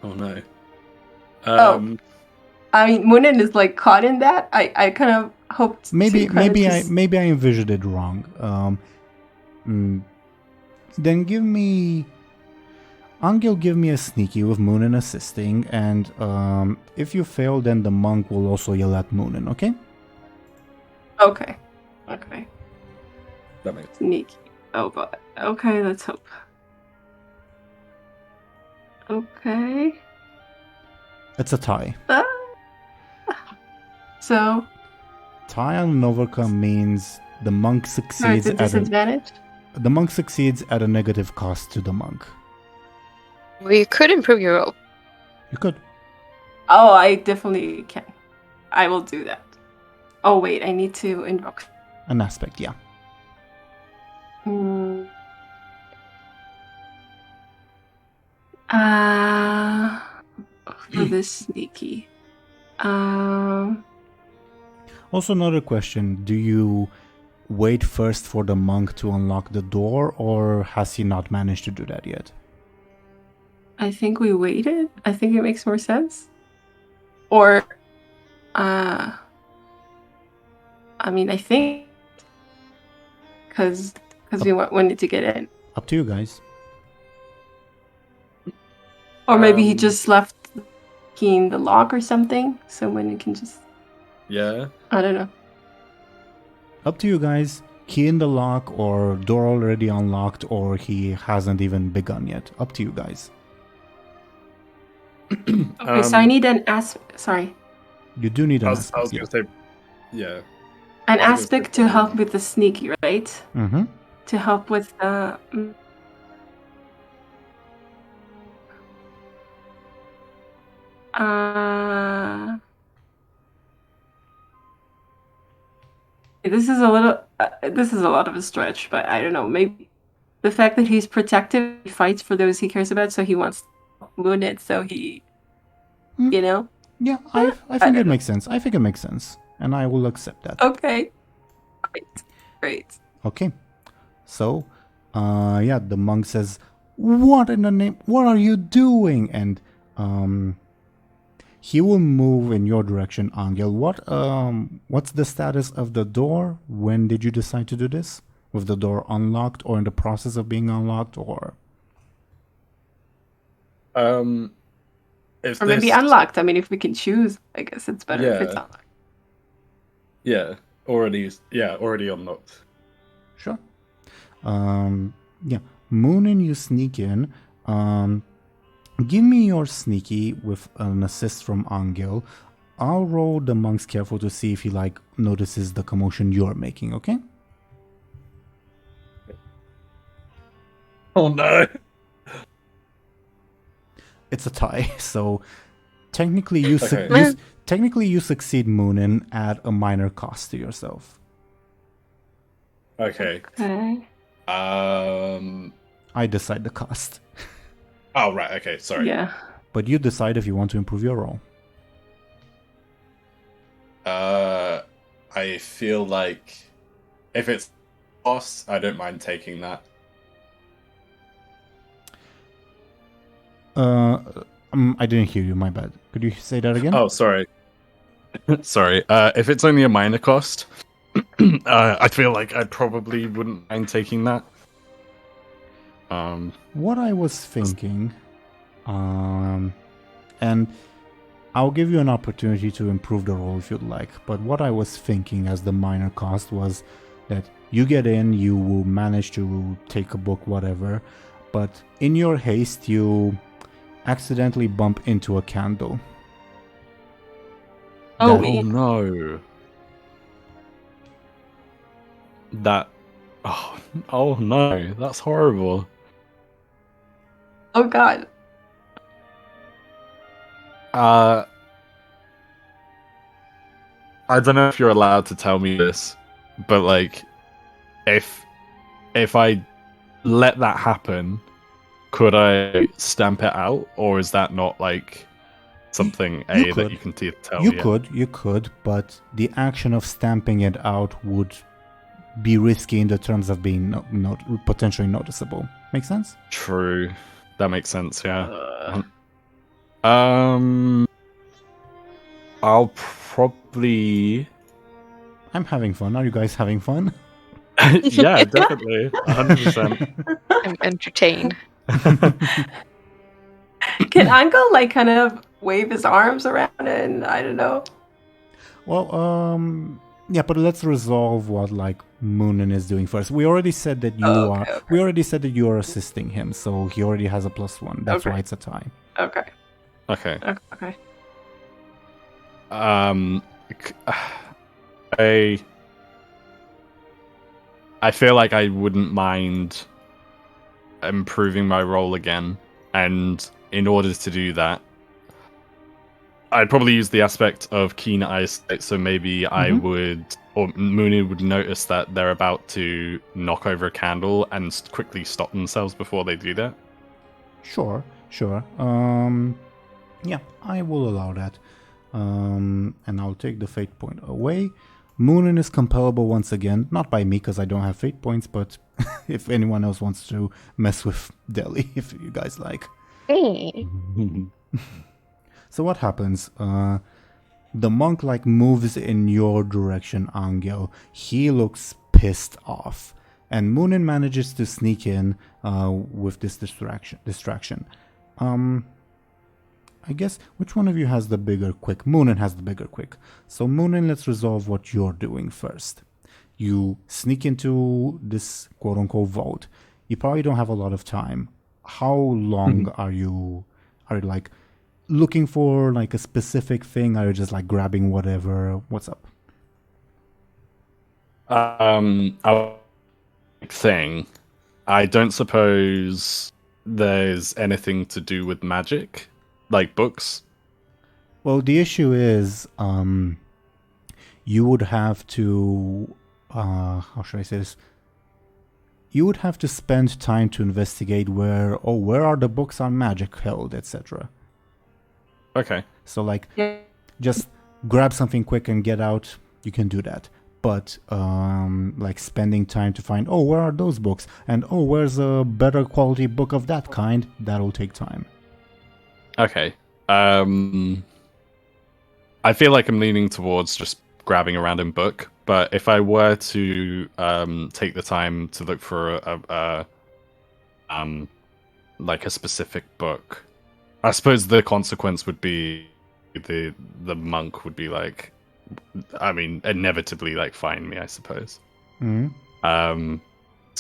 Oh no. I mean, Muninn is like caught in that. I kind of hoped. Maybe I envisioned it wrong. Then give me... Anghel, give me a sneaky with Muninn assisting, and if you fail, then the monk will also yell at Muninn, okay? Okay. That makes sense. Sneaky. Oh, but okay, let's hope. Okay. It's a tie. So. Tie on an overcome means the monk succeeds at a disadvantage. The monk succeeds at a negative cost to the monk. We could improve your roll. You could. Oh, I definitely can. I will do that. Oh wait, I need to invoke an aspect. Yeah. For this sneaky. Also, another question: do you wait first for the monk to unlock the door, or has he not managed to do that yet? I think we waited. I think it makes more sense. Or, I mean, I think because we wanted to get in. Up to you guys. Or maybe he just left the key in the lock or something, so when you can just. Yeah. I don't know. Up to you guys. Key in the lock, or door already unlocked, or he hasn't even begun yet. Up to you guys. Okay, so I need an Sorry. You do need an aspect. I was going to say, yeah. An aspect to help with the sneaky, right? Mm-hmm. To help with the. This is a little. This is a lot of a stretch, but I don't know. Maybe the fact that he's protective, he fights for those he cares about, so he wants to wound it. So he, you know. Yeah, I think it makes sense. I think it makes sense, and I will accept that. Okay. Great. Okay. So, the monk says, "What in the name? What are you doing?" And he will move in your direction, Anghel. What's the status of the door? When did you decide to do this? With the door unlocked, or in the process of being unlocked, or? Or maybe unlocked. I mean, if we can choose, I guess it's better if it's unlocked. Yeah, already unlocked. Sure. Yeah, Muninn, you sneak in. Give me your sneaky with an assist from Anghel. I'll roll the monk's careful to see if he notices the commotion you're making. Okay? Oh no! It's a tie, so technically you Okay. technically you succeed, Muninn, at a minor cost to yourself. Okay. Okay. I decide the cost, Oh right. Okay. Sorry. Yeah. but you decide if you want to improve your roll. I feel like if it's boss, I don't mind taking that. I didn't hear you. My bad. Could you say that again? Oh, sorry. Sorry. If it's only a minor cost, I feel like I probably wouldn't mind taking that. What I was thinking, and I'll give you an opportunity to improve the roll if you'd like, but what I was thinking as the minor cost was that you get in, you will manage to take a book, whatever, but in your haste, you accidentally bump into a candle. Oh, That- Oh no. That. Oh no. That's horrible. oh God. I don't know if you're allowed to tell me this, but like, if I let that happen, could I stamp it out, or is that not like something You that could. you can tell? You yet? could, but the action of stamping it out would be risky in the terms of being potentially noticeable. Make sense? True, that makes sense. Yeah. Uh, I'll probably. I'm having fun. Are you guys having fun? Yeah, definitely, 100%. I'm entertained. Can Anghel like kind of wave his arms around and I don't know? Well, yeah, but let's resolve what Muninn is doing first. We already said that you Oh, are. okay, okay. We already said that you are assisting him, so he already has a +1. That's Okay. why it's a tie. Okay. Okay. Okay. I feel like I wouldn't mind improving my role again, and in order to do that, I'd probably use the aspect of keen eyesight. So maybe I would, or Muninn would notice that they're about to knock over a candle and quickly stop themselves before they do that. Sure. Yeah, I will allow that. And I'll take the fate point away. Muninn is compellable once again, not by me because I don't have fate points, but if anyone else wants to mess with Dely, if you guys like. Hey. So what happens? The monk moves in your direction, Anghel. He looks pissed off, and Muninn manages to sneak in with this distraction. I guess, which one of you has the bigger quick? Muninn has the bigger quick. So Muninn, let's resolve what you're doing first. You sneak into this quote-unquote vault. You probably don't have a lot of time. How long are you looking for a specific thing? Are you just grabbing whatever? What's up? Thing. I don't suppose there's anything to do with magic, like books. Well, the issue is, you would have to, how should I say this? You would have to spend time to investigate where are the books on magic held, etc. Okay. So Yeah. just grab something quick and get out. You can do that. But spending time to find, where are those books? And where's a better quality book of that kind? That'll take time. Okay. I feel like I'm leaning towards just grabbing a random book, but if I were to take the time to look for a specific book, I suppose the consequence would be the monk would be inevitably find me, I suppose. Mm-hmm.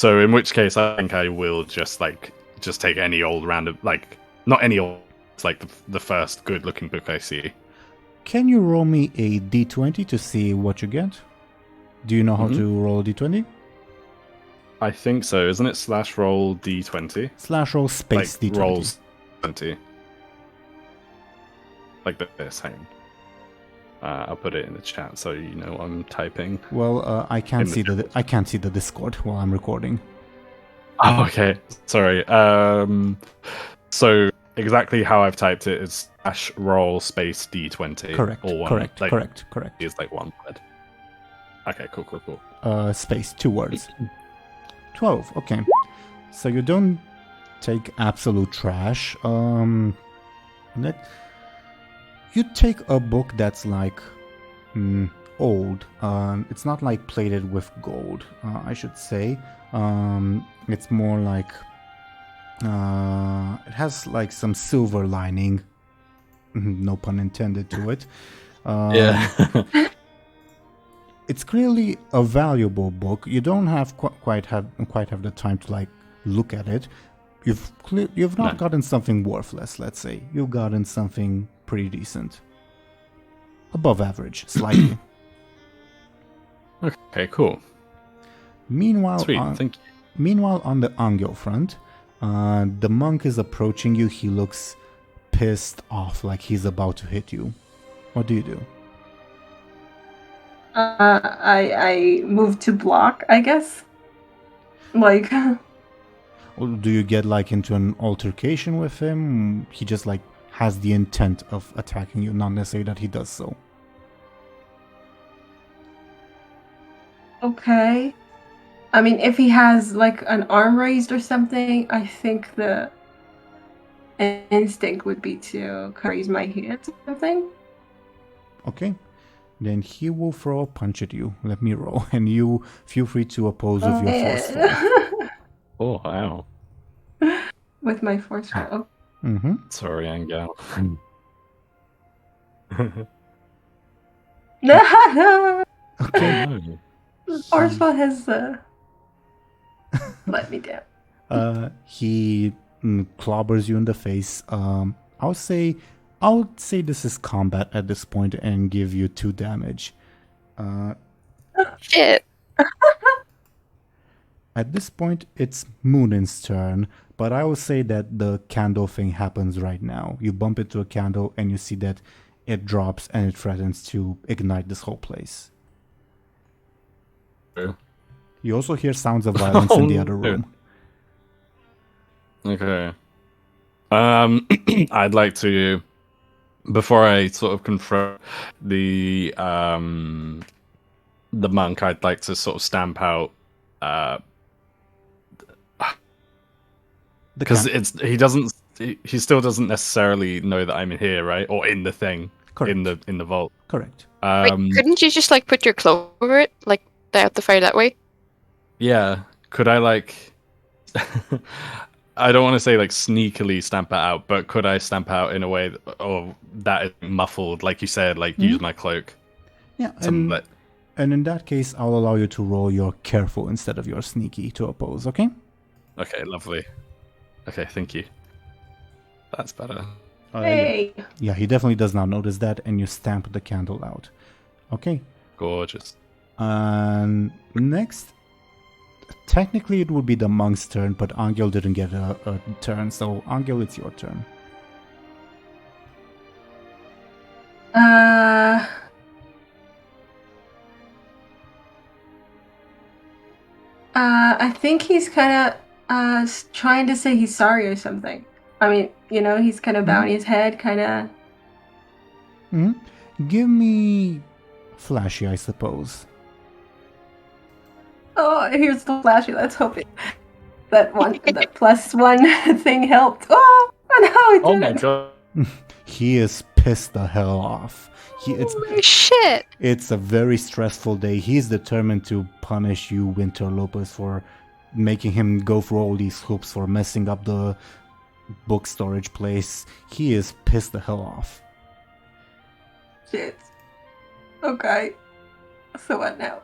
So in which case, I think I will just take any old random, not any old, it's like the first good-looking book I see. Can you roll me a d20 to see what you get? Do you know how to roll a d20? I think so. Isn't it /roll d20? /roll space d20. Rolls 20. Like this, hang on. I'll put it in the chat so you know what I'm typing. Well, I can't see the Discord while I'm recording. Oh, okay. Sorry. So exactly how I've typed it is /roll space d20. Correct. Or one, correct. It's like one word. Okay, cool. Space, 2 words. 12. Okay. So you don't take absolute trash. You take a book that's like old. It's not like plated with gold, I should say. It's more like it has like some silver lining. No pun intended to it. Yeah. It's clearly a valuable book. You don't have quite have the time to like look at it. You've not gotten something worthless, let's say. You've gotten something pretty decent. Above average, slightly. Okay, cool. Meanwhile, Sweet, thank you. Meanwhile, on the Anghel front, the monk is approaching you. He looks pissed off, like he's about to hit you. What do you do? I move to block, I guess. Like... Or do you get like into an altercation with him? He just like has the intent of attacking you, not necessarily that he does so. Okay. I mean, if he has like an arm raised or something, I think the instinct would be to raise my hand or something. Okay. Then he will throw a punch at you. Let me roll. And you feel free to oppose with your forceful. Oh, wow. With my forceful. Mm-hmm. Sorry, Anghel. Okay. No. Forceful has let me down. He clobbers you in the face. I'll say this is combat at this point and give you 2 damage. Shit. At this point, it's Muninn's turn, but I will say that the candle thing happens right now. You bump into a candle and you see that it drops and it threatens to ignite this whole place. Okay. You also hear sounds of violence in the other room. Okay. I'd like to, before I sort of confront the monk, I'd like to sort of stamp out, because he still doesn't necessarily know that I'm in here, right? Or in the thing. Correct. In the vault. Correct. Wait, couldn't you just like put your cloak over it, like out the fire that way? Yeah. Could I like? I don't want to say like sneakily stamp it out, but could I stamp out in a way that is muffled, like you said, like use my cloak? Yeah. And in that case, I'll allow you to roll your careful instead of your sneaky to oppose. Okay. Okay. Lovely. Okay. Thank you. That's better. Hey. Yeah, he definitely does not notice that, and you stamp the candle out. Okay. Gorgeous. And next, technically it would be the monk's turn, but Anghel didn't get a turn, so Anghel, it's your turn. I think he's kind of trying to say he's sorry or something. I mean, you know, he's kind of bowing his head, kind of. Give me flashy, I suppose. Oh, here's the flashy. Let's hope that +1 thing helped. Oh no, it didn't. Oh my god. He is pissed the hell off. Holy shit! It's a very stressful day. He's determined to punish you, Winterlopers, for making him go through all these hoops, for messing up the book storage place. He is pissed the hell off. Shit. Okay. So what now?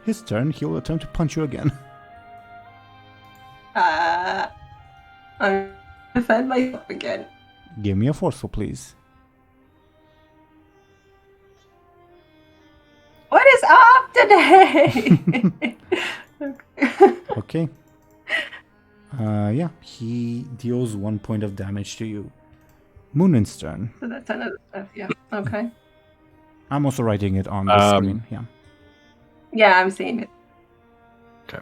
His turn, he'll attempt to punch you again. I'm defend myself again. Give me a forceful, please. What is up today? Okay. Yeah, he deals 1 point of damage to you. Munin's turn. So that's another stuff, yeah. Okay. I'm also writing it on the screen. Yeah. Yeah, I'm seeing it. Okay.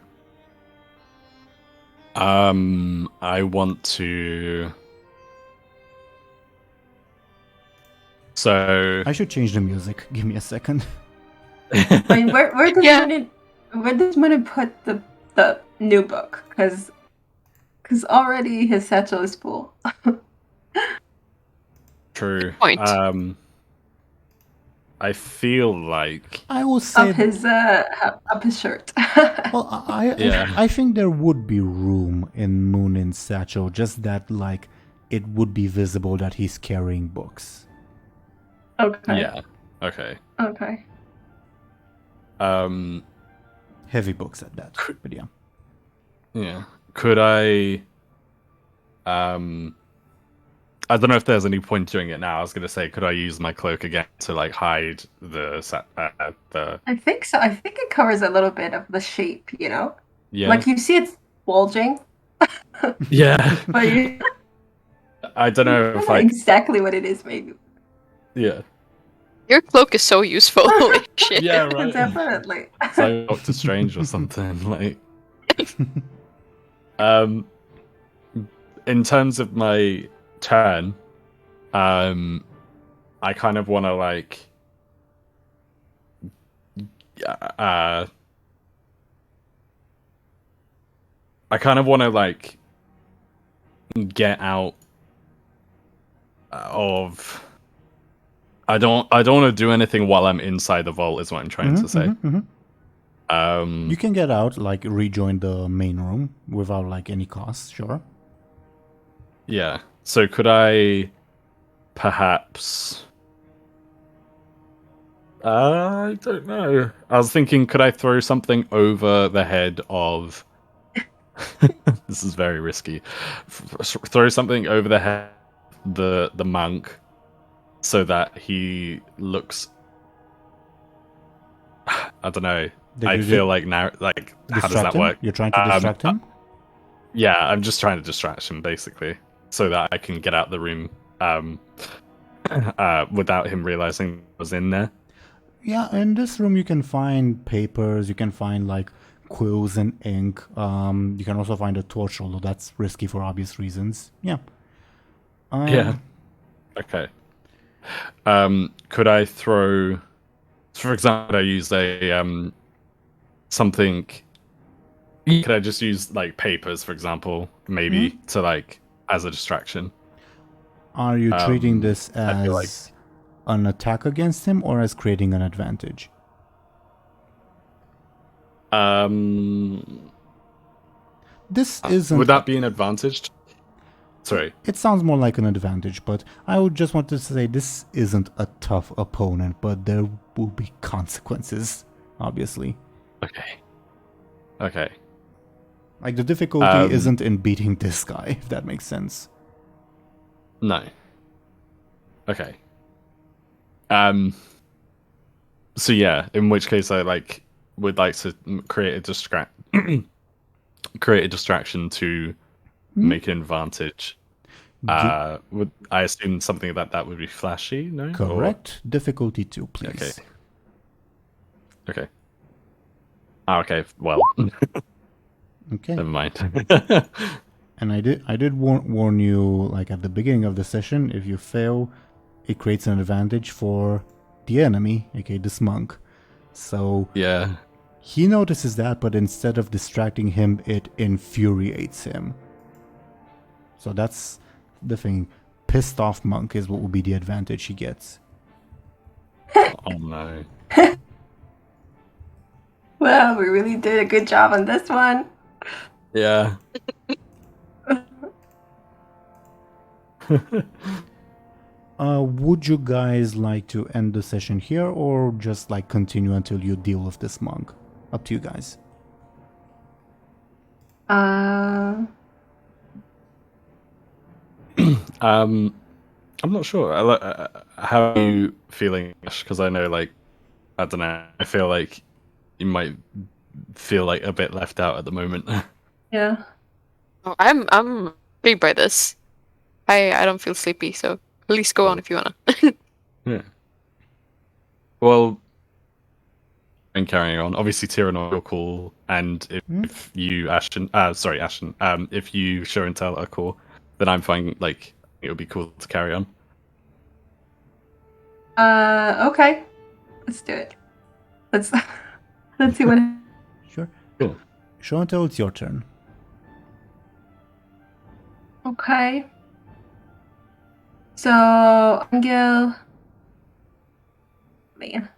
I want to. So I should change the music. Give me a second. Wait, where does Yeah. Muninn put the new book? Because already his satchel is full. true. Point. I feel like I will say. Up his shirt. Well, Yeah. I think there would be room in Munin's satchel, just that, like, it would be visible that he's carrying books. Okay. yeah. Okay. Okay. Heavy books at that. But yeah. Yeah. Could I? I don't know if there's any point doing it now. I was gonna say, could I use my cloak again to like hide the I think so. I think it covers a little bit of the shape, you know? yeah Like you see it's bulging, yeah. but you I don't know don't if know like exactly what it is, maybe. yeah Your cloak is so useful. Holy shit. yeah right. Definitely. It's like Doctor Strange or something like. In terms of my turn, I kind of want to like, I kind of want to like get out of. I don't want to do anything while I'm inside the vault. Is what I'm trying to say. You can get out, like, rejoin the main room without, like, any cost, sure. Yeah. So could I perhaps I don't know. I was thinking, could I throw something over the head of this is very risky. Throw something over the head of the monk so that he looks I don't know. I feel like now like how does that him? work? You're trying to distract him? Yeah, I'm just trying to distract him basically, so that I can get out the room without him realizing I was in there. Yeah, in this room you can find papers, you can find, like, quills and ink. You can also find a torch, although that's risky for obvious reasons. Yeah. Yeah. Okay. Could I throw, for example, I use a something. Could I just use like papers, for example, maybe to like as a distraction? Are you treating this I feel as an attack against him or as creating an advantage? This isn't. Would that be an advantage? Sorry. It sounds more like an advantage, but I would just want to say this isn't a tough opponent, but there will be consequences, obviously. Okay. Okay. Like, the difficulty isn't in beating this guy, if that makes sense. No. Okay. So yeah, in which case I like would like to create a distraction to make an advantage. Would I assume something about that would be flashy? No. Correct. Difficulty 2, please. Okay. Okay. Well. Okay. Never mind. And I did warn you, like, at the beginning of the session, if you fail, it creates an advantage for the enemy, aka this monk. So yeah. he notices that, but instead of distracting him, it infuriates him. So that's the thing. Pissed off monk is what will be the advantage he gets. Oh no. Well, we really did a good job on this one. Yeah. Would you guys like to end the session here or just, like, continue until you deal with this monk? Up to you guys. I'm not sure. How are you feeling? Because I know, like, I don't know. I feel like you might feel like a bit left out at the moment. Yeah. Oh, I'm intrigued by this. I don't feel sleepy, so at least go on if you wanna. Yeah. Well, and carrying on. Obviously, Teeironor are cool, and if you Ashen, if you Show&Tell are cool, then I'm fine. Like, it would be cool to carry on. Okay. Let's do it. Let's see what. Sure. Cool. Show&Tell, it's your turn. Okay. So Anghel. Man.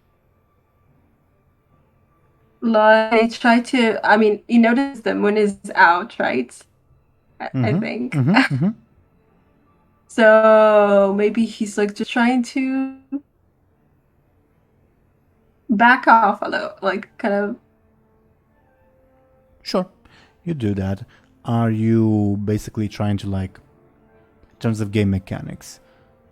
Like try to. I mean, you notice the moon is out, right? I think. So maybe he's like just trying to back off a little, like kind of. Sure, you do that. Are you basically trying to, like, in terms of game mechanics,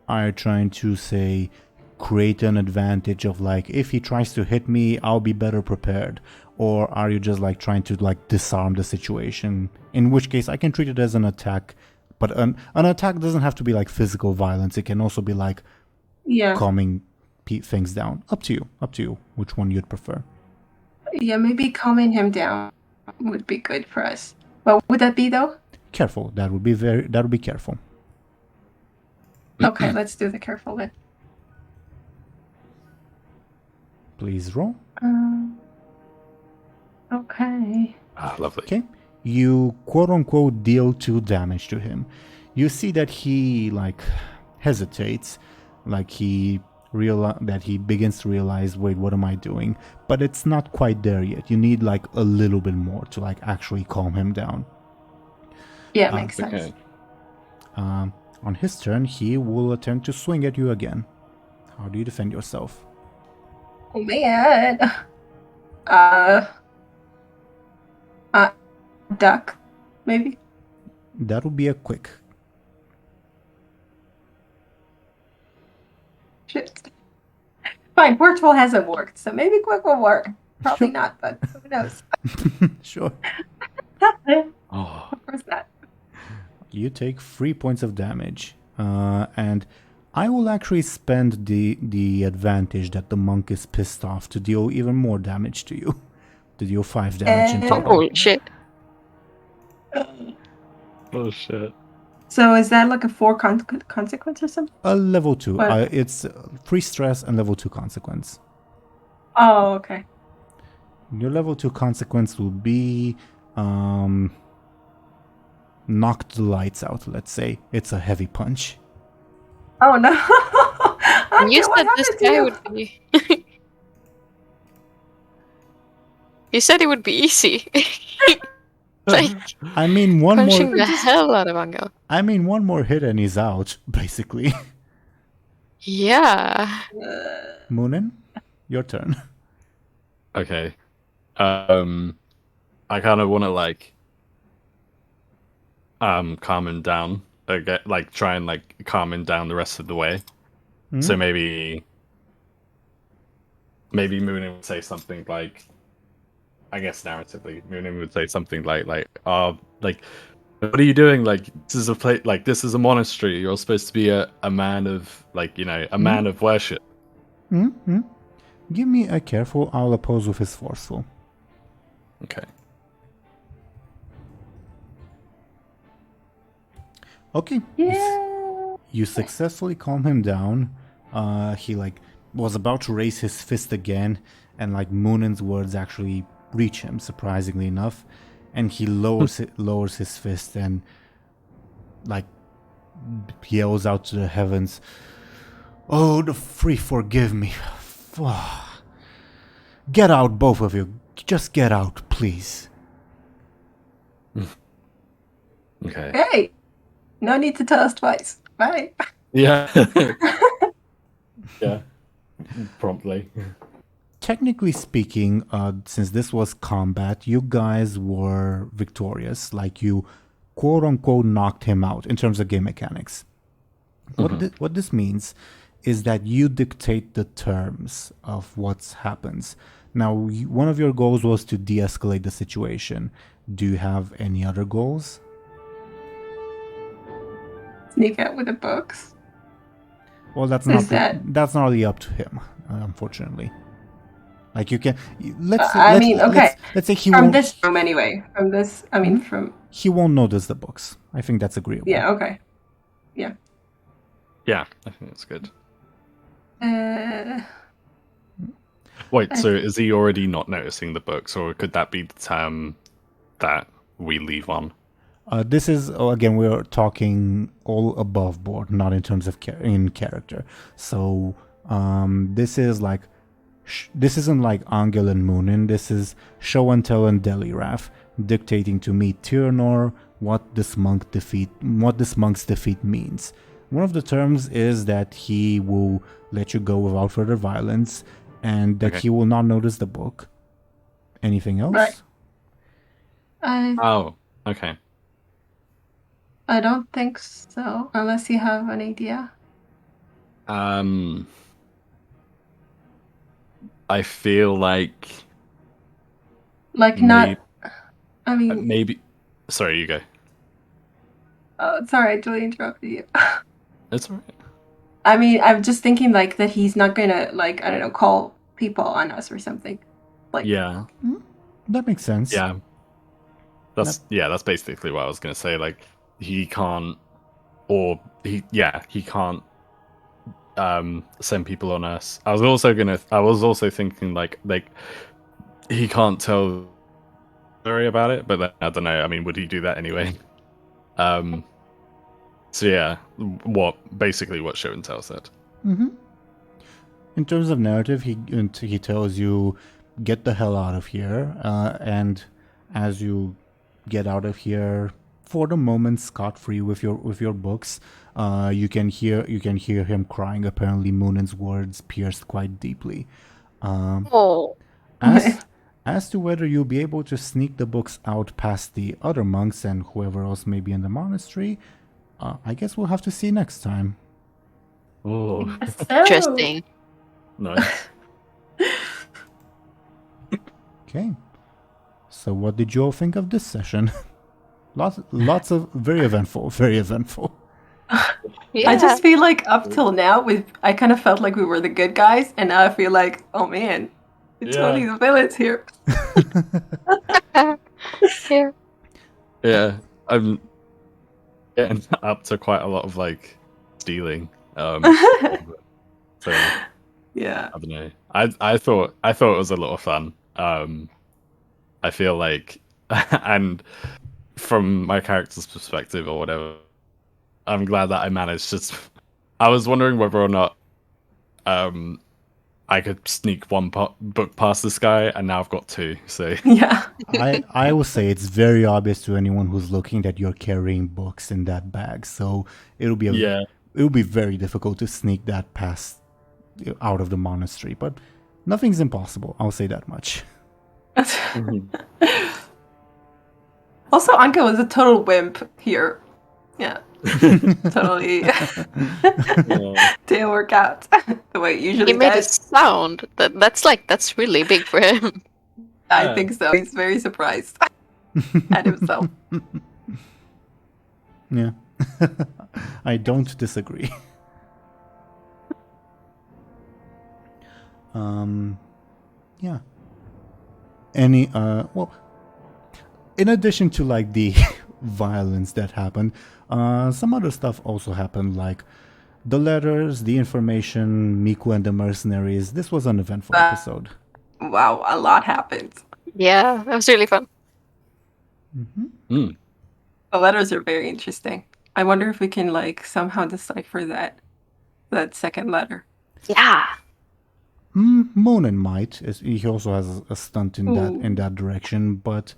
are you trying to, say, create an advantage of, like, if he tries to hit me, I'll be better prepared? Or are you just, like, trying to, like, disarm the situation? In which case, I can treat it as an attack, but an attack doesn't have to be, like, physical violence. It can also be, like, Yeah. calming things down. Up to you, which one you'd prefer. Yeah, maybe calming him down would be good for us. What would that be, though? Careful. That would be careful. Okay, let's do the careful then. Please roll. Okay. Ah, lovely. Okay. You quote-unquote deal 2 damage to him. You see that he, like, hesitates, like he begins to realize, wait, what am I doing? But it's not quite there yet. You need, like, a little bit more to, like, actually calm him down. Yeah, makes sense. Okay. On his turn, he will attempt to swing at you again. How do you defend yourself? Oh man. Duck, maybe. That would be a quick. Shit. Fine, Portal hasn't worked, so maybe quick will work. Probably not, but who knows? Sure. Oh, Of course not. You take 3 points of damage, and I will actually spend the advantage that the monk is pissed off to deal even more damage to you. To deal 5 damage in total. Holy shit. oh shit. So is that like a 4 consequence or something? A level 2. What? It's 3 stress and level 2 consequence. Oh, okay. Your level 2 consequence will be knock the lights out, let's say. It's a heavy punch. Oh no. You What said this happened to guy you? would be. You said it would be easy. Like, I mean, one punching more. the hell out of Anghel. I mean, one more hit and he's out, basically. Yeah. Muninn, your turn. Okay. I kind of want to, like, calm him down. Like, try and, like, calm him down the rest of the way. So maybe Muninn would say something like, I guess narratively, Muninn would say something like, what are you doing? Like, this is a place, like, this is a monastery. You're supposed to be a man of, like, you know, a man of worship. Give me a careful. I'll oppose with his forceful. Okay. Okay. Yeah. You successfully calm him down. He, like, was about to raise his fist again, and, like, Muninn's words actually reach him, surprisingly enough, and he lowers his fist and, like, yells out to the heavens, "Oh, the free forgive me. Get out, both of you. Just get out, please." Okay. Hey, no need to tell us twice. Bye. Yeah. Yeah. Promptly. Technically speaking, since this was combat, you guys were victorious. Like, you quote unquote knocked him out in terms of game mechanics. What this means is that you dictate the terms of what happens. Now, one of your goals was to de-escalate the situation. Do you have any other goals? Sneak out with the books. Well, that's not really up to him, unfortunately. Like you can, let's say he from won't. This room anyway. From he won't notice the books. I think that's agreeable. Yeah. Okay. Yeah. Yeah, I think that's good. Uh, Wait, so is he already not noticing the books, or could that be the term that we leave on? This is, again, we're talking all above board, not in terms of in character. So this is like, this isn't like Anghel and Muninn. This is Show&Tell and DelyGob dictating to me, Teeironor, what this monk's defeat means. One of the terms is that he will let you go without further violence, and that he will not notice the book. Anything else? Right. Oh, okay. I don't think so, unless you have an idea. I feel like not. I mean, maybe. Sorry, you go. Oh, sorry, I totally interrupted you. It's alright. I mean, I'm just thinking like that he's not gonna like, I don't know, call people on us or something. Like, yeah, that makes sense. Yeah, that's basically what I was gonna say. Like, he can't, he can't send people on us. I was also thinking like he can't tell story about it, but then, I don't know. I mean, would he do that anyway? So yeah, what Show&Tell said. Mm-hmm. In terms of narrative, he tells you, get the hell out of here, and as you get out of here, for the moment, scot-free with your books, you can hear him crying. Apparently, Muninn's words pierced quite deeply. As to whether you'll be able to sneak the books out past the other monks and whoever else may be in the monastery, I guess we'll have to see next time. Oh, Interesting. nice. Okay. So what did you all think of this session? Lots of very eventful. Yeah. I just feel like up till now, I kind of felt like we were the good guys, and now I feel like, oh man, it's totally the villains here. Yeah. I'm getting up to quite a lot of like stealing. So Yeah. I don't know. I thought it was a lot of fun. I feel like, and from my character's perspective or whatever, I'm glad that I managed to. I was wondering whether or not I could sneak one book past this guy, and now I've got two. So Yeah. I will say it's very obvious to anyone who's looking that you're carrying books in that bag. So it'll be very difficult to sneak that past out of the monastery. But nothing's impossible. I'll say that much. Also, Anghel was a total wimp here. Yeah. Totally didn't work out the way it usually He made a does. sound. That's really big for him. I think so. He's very surprised at himself. Yeah. I don't disagree. Yeah. Any in addition to like the violence that happened, some other stuff also happened, like the letters, the information, Miku and the mercenaries. This was an eventful episode. Wow, a lot happened. Yeah, that was really fun. Mm-hmm. The letters are very interesting. I wonder if we can like somehow decipher that second letter. Yeah. Muninn might. He also has a stunt in that direction, but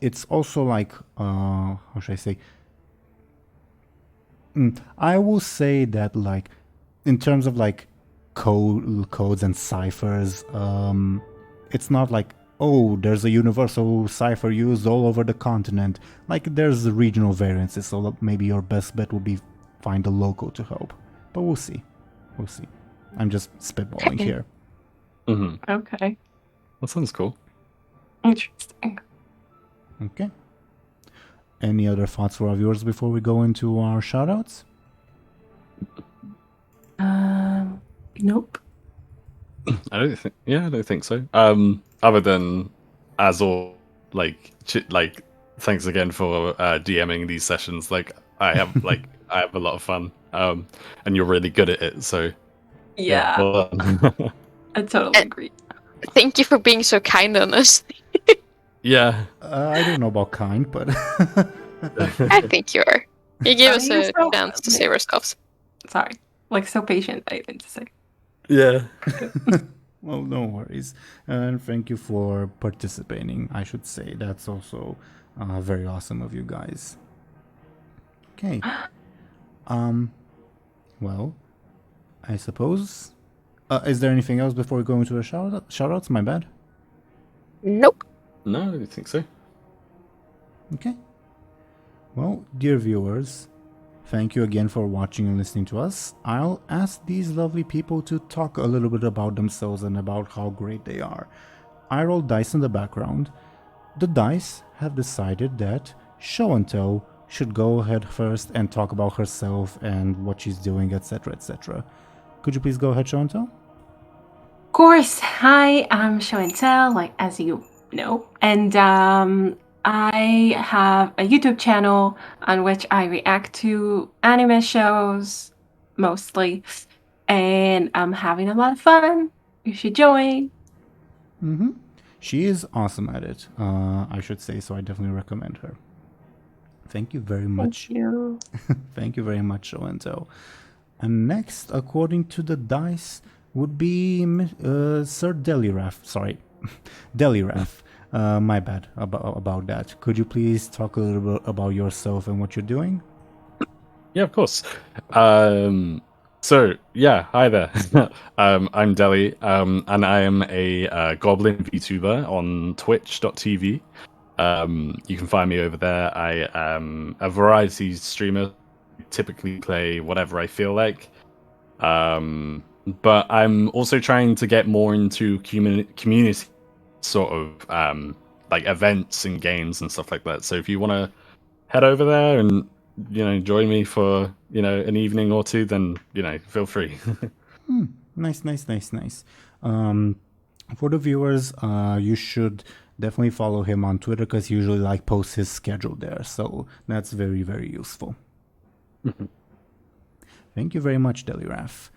it's also like how should I say? I will say that like in terms of like codes and ciphers, it's not like oh, there's a universal cipher used all over the continent. Like, there's regional variances, so maybe your best bet would be find a local to help. But we'll see. We'll see. I'm just spitballing here. Hmm. Okay. That sounds cool. Interesting. Okay. Any other thoughts for our viewers before we go into our shoutouts? Nope. I don't think so. Other than, as all, like, thanks again for DMing these sessions. Like, I have a lot of fun. And you're really good at it. So Yeah, well done. I totally agree. Thank you for being so kind on us. Yeah. I don't know about kind, but I think you are. You give us You're a so- chance to save ourselves. Sorry. Like, so patient, I meant to say. Yeah. well, no worries. And thank you for participating, I should say. That's also very awesome of you guys. Okay. Well, I suppose. Is there anything else before we go into the shoutouts? My bad. Nope. No, I don't think so. Okay. Well, dear viewers, thank you again for watching and listening to us. I'll ask these lovely people to talk a little bit about themselves and about how great they are. I roll dice in the background. The dice have decided that Show&Tell should go ahead first and talk about herself and what she's doing, etc., etc. Could you please go ahead, Show&Tell? Of course. Hi, I'm Show&Tell, like, as you know. And I have a YouTube channel on which I react to anime shows, mostly. And I'm having a lot of fun. You should join. Mm-hmm. She is awesome at it, I should say, so I definitely recommend her. Thank you very much. Thank you. Thank you very much, Show&Tell. And next, according to the dice, would be Sir Deliraf. Sorry, Deliraf. My bad about that. Could you please talk a little bit about yourself and what you're doing? Yeah, of course. So yeah, hi there. I'm Deli, and I am a Goblin VTuber on Twitch.tv. You can find me over there. I am a variety streamer. Typically play whatever I feel like. But I'm also trying to get more into community sort of like events and games and stuff like that. So if you want to head over there and join me for an evening or two, then feel free. Nice. For the viewers, you should definitely follow him on Twitter because he usually posts his schedule there. So that's very, very useful. Thank you very much, Deliraf.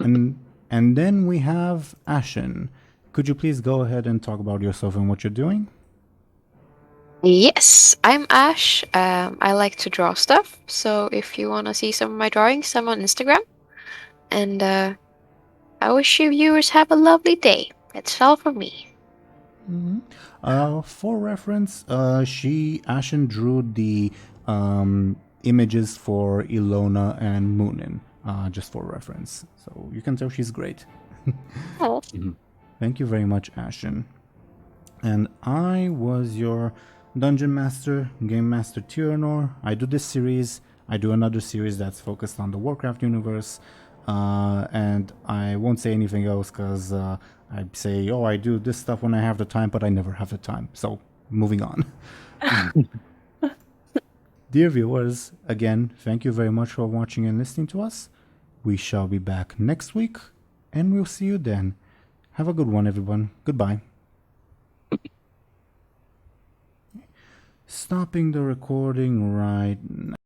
And then we have Ashen. Could you please go ahead and talk about yourself and what you're doing? Yes, I'm Ash. I like to draw stuff. So if you want to see some of my drawings, I'm on Instagram. And I wish you viewers have a lovely day. That's all from me. For reference, Ashen drew the images for Illona and Muninn, just for reference. So you can tell she's great. Oh. Thank you very much, Ashen. And I was your Dungeon Master, Game Master Teeironor. I do this series. I do another series that's focused on the Warcraft universe. And I won't say anything else because I say, oh, I do this stuff when I have the time, but I never have the time. So, moving on. Dear viewers, again, thank you very much for watching and listening to us. We shall be back next week, and we'll see you then. Have a good one, everyone. Goodbye. Stopping the recording right now.